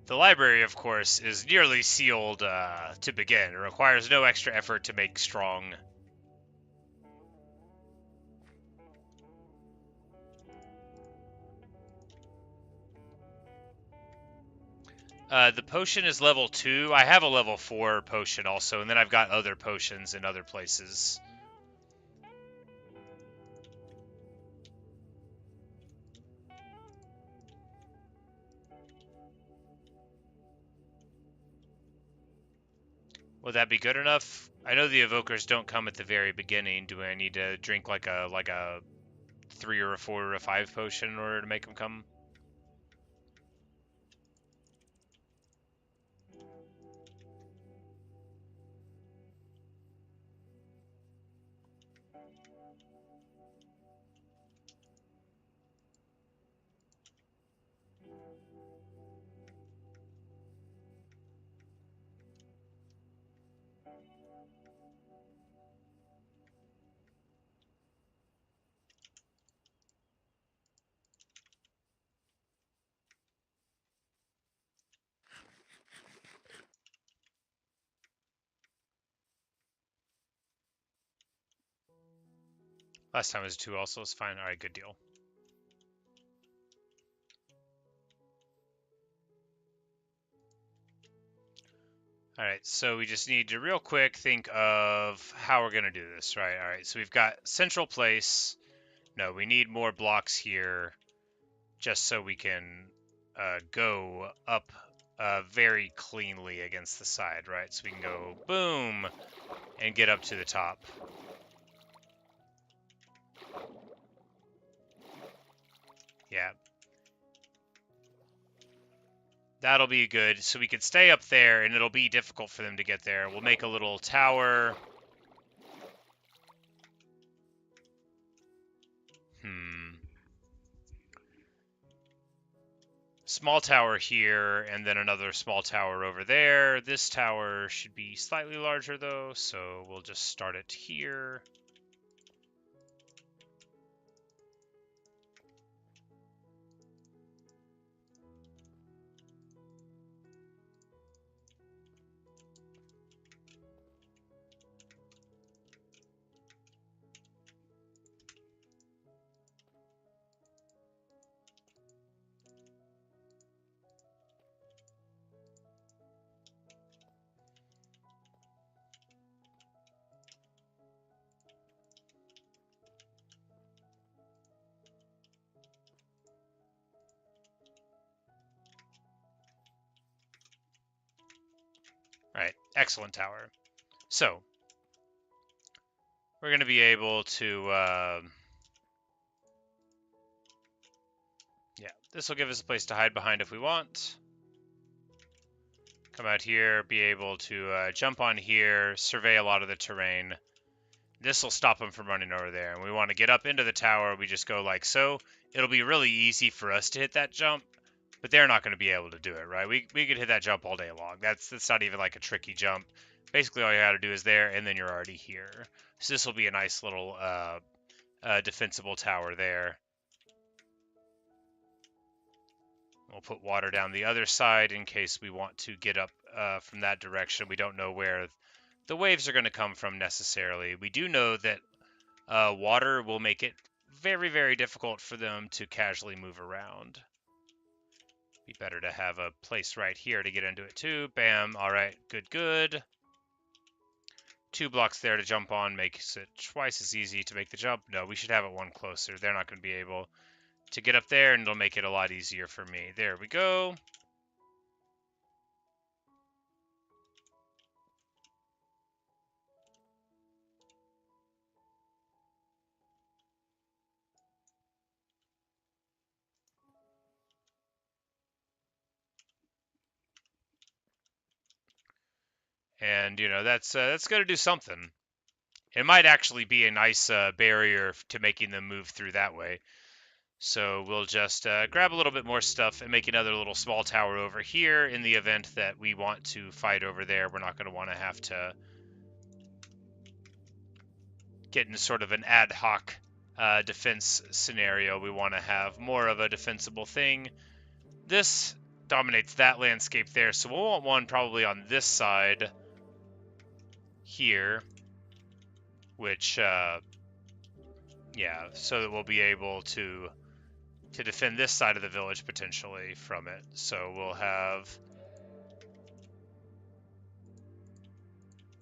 The library, of course, is nearly sealed to begin. It requires no extra effort to make strong. The potion is level 2. I have a level 4 potion also, and then I've got other potions in other places. Would that be good enough? I know the evokers don't come at the very beginning. Do I need to drink like a 3 or a 4 or a 5 potion in order to make them come? Last time it was 2 also, it's fine. Alright, good deal. Alright, so we just need to real quick think of how we're going to do this, right? Alright, so we've got central place. No, we need more blocks here just so we can go up very cleanly against the side, right? So we can go boom and get up to the top. Yeah. That'll be good. So we could stay up there, and it'll be difficult for them to get there. We'll make a little tower. Small tower here, and then another small tower over there. This tower should be slightly larger, though, so we'll just start it here. Right, excellent tower. So, we're going to be able to, yeah, This will give us a place to hide behind if we want. Come out here, be able to jump on here, survey a lot of the terrain. This will stop them from running over there. And we want to get up into the tower. We just go like so. It'll be really easy for us to hit that jump, but they're not going to be able to do it, right? We could hit that jump all day long. That's not even like a tricky jump. Basically, all you got to do is there, and then you're already here. So this will be a nice little defensible tower there. We'll put water down the other side in case we want to get up from that direction. We don't know where the waves are going to come from necessarily. We do know that water will make it very, very difficult for them to casually move around. Be better to have a place right here to get into it too. Bam. All right. Good, good. 2 blocks there to jump on makes it twice as easy to make the jump. No, we should have it one closer. They're not going to be able to get up there, and it'll make it a lot easier for me. There we go. And, you know, that's going to do something. It might actually be a nice barrier to making them move through that way. So we'll just grab a little bit more stuff and make another little small tower over here in the event that we want to fight over there. We're not going to want to have to get in sort of an ad hoc defense scenario. We want to have more of a defensible thing. This dominates that landscape there, so we'll want one probably on this side here, which, yeah, so that we'll be able to defend this side of the village potentially from it. So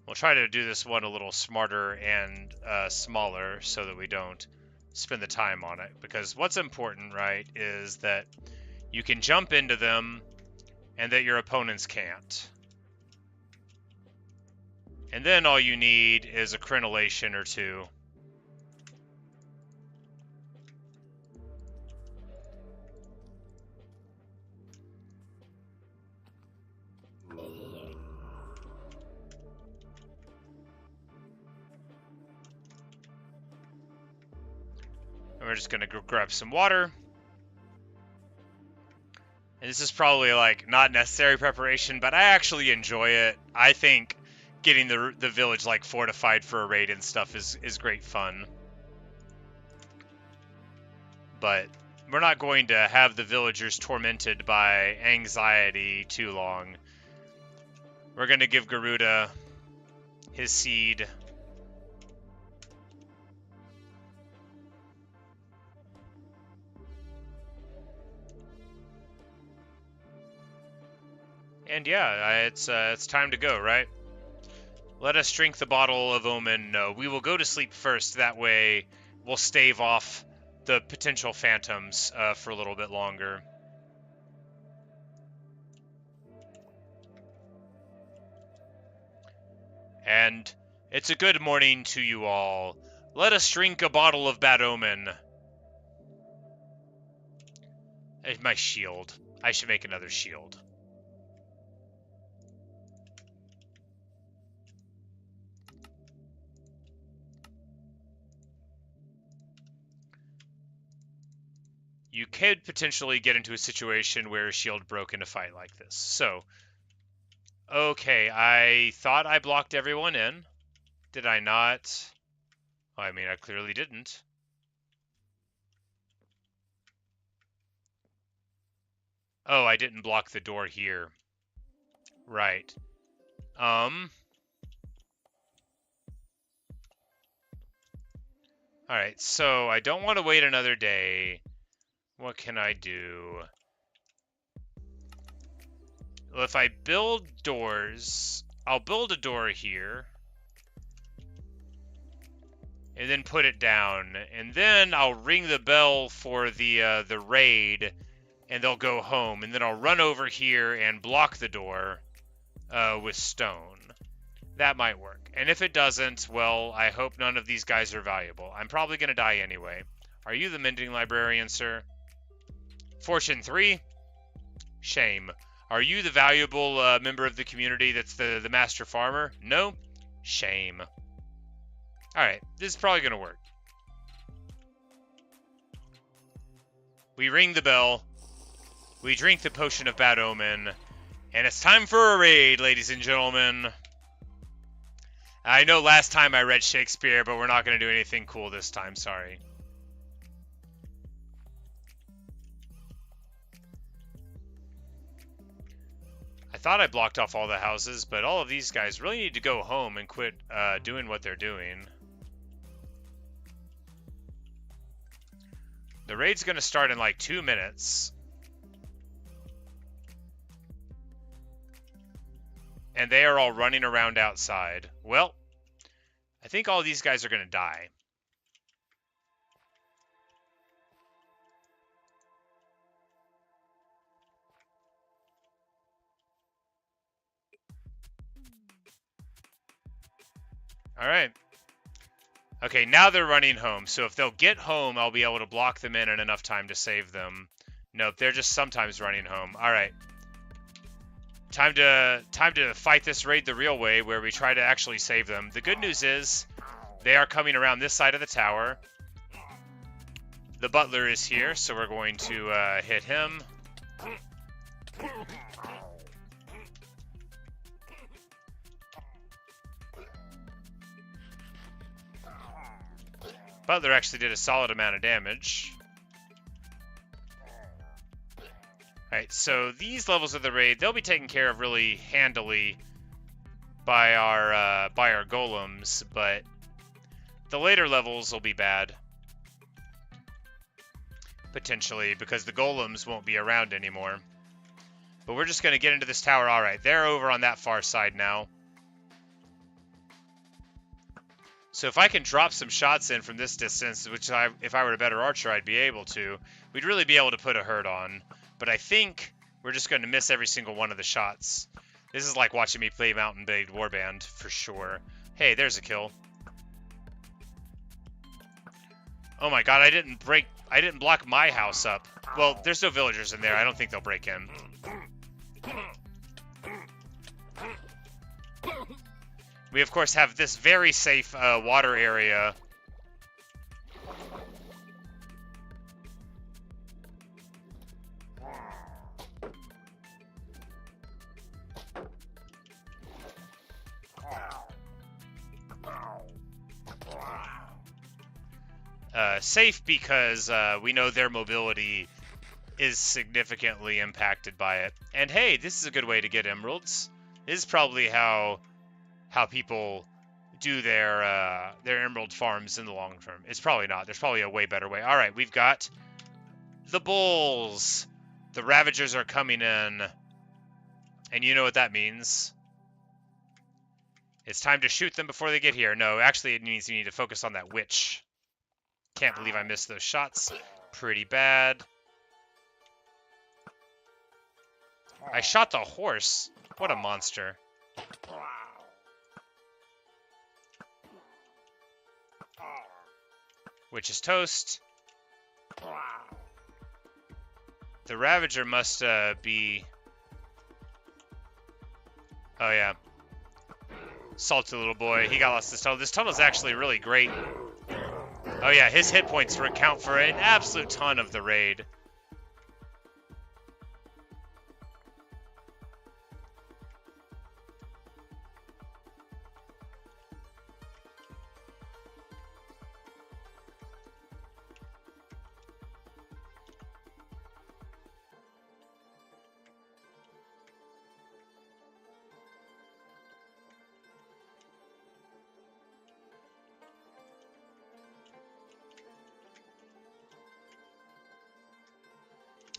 we'll try to do this one a little smarter and smaller so that we don't spend the time on it. Because what's important, right, is that you can jump into them and that your opponents can't. And then all you need is a crenellation or two. And we're just going to go grab some water. And this is probably like not necessary preparation, but I actually enjoy it. I think getting the village like fortified for a raid and stuff is great fun. But we're not going to have the villagers tormented by anxiety too long. We're going to give Garuda his seed. And yeah, it's time to go, right? Let us drink the bottle of omen. No, we will go to sleep first. That way, we'll stave off the potential phantoms for a little bit longer. And it's a good morning to you all. Let us drink a bottle of bad omen. My shield. I should make another shield. You could potentially get into a situation where a shield broke in a fight like this. So, okay, I thought I blocked everyone in. Did I not? Well, I mean, I clearly didn't. Oh, I didn't block the door here. Right. Alright, so I don't want to wait another day. What can I do? Well, if I build doors, I'll build a door here. And then put it down. And then I'll ring the bell for the raid. And they'll go home. And then I'll run over here and block the door with stone. That might work. And if it doesn't, well, I hope none of these guys are valuable. I'm probably going to die anyway. Are you the mending librarian, sir? Fortune 3. Shame. Are you the valuable member of the community that's the master farmer? No? Shame. Alright, this is probably going to work. We ring the bell. We drink the potion of bad omen. And it's time for a raid, ladies and gentlemen. I know last time I read Shakespeare, but we're not going to do anything cool this time, sorry. I thought I blocked off all the houses, but all of these guys really need to go home and quit doing what they're doing. The raid's going to start in like 2 minutes. And they are all running around outside. Well, I think all these guys are going to die. Alright. Okay, now they're running home. So if they'll get home, I'll be able to block them in enough time to save them. Nope, they're just sometimes running home. Alright. Time to fight this raid the real way, where we try to actually save them. The good news is, they are coming around this side of the tower. The butler is here, so we're going to hit him. Butler actually did a solid amount of damage. Alright, so these levels of the raid, they'll be taken care of really handily by our golems, but the later levels will be bad. Potentially, because the golems won't be around anymore. But we're just going to get into this tower. Alright, they're over on that far side now. So if I can drop some shots in from this distance, which if I were a better archer, I'd be able to, we'd really be able to put a hurt on. But I think we're just going to miss every single one of the shots. This is like watching me play Mountain Blade Warband, for sure. Hey, there's a kill. Oh my god, I didn't block my house up. Well, there's no villagers in there. I don't think they'll break in. We, of course, have this very safe water area. Safe because we know their mobility is significantly impacted by it. And hey, this is a good way to get emeralds. This is probably how people do their emerald farms in the long term. It's probably not. There's probably a way better way. All right, we've got the bulls. The Ravagers are coming in. And you know what that means. It's time to shoot them before they get here. No, actually it means you need to focus on that witch. Can't believe I missed those shots. Pretty bad. I shot the horse. What a monster. Witch is toast. The Ravager must be... Oh, yeah. Salty little boy. He got lost this tunnel. This tunnel's actually really great. Oh, yeah. His hit points account for an absolute ton of the raid.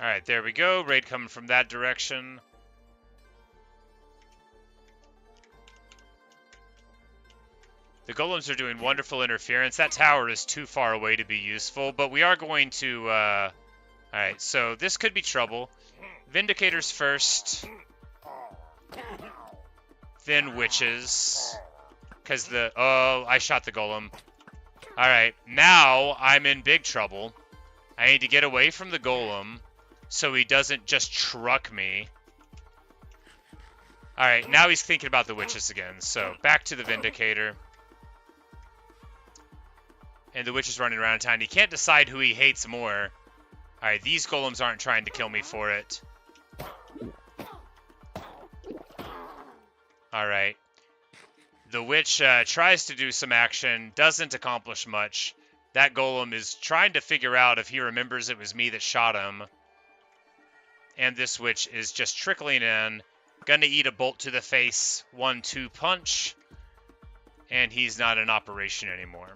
Alright, there we go. Raid coming from that direction. The golems are doing wonderful interference. That tower is too far away to be useful, but we are going to... Alright, so this could be trouble. Vindicators first. Then witches. Because the... Oh, I shot the golem. Alright, now I'm in big trouble. I need to get away from the golem so he doesn't just truck me. Alright, now he's thinking about the witches again. So, back to the Vindicator. And the witch is running around town. He can't decide who he hates more. Alright, these golems aren't trying to kill me for it. Alright. The witch tries to do some action, doesn't accomplish much. That golem is trying to figure out if he remembers it was me that shot him. And this witch is just trickling in. Gonna eat a bolt to the face. 1-2 punch. And he's not in operation anymore.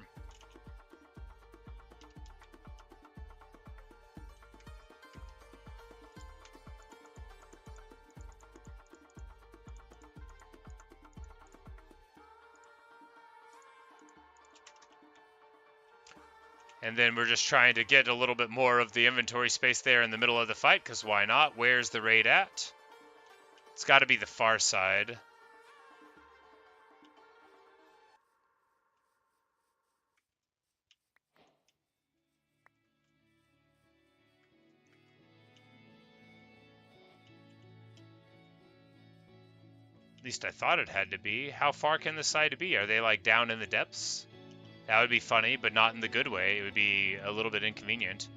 And then we're just trying to get a little bit more of the inventory space there in the middle of the fight, because why not? Where's the raid at? It's got to be the far side. At least I thought it had to be. How far can the side be? Are they like down in the depths? That would be funny, but not in the good way. It would be a little bit inconvenient.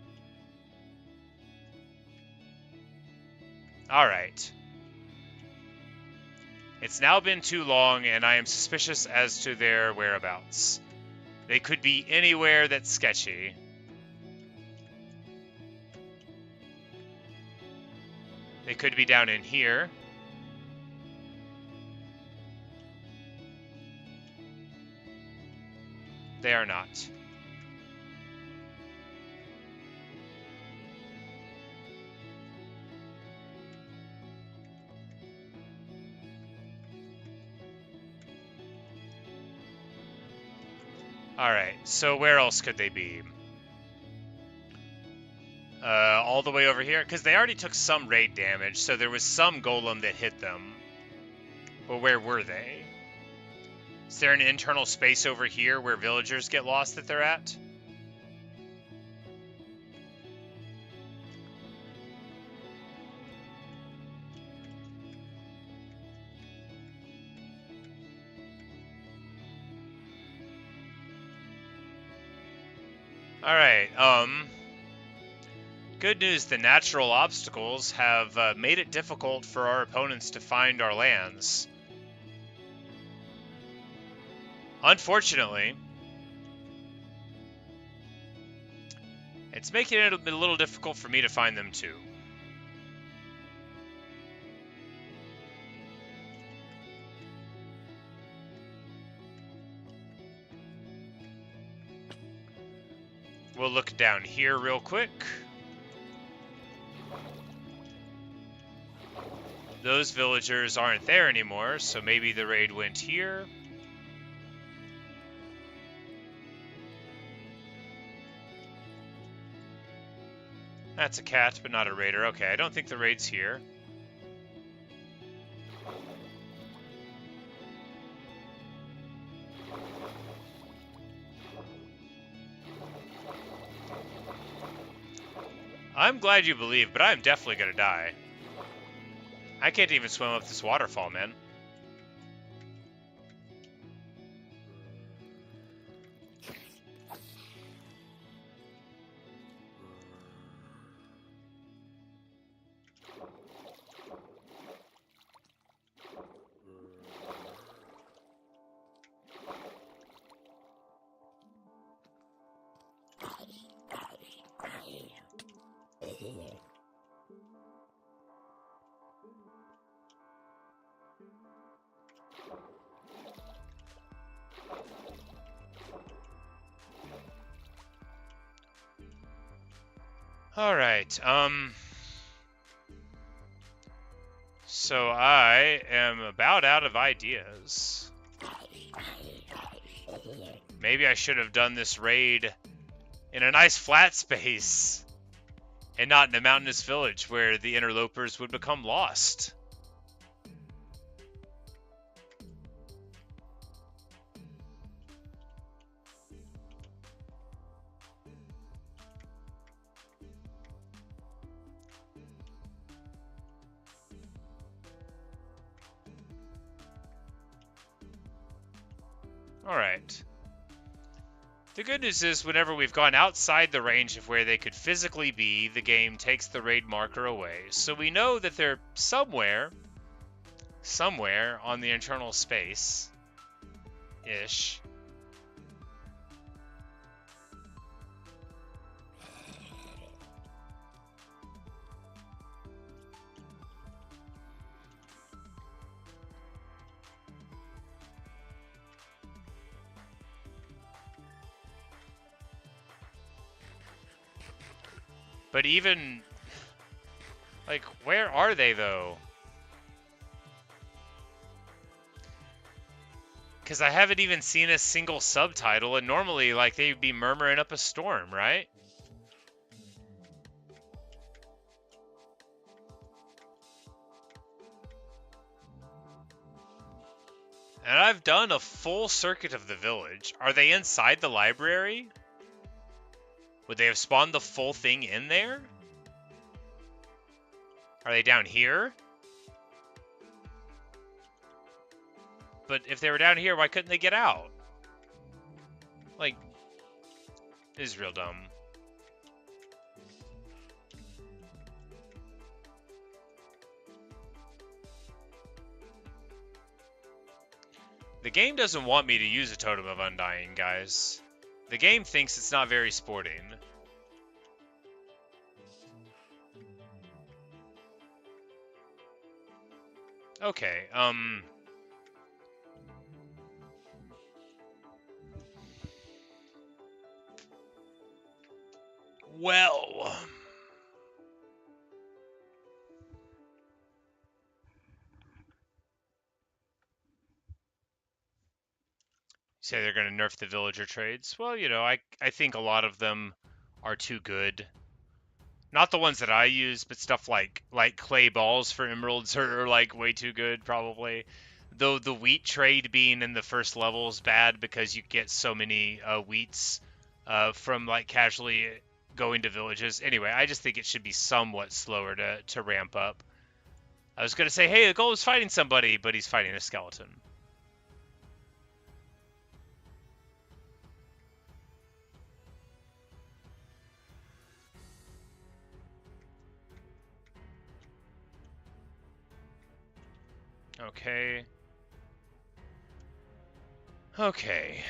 Alright. It's now been too long, and I am suspicious as to their whereabouts. They could be anywhere that's sketchy. They could be down in here. They are not. Alright, so where else could they be? All the way over here? Because they already took some raid damage, so there was some golem that hit them. But where were they? Is there an internal space over here where villagers get lost that they're at? Alright, good news, the natural obstacles have made it difficult for our opponents to find our lands. Unfortunately, it's making it a little difficult for me to find them too. We'll look down here real quick. Those villagers aren't there anymore, so maybe the raid went here. That's a cat, but not a raider. Okay, I don't think the raid's here. I'm glad you believe, but I'm definitely gonna die. I can't even swim up this waterfall, man. Alright, so I am about out of ideas. Maybe I should have done this raid in a nice flat space and not in a mountainous village where the interlopers would become lost. Alright. The good news is whenever we've gone outside the range of where they could physically be, the game takes the raid marker away. So we know that they're somewhere on the internal space-ish. But even, like, where are they, though? Because I haven't even seen a single subtitle, and normally, like, they'd be murmuring up a storm, right? And I've done a full circuit of the village. Are they inside the library? Would they have spawned the full thing in there? Are they down here? But if they were down here, why couldn't they get out? Like, this is real dumb. The game doesn't want me to use a Totem of Undying, guys. The game thinks it's not very sporting. Okay, well... Say they're going to nerf the villager trades. Well, you know, I think a lot of them are too good. Not the ones that I use, but stuff like clay balls for emeralds are like way too good, probably. Though the wheat trade being in the first level is bad because you get so many wheats from like casually going to villages. Anyway, I just think it should be somewhat slower to ramp up. I was going to say, hey, the goal is fighting somebody, but he's fighting a skeleton. Okay. Okay.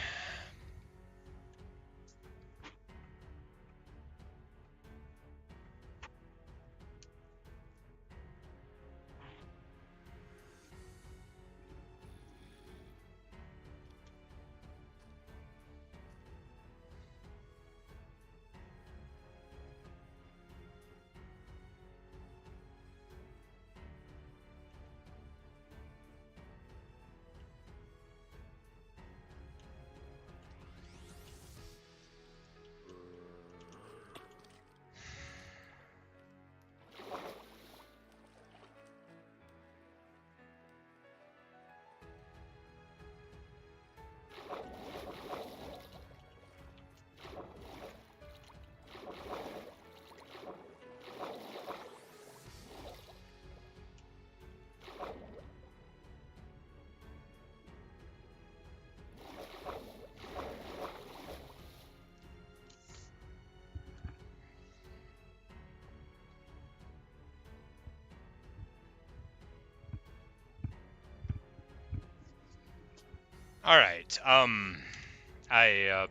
All right. I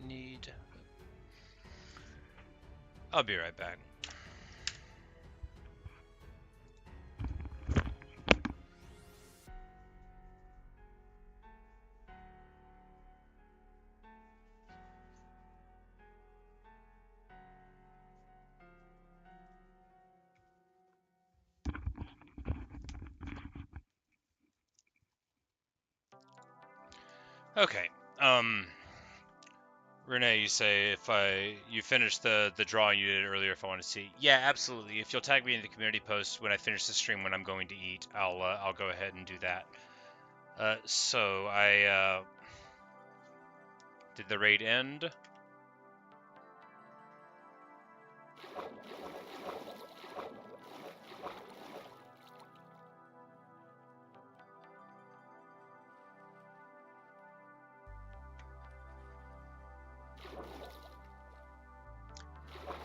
need. I'll be right back. Okay. Renee, you say if you finished the drawing you did earlier, if I want to see. Yeah, absolutely. If you'll tag me in the community post when I finish the stream when I'm going to eat, I'll go ahead and do that. So I did the raid end?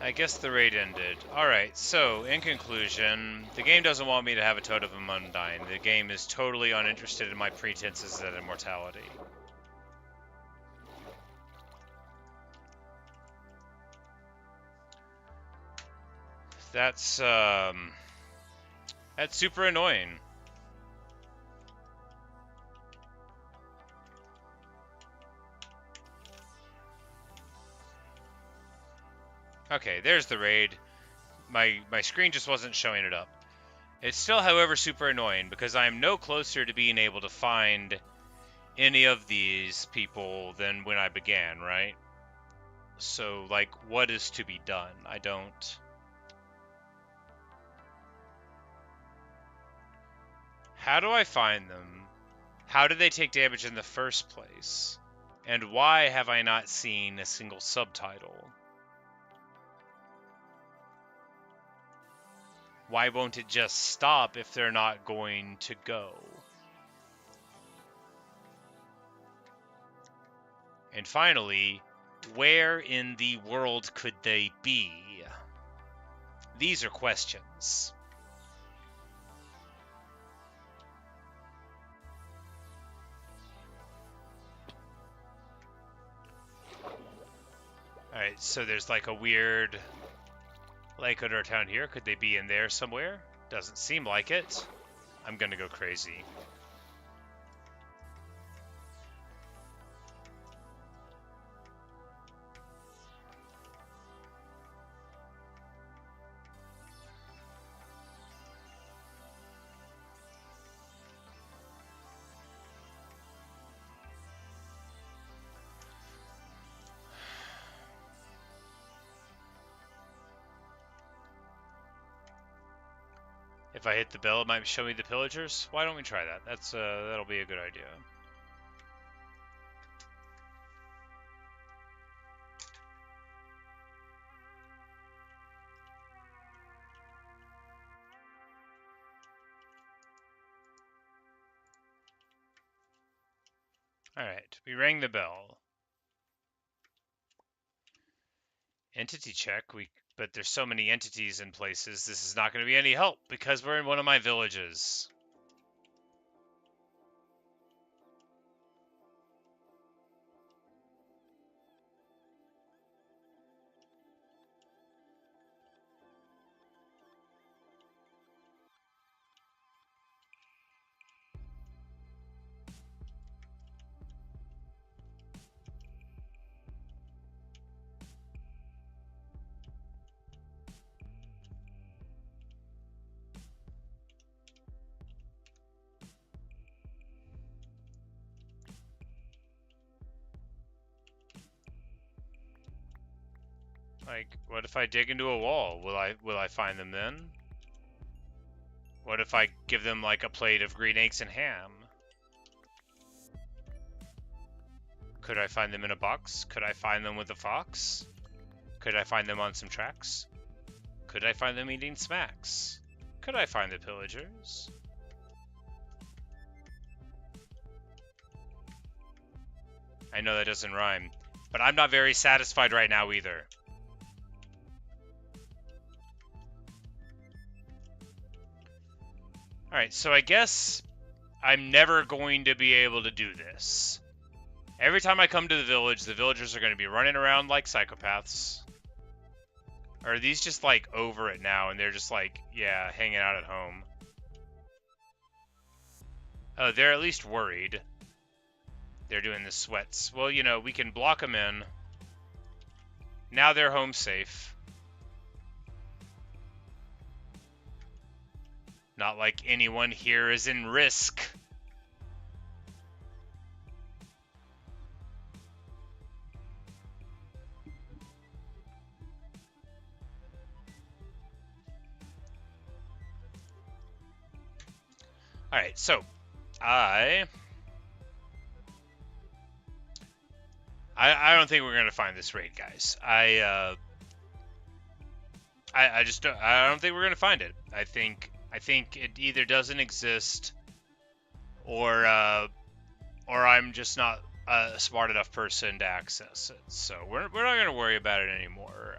I guess the raid ended. Alright, so in conclusion, the game doesn't want me to have a totem of undying. The game is totally uninterested in my pretenses at immortality. That's super annoying. Okay, there's the raid. My screen just wasn't showing it up. It's still, however, super annoying because I am no closer to being able to find any of these people than when I began, right? So, like, what is to be done? I don't... How do I find them? How did they take damage in the first place? And why have I not seen a single subtitle? Why won't it just stop if they're not going to go? And finally, where in the world could they be? These are questions. Alright, so there's like a weird lake under town here. Could they be in there somewhere? Doesn't seem like it. I'm gonna go crazy. If I hit the bell, it might show me the pillagers. Why don't we try that? That'll be a good idea. Alright, we rang the bell. Entity check, but there's so many entities in places, this is not going to be any help because we're in one of my villages. Like, what if I dig into a wall? Will I find them then? What if I give them like a plate of green eggs and ham? Could I find them in a box? Could I find them with a fox? Could I find them on some tracks? Could I find them eating smacks? Could I find the pillagers? I know that doesn't rhyme, but I'm not very satisfied right now either. Alright, so I guess I'm never going to be able to do this. Every time I come to the villagers are going to be running around like psychopaths. Or are these just like over it now and they're just like, yeah, hanging out at home? Oh, they're at least worried. They're doing the sweats. Well, you know, we can block them in. Now they're home safe. Not like anyone here is in risk. Alright, so I don't think we're gonna find this raid, guys. I don't think we're gonna find it. I think it either doesn't exist, or I'm just not a smart enough person to access it. So we're not going to worry about it anymore.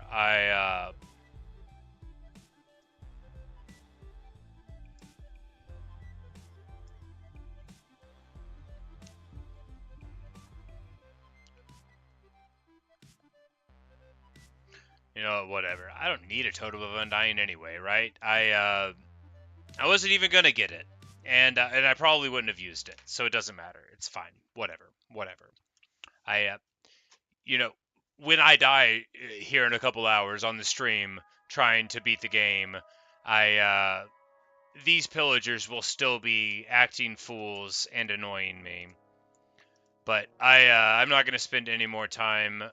You know, whatever. I don't need a Totem of Undying anyway, right? I wasn't even gonna get it, and I probably wouldn't have used it, so it doesn't matter. It's fine. Whatever. Whatever. I you know, when I die here in a couple hours on the stream trying to beat the game, I these pillagers will still be acting fools and annoying me. But I'm not gonna spend any more time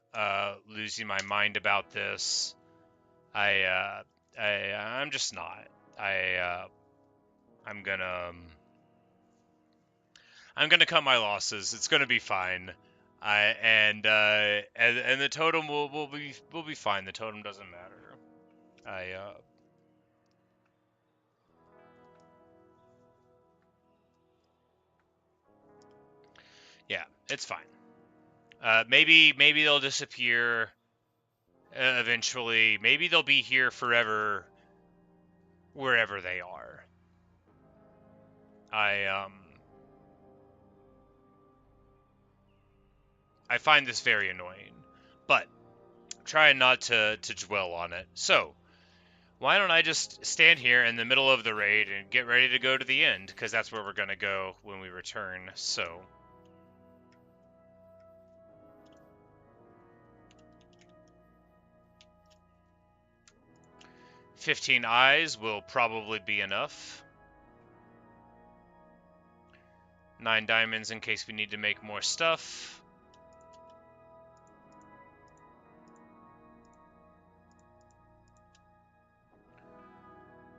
losing my mind about this. I uh, I'm just not. I I'm gonna I'm gonna cut my losses. It's gonna be fine. And the totem will be fine. The totem doesn't matter. I Yeah, it's fine. Maybe they'll disappear eventually. Maybe they'll be here forever wherever they are. I I find this very annoying, but try not to dwell on it. So why don't I just stand here in the middle of the raid and get ready to go to the end, because that's where we're gonna go when we return. So 15 eyes will probably be enough. 9 diamonds in case we need to make more stuff.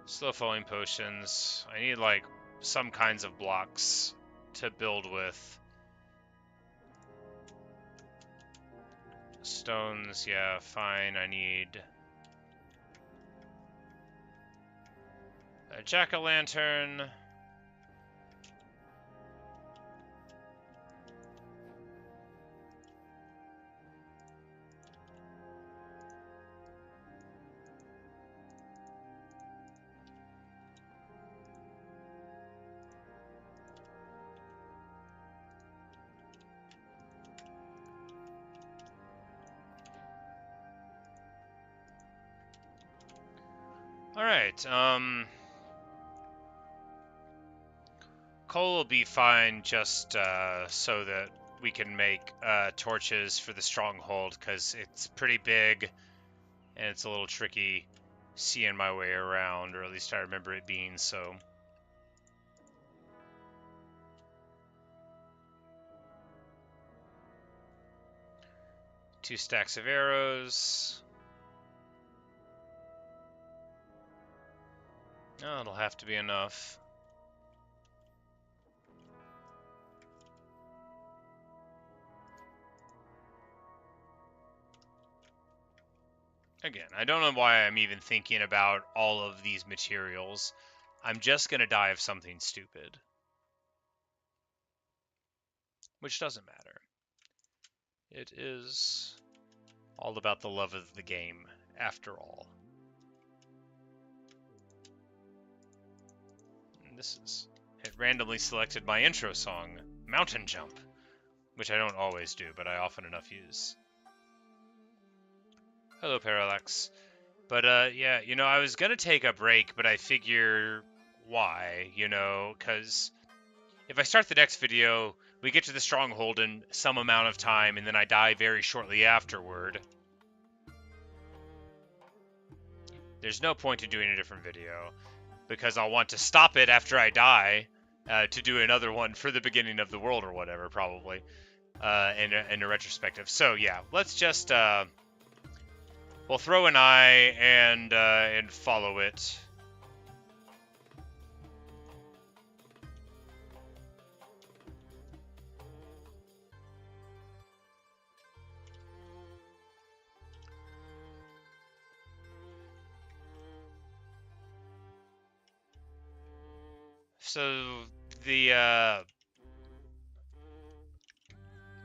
Slow falling potions. I need like some kinds of blocks to build with. Stones, yeah, fine. I need a jack-o'-lantern. Alright, coal will be fine just so that we can make torches for the stronghold, because it's pretty big and it's a little tricky seeing my way around, or at least I remember it being so. Two stacks of arrows. Oh, it'll have to be enough. Again, I don't know why I'm even thinking about all of these materials. I'm just gonna die of something stupid. Which doesn't matter. It is all about the love of the game, after all. And this is... It randomly selected my intro song, Mountain Jump, which I don't always do, but I often enough use. Hello, Parallax. But, yeah, you know, I was gonna take a break, but I figure why, you know, because if I start the next video, we get to the stronghold in some amount of time, and then I die very shortly afterward. There's no point in doing a different video, because I'll want to stop it after I die to do another one for the beginning of the world or whatever, probably, in a retrospective. So, yeah, let's just... we'll throw an eye and follow it. So the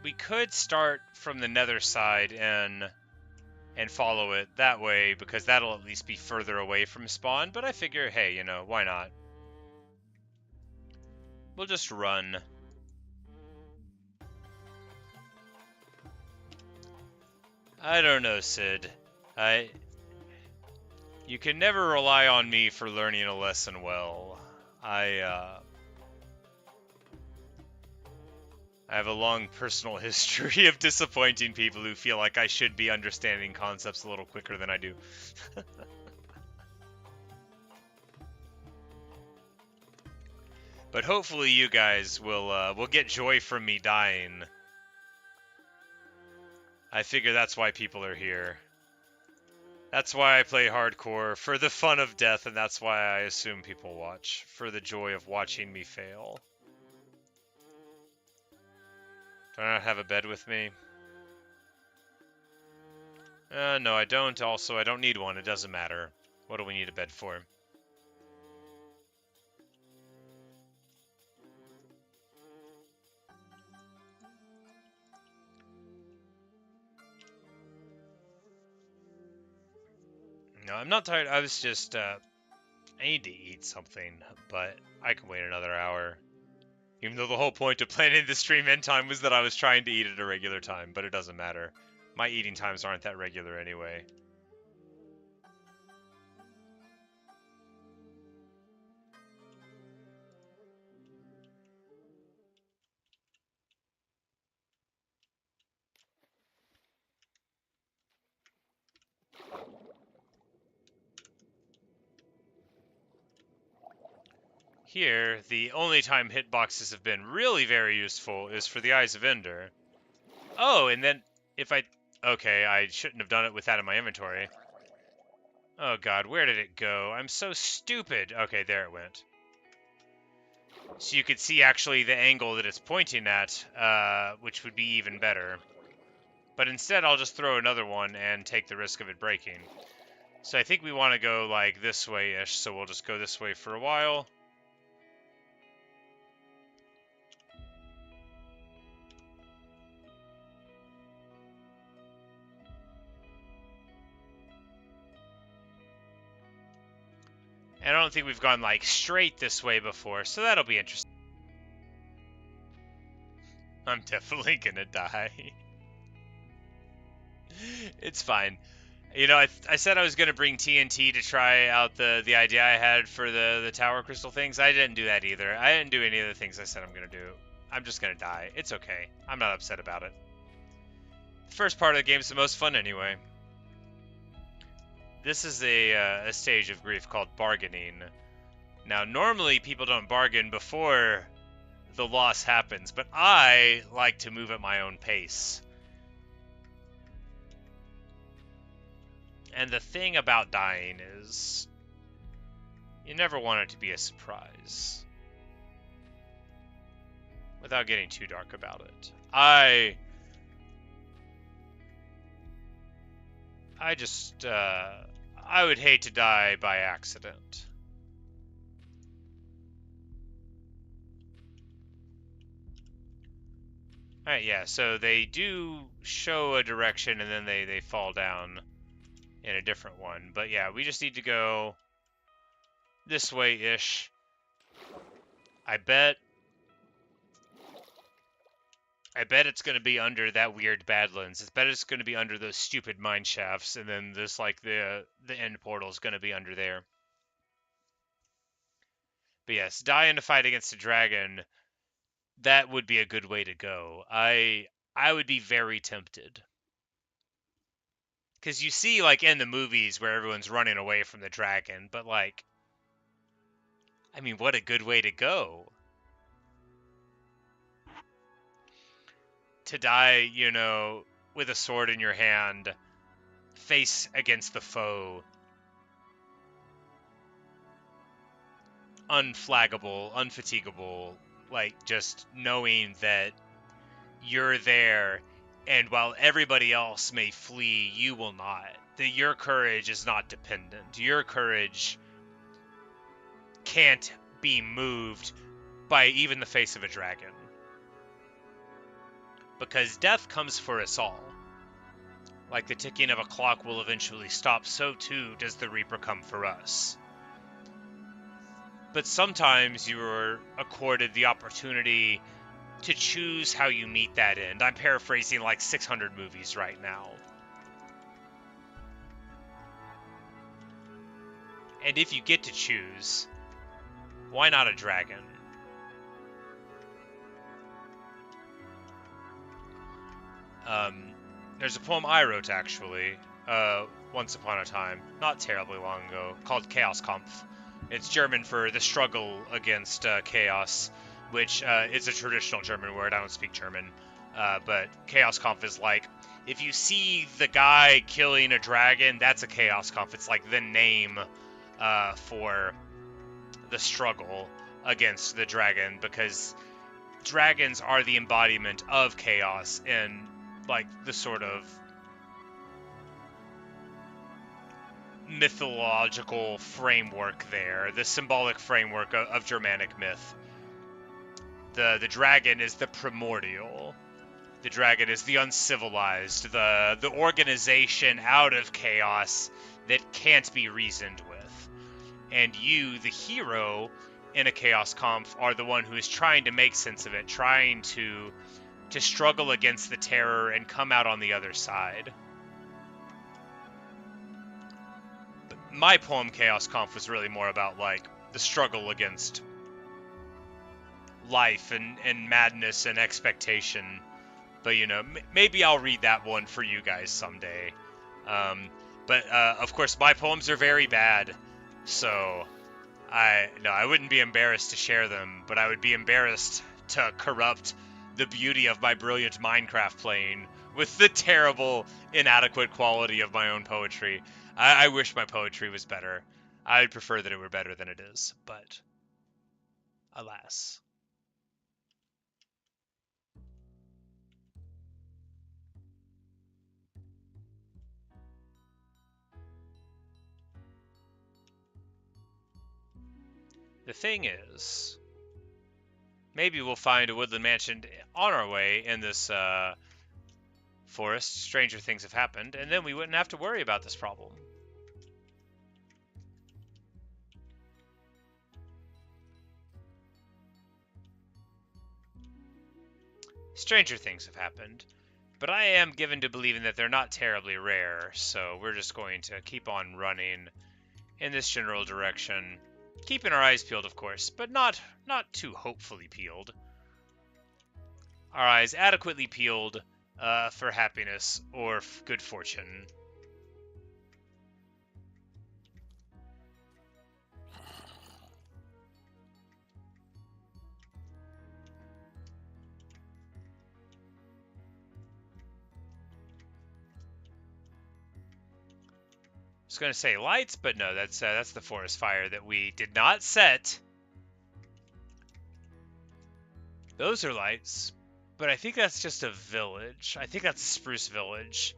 we could start from the nether side and follow it that way, because that'll at least be further away from spawn, but I figure, hey, you know, why not? We'll just run. I don't know, Sid. You can never rely on me for learning a lesson well. I have a long personal history of disappointing people who feel like I should be understanding concepts a little quicker than I do. But hopefully you guys will get joy from me dying. I figure that's why people are here. That's why I play hardcore, for the fun of death, and that's why I assume people watch, for the joy of watching me fail. Do I not have a bed with me? No, I don't. Also, I don't need one. It doesn't matter. What do we need a bed for? No, I'm not tired. I was just, I need to eat something, but I can wait another hour. Even though the whole point of planning the stream end time was that I was trying to eat at a regular time, but it doesn't matter. My eating times aren't that regular anyway. Here, the only time hitboxes have been really very useful is for the Eyes of Ender. Oh, and then if I... Okay, I shouldn't have done it with that in my inventory. Oh god, where did it go? I'm so stupid. Okay, there it went. So you could see actually the angle that it's pointing at, which would be even better. But instead, I'll just throw another one and take the risk of it breaking. So I think we want to go like this way-ish, so we'll just go this way for a while. And I don't think we've gone like straight this way before, so that'll be interesting. I'm definitely gonna die. It's fine. You know, I said I was gonna bring TNT to try out the idea I had for the tower crystal things. I didn't do that either. I didn't do any of the things I said I'm gonna do. I'm just gonna die. It's okay. I'm not upset about it. The first part of the game's the most fun anyway. This is a stage of grief called bargaining. Now, normally people don't bargain before the loss happens, but I like to move at my own pace. And the thing about dying is, you never want it to be a surprise. Without getting too dark about it. I just, I would hate to die by accident. Alright, yeah, so they do show a direction and then they fall down in a different one. But yeah, we just need to go this way-ish. I bet it's going to be under that weird Badlands. I bet it's going to be under those stupid mine shafts, and then this, like, the end portal is going to be under there. But yes, die in a fight against a dragon, that would be a good way to go. I would be very tempted. Because you see, like, in the movies where everyone's running away from the dragon, but, like, I mean, what a good way to go. To die, you know, with a sword in your hand, face against the foe. Unflaggable, unfatigable, like, just knowing that you're there, and while everybody else may flee, you will not. That your courage is not dependent. Your courage can't be moved by even the face of a dragon. because death comes for us all. Like the ticking of a clock will eventually stop, so too does the Reaper come for us. But sometimes you're accorded the opportunity to choose how you meet that end. I'm paraphrasing like 600 movies right now. And if you get to choose, why not a dragon? There's a poem I wrote, actually, once upon a time, not terribly long ago, called Chaos Kampf. It's German for the struggle against chaos, which is a traditional German word. I don't speak German, but Chaos Kampf is like, if you see the guy killing a dragon, that's a Chaos Kampf. It's like the name for the struggle against the dragon, because dragons are the embodiment of chaos and like the sort of mythological framework there, the symbolic framework of Germanic myth. The dragon is the primordial. The dragon is the uncivilized, the organization out of chaos that can't be reasoned with. And you, the hero in a Chaos Kampf, are the one who is trying to make sense of it, trying to struggle against the terror and come out on the other side. But my poem Chaos Kampf was really more about like the struggle against life and madness and expectation. But you know, maybe I'll read that one for you guys someday. But of course my poems are very bad, so I wouldn't be embarrassed to share them, but I would be embarrassed to corrupt the beauty of my brilliant Minecraft playing with the terrible, inadequate quality of my own poetry. I wish my poetry was better. I'd prefer that it were better than it is, but alas. The thing is, maybe we'll find a woodland mansion on our way in this forest. Stranger things have happened, and then we wouldn't have to worry about this problem. Stranger things have happened, but I am given to believing that they're not terribly rare, so we're just going to keep on running in this general direction. Keeping our eyes peeled, of course, but not too hopefully peeled. Our eyes adequately peeled for happiness or good fortune. I was going to say lights, but no, that's the forest fire that we did not set. Those are lights, but I think that's just a village. I think that's a spruce village,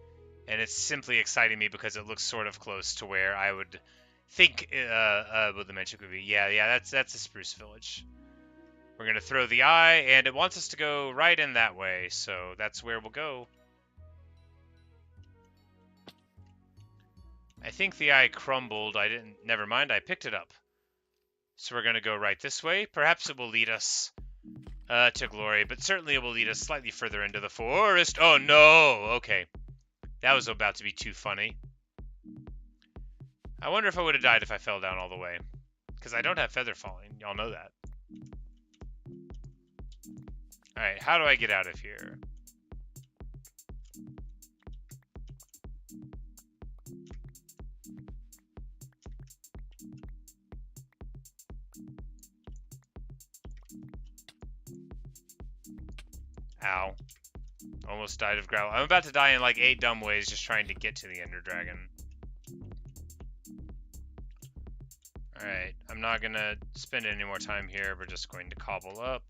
and it's simply exciting me because it looks sort of close to where I would think what the mention could be. Yeah, that's a spruce village. We're going to throw the eye, and it wants us to go right in that way, so that's where we'll go. I think the eye crumbled. Never mind, I picked it up. So we're going to go right this way. Perhaps it will lead us to glory, but certainly it will lead us slightly further into the forest. Oh no! Okay. That was about to be too funny. I wonder if I would have died if I fell down all the way. Because I don't have feather falling. Y'all know that. Alright, how do I get out of here? Ow. Almost died of gravel. I'm about to die in like 8 dumb ways just trying to get to the Ender Dragon. Alright, I'm not gonna spend any more time here. We're just going to cobble up.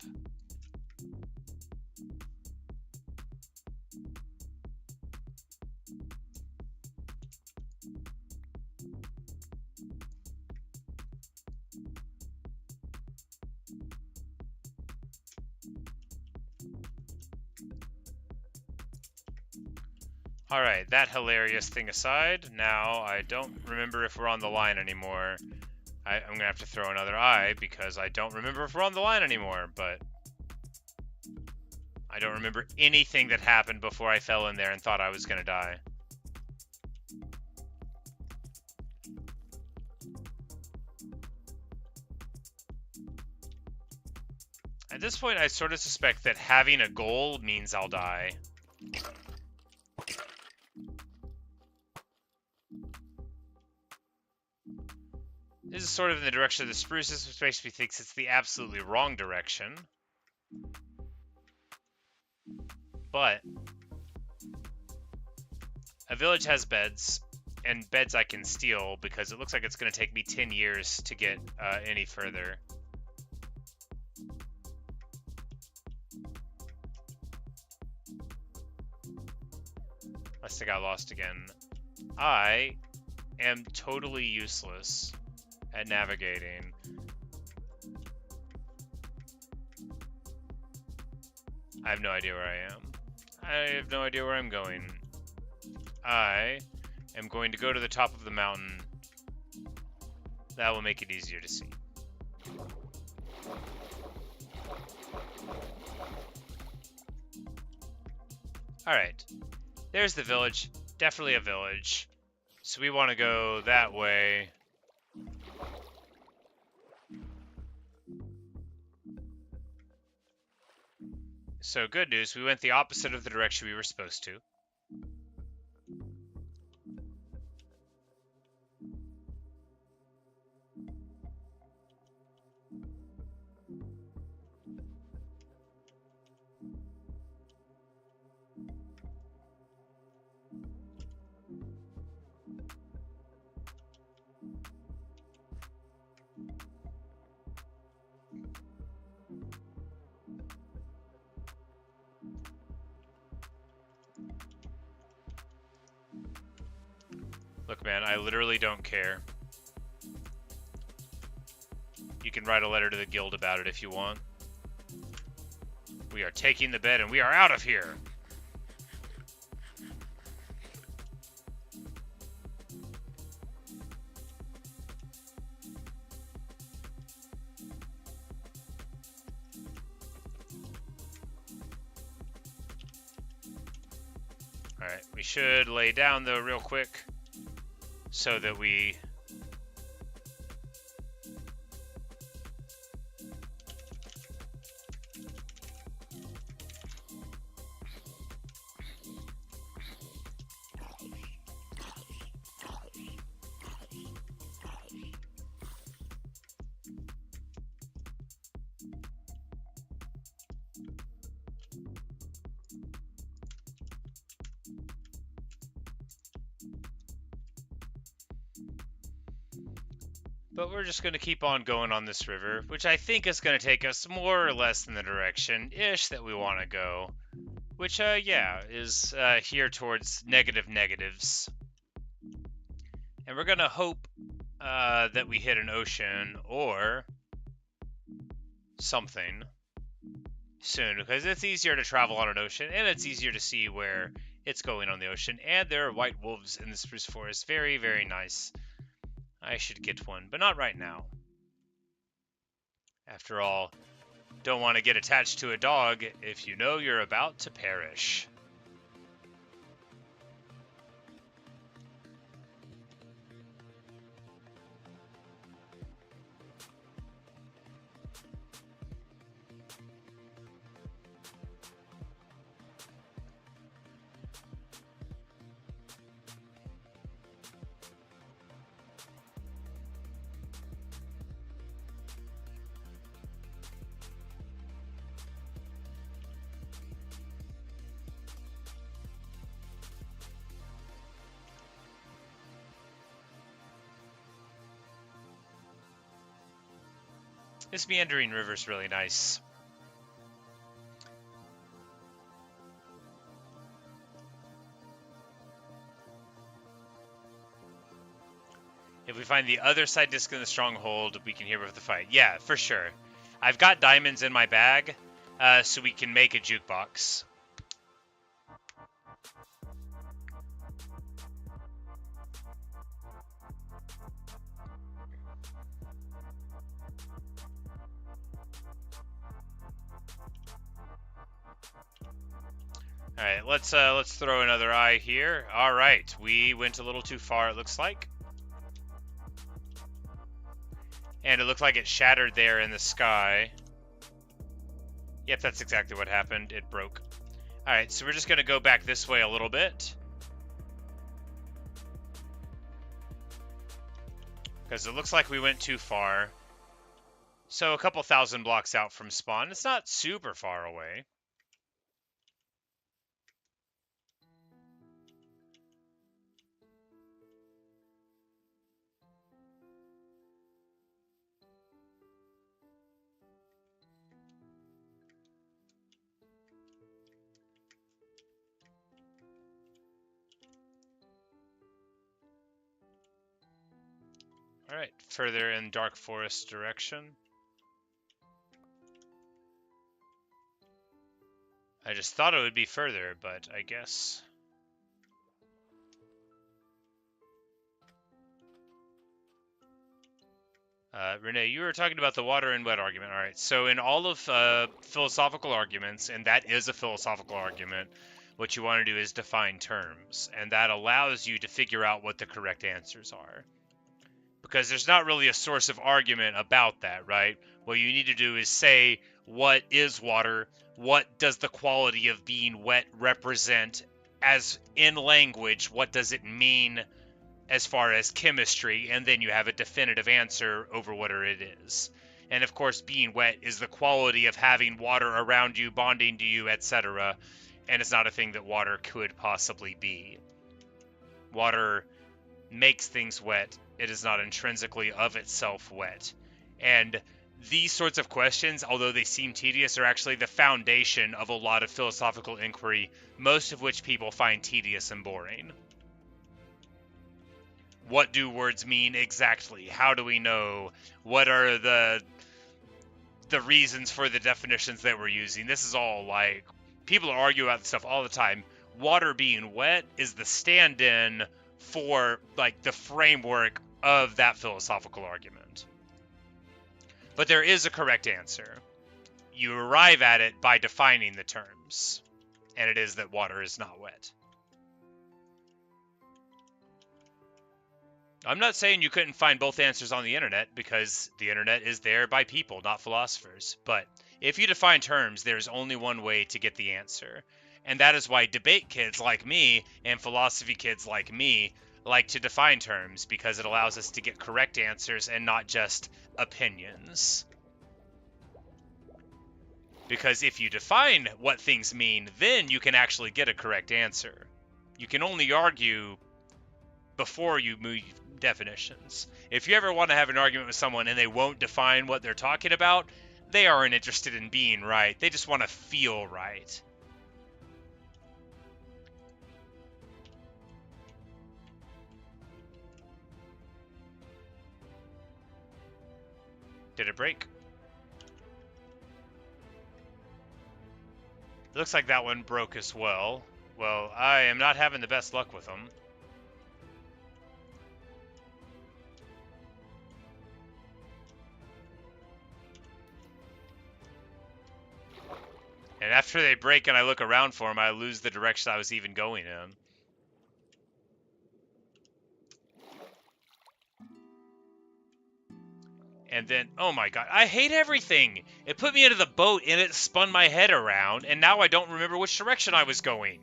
Alright, that hilarious thing aside, now I don't remember if we're on the line anymore. I'm going to have to throw another eye because I don't remember if we're on the line anymore, but I don't remember anything that happened before I fell in there and thought I was going to die. At this point, I sort of suspect that having a goal means I'll die. This is sort of in the direction of the spruces, which makes me think it's the absolutely wrong direction. But a village has beds, and beds I can steal because it looks like it's going to take me 10 years to get any further. Unless I got lost again. I am totally useless at navigating. I have no idea where I am. I have no idea where I'm going. I am going to go to the top of the mountain. That will make it easier to see. Alright. There's the village. Definitely a village. So we want to go that way. So good news, we went the opposite of the direction we were supposed to. Look, man, I literally don't care. You can write a letter to the guild about it if you want. We are taking the bed and we are out of here. Alright, we should lay down though real quick so that we But we're just going to keep on going on this river, which I think is going to take us more or less in the direction-ish that we want to go. Which, yeah, is here towards negatives. And we're going to hope that we hit an ocean or something soon, because it's easier to travel on an ocean, and it's easier to see where it's going on the ocean. And there are white wolves in the spruce forest. Very, very nice. I should get one, but not right now. After all, don't want to get attached to a dog if you know you're about to perish. This meandering river is really nice. If we find the other side disc in the stronghold, we can hear about the fight. Yeah, for sure. I've got diamonds in my bag, so we can make a jukebox. All right, let's throw another eye here. All right, we went a little too far, it looks like. And it looked like it shattered there in the sky. Yep, that's exactly what happened. It broke. All right, so we're just going to go back this way a little bit. Because it looks like we went too far. So a couple thousand blocks out from spawn. It's not super far away. All right, further in Dark Forest direction. I just thought it would be further, but I guess. Renee, you were talking about the water and wet argument. All right, so in all of philosophical arguments, and that is a philosophical argument, what you want to do is define terms, and that allows you to figure out what the correct answers are. Because there's not really a source of argument about that, right? What you need to do is say, what is water? What does the quality of being wet represent? As in language, what does it mean as far as chemistry? And then you have a definitive answer over what it is. And of course, being wet is the quality of having water around you, bonding to you, etc. And it's not a thing that water could possibly be. Water makes things wet. It is not intrinsically of itself wet. And these sorts of questions, although they seem tedious, are actually the foundation of a lot of philosophical inquiry, most of which people find tedious and boring. What do words mean exactly? How do we know? What are the reasons for the definitions that we're using? This is all like, people argue about this stuff all the time. Water being wet is the stand-in for like the framework of that philosophical argument. But there is a correct answer. You arrive at it by defining the terms, and it is that water is not wet. I'm not saying you couldn't find both answers on the internet, because the internet is there by people, not philosophers. But if you define terms, there's only one way to get the answer. And that is why debate kids like me and philosophy kids like me like to define terms, because it allows us to get correct answers and not just opinions. Because if you define what things mean, then you can actually get a correct answer. You can only argue before you move definitions. If you ever want to have an argument with someone and they won't define what they're talking about, they aren't interested in being right. They just want to feel right. Did it break? It looks like that one broke as well. Well, I am not having the best luck with them. And after they break and I look around for them, I lose the direction I was even going in. And then, oh my god, I hate everything! It put me into the boat and it spun my head around, and now I don't remember which direction I was going.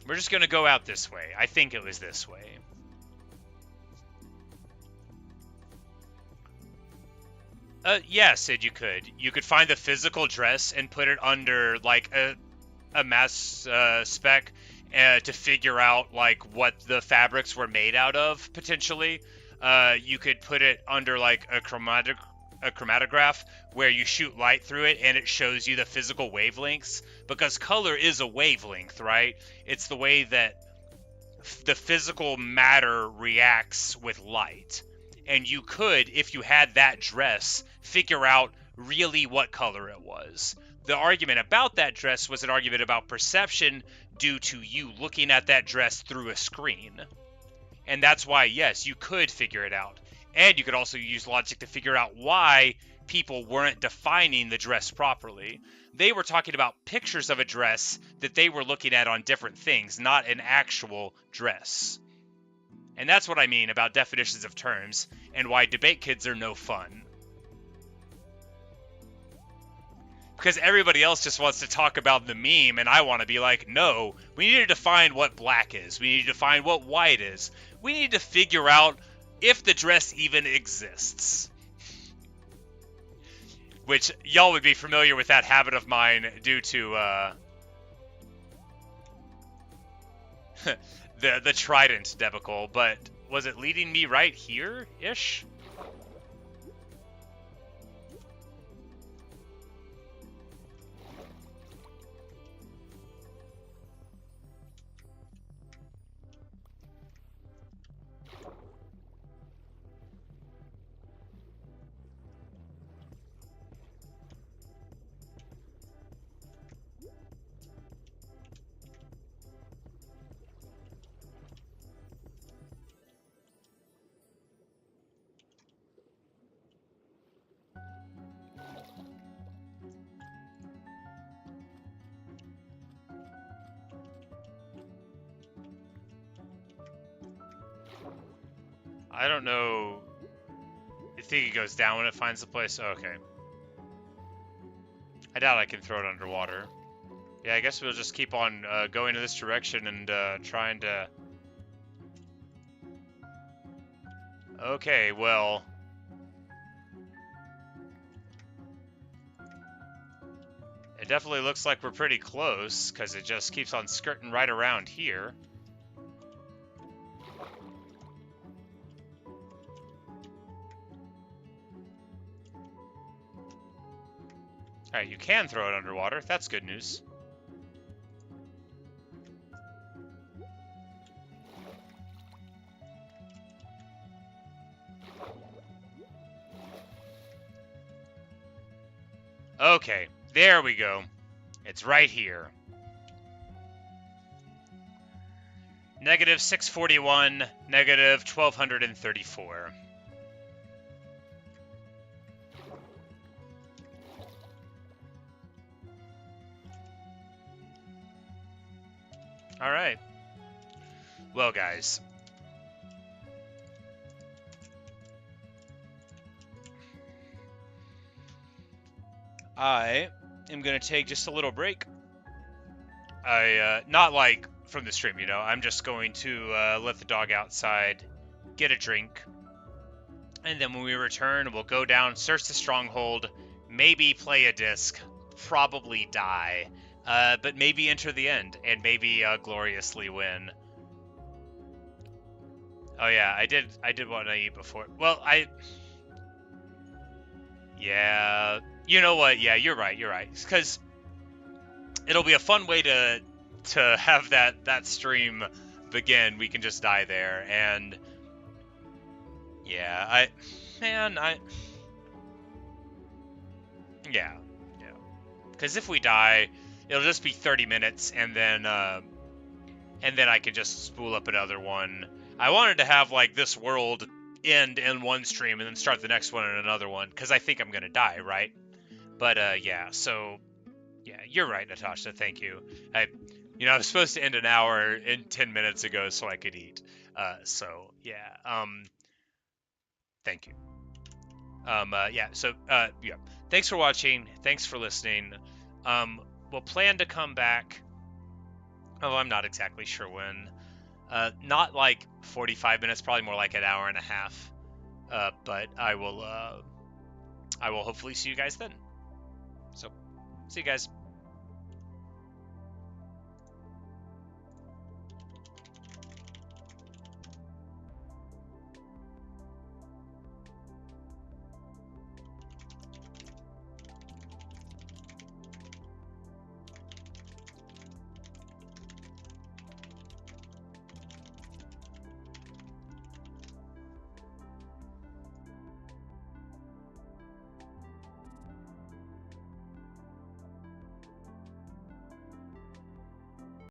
We're just gonna go out this way. I think it was this way. Yeah, Sid, you could. You could find the physical dress and put it under, like, a mass spec to figure out, like, what the fabrics were made out of, potentially. You could put it under, like, a chromatograph where you shoot light through it and it shows you the physical wavelengths, because color is a wavelength, right? It's the way that the physical matter reacts with light. And you could, if you had that dress, figure out really what color it was. The argument about that dress was an argument about perception due to you looking at that dress through a screen. And that's why, yes, you could figure it out. And you could also use logic to figure out why people weren't defining the dress properly. They were talking about pictures of a dress that they were looking at on different things, not an actual dress. And that's what I mean about definitions of terms and why debate kids are no fun. Because everybody else just wants to talk about the meme, and I want to be like, no, we need to define what black is. We need to define what white is. We need to figure out if the dress even exists. Which, y'all would be familiar with that habit of mine due to, the trident debacle, but was it leading me right here-ish? I don't know. I think it goes down when it finds the place. Oh, okay. I doubt I can throw it underwater. Yeah, I guess we'll just keep on going in this direction and trying to... Okay, well... It definitely looks like we're pretty close, because it just keeps on skirting right around here. Alright, you can throw it underwater. That's good news. Okay, there we go. It's right here. Negative 641, negative 1234. Alright. Well, guys. I am going to take just a little break. Not like from the stream, you know. I'm just going to let the dog outside, get a drink. And then when we return, we'll go down, search the stronghold, maybe play a disc, probably die. But maybe enter the end, and maybe gloriously win. Oh yeah, I did want to eat before. Well, yeah, you know what? Yeah, you're right. Because it'll be a fun way to have that stream begin. We can just die there, and yeah, yeah. Because if we die, it'll just be 30 minutes, and then I can just spool up another one. I wanted to have like this world end in one stream and then start the next one in another one, because I think I'm gonna die, right? But yeah, so yeah, you're right, Natasha. Thank you. I was supposed to end an hour and 10 minutes ago so I could eat. So yeah, thank you. Yeah. So yeah. Thanks for watching. Thanks for listening. We'll plan to come back. Oh, I'm not exactly sure when. Not like 45 minutes, probably more like an hour and a half. But I will hopefully see you guys then. So, see you guys.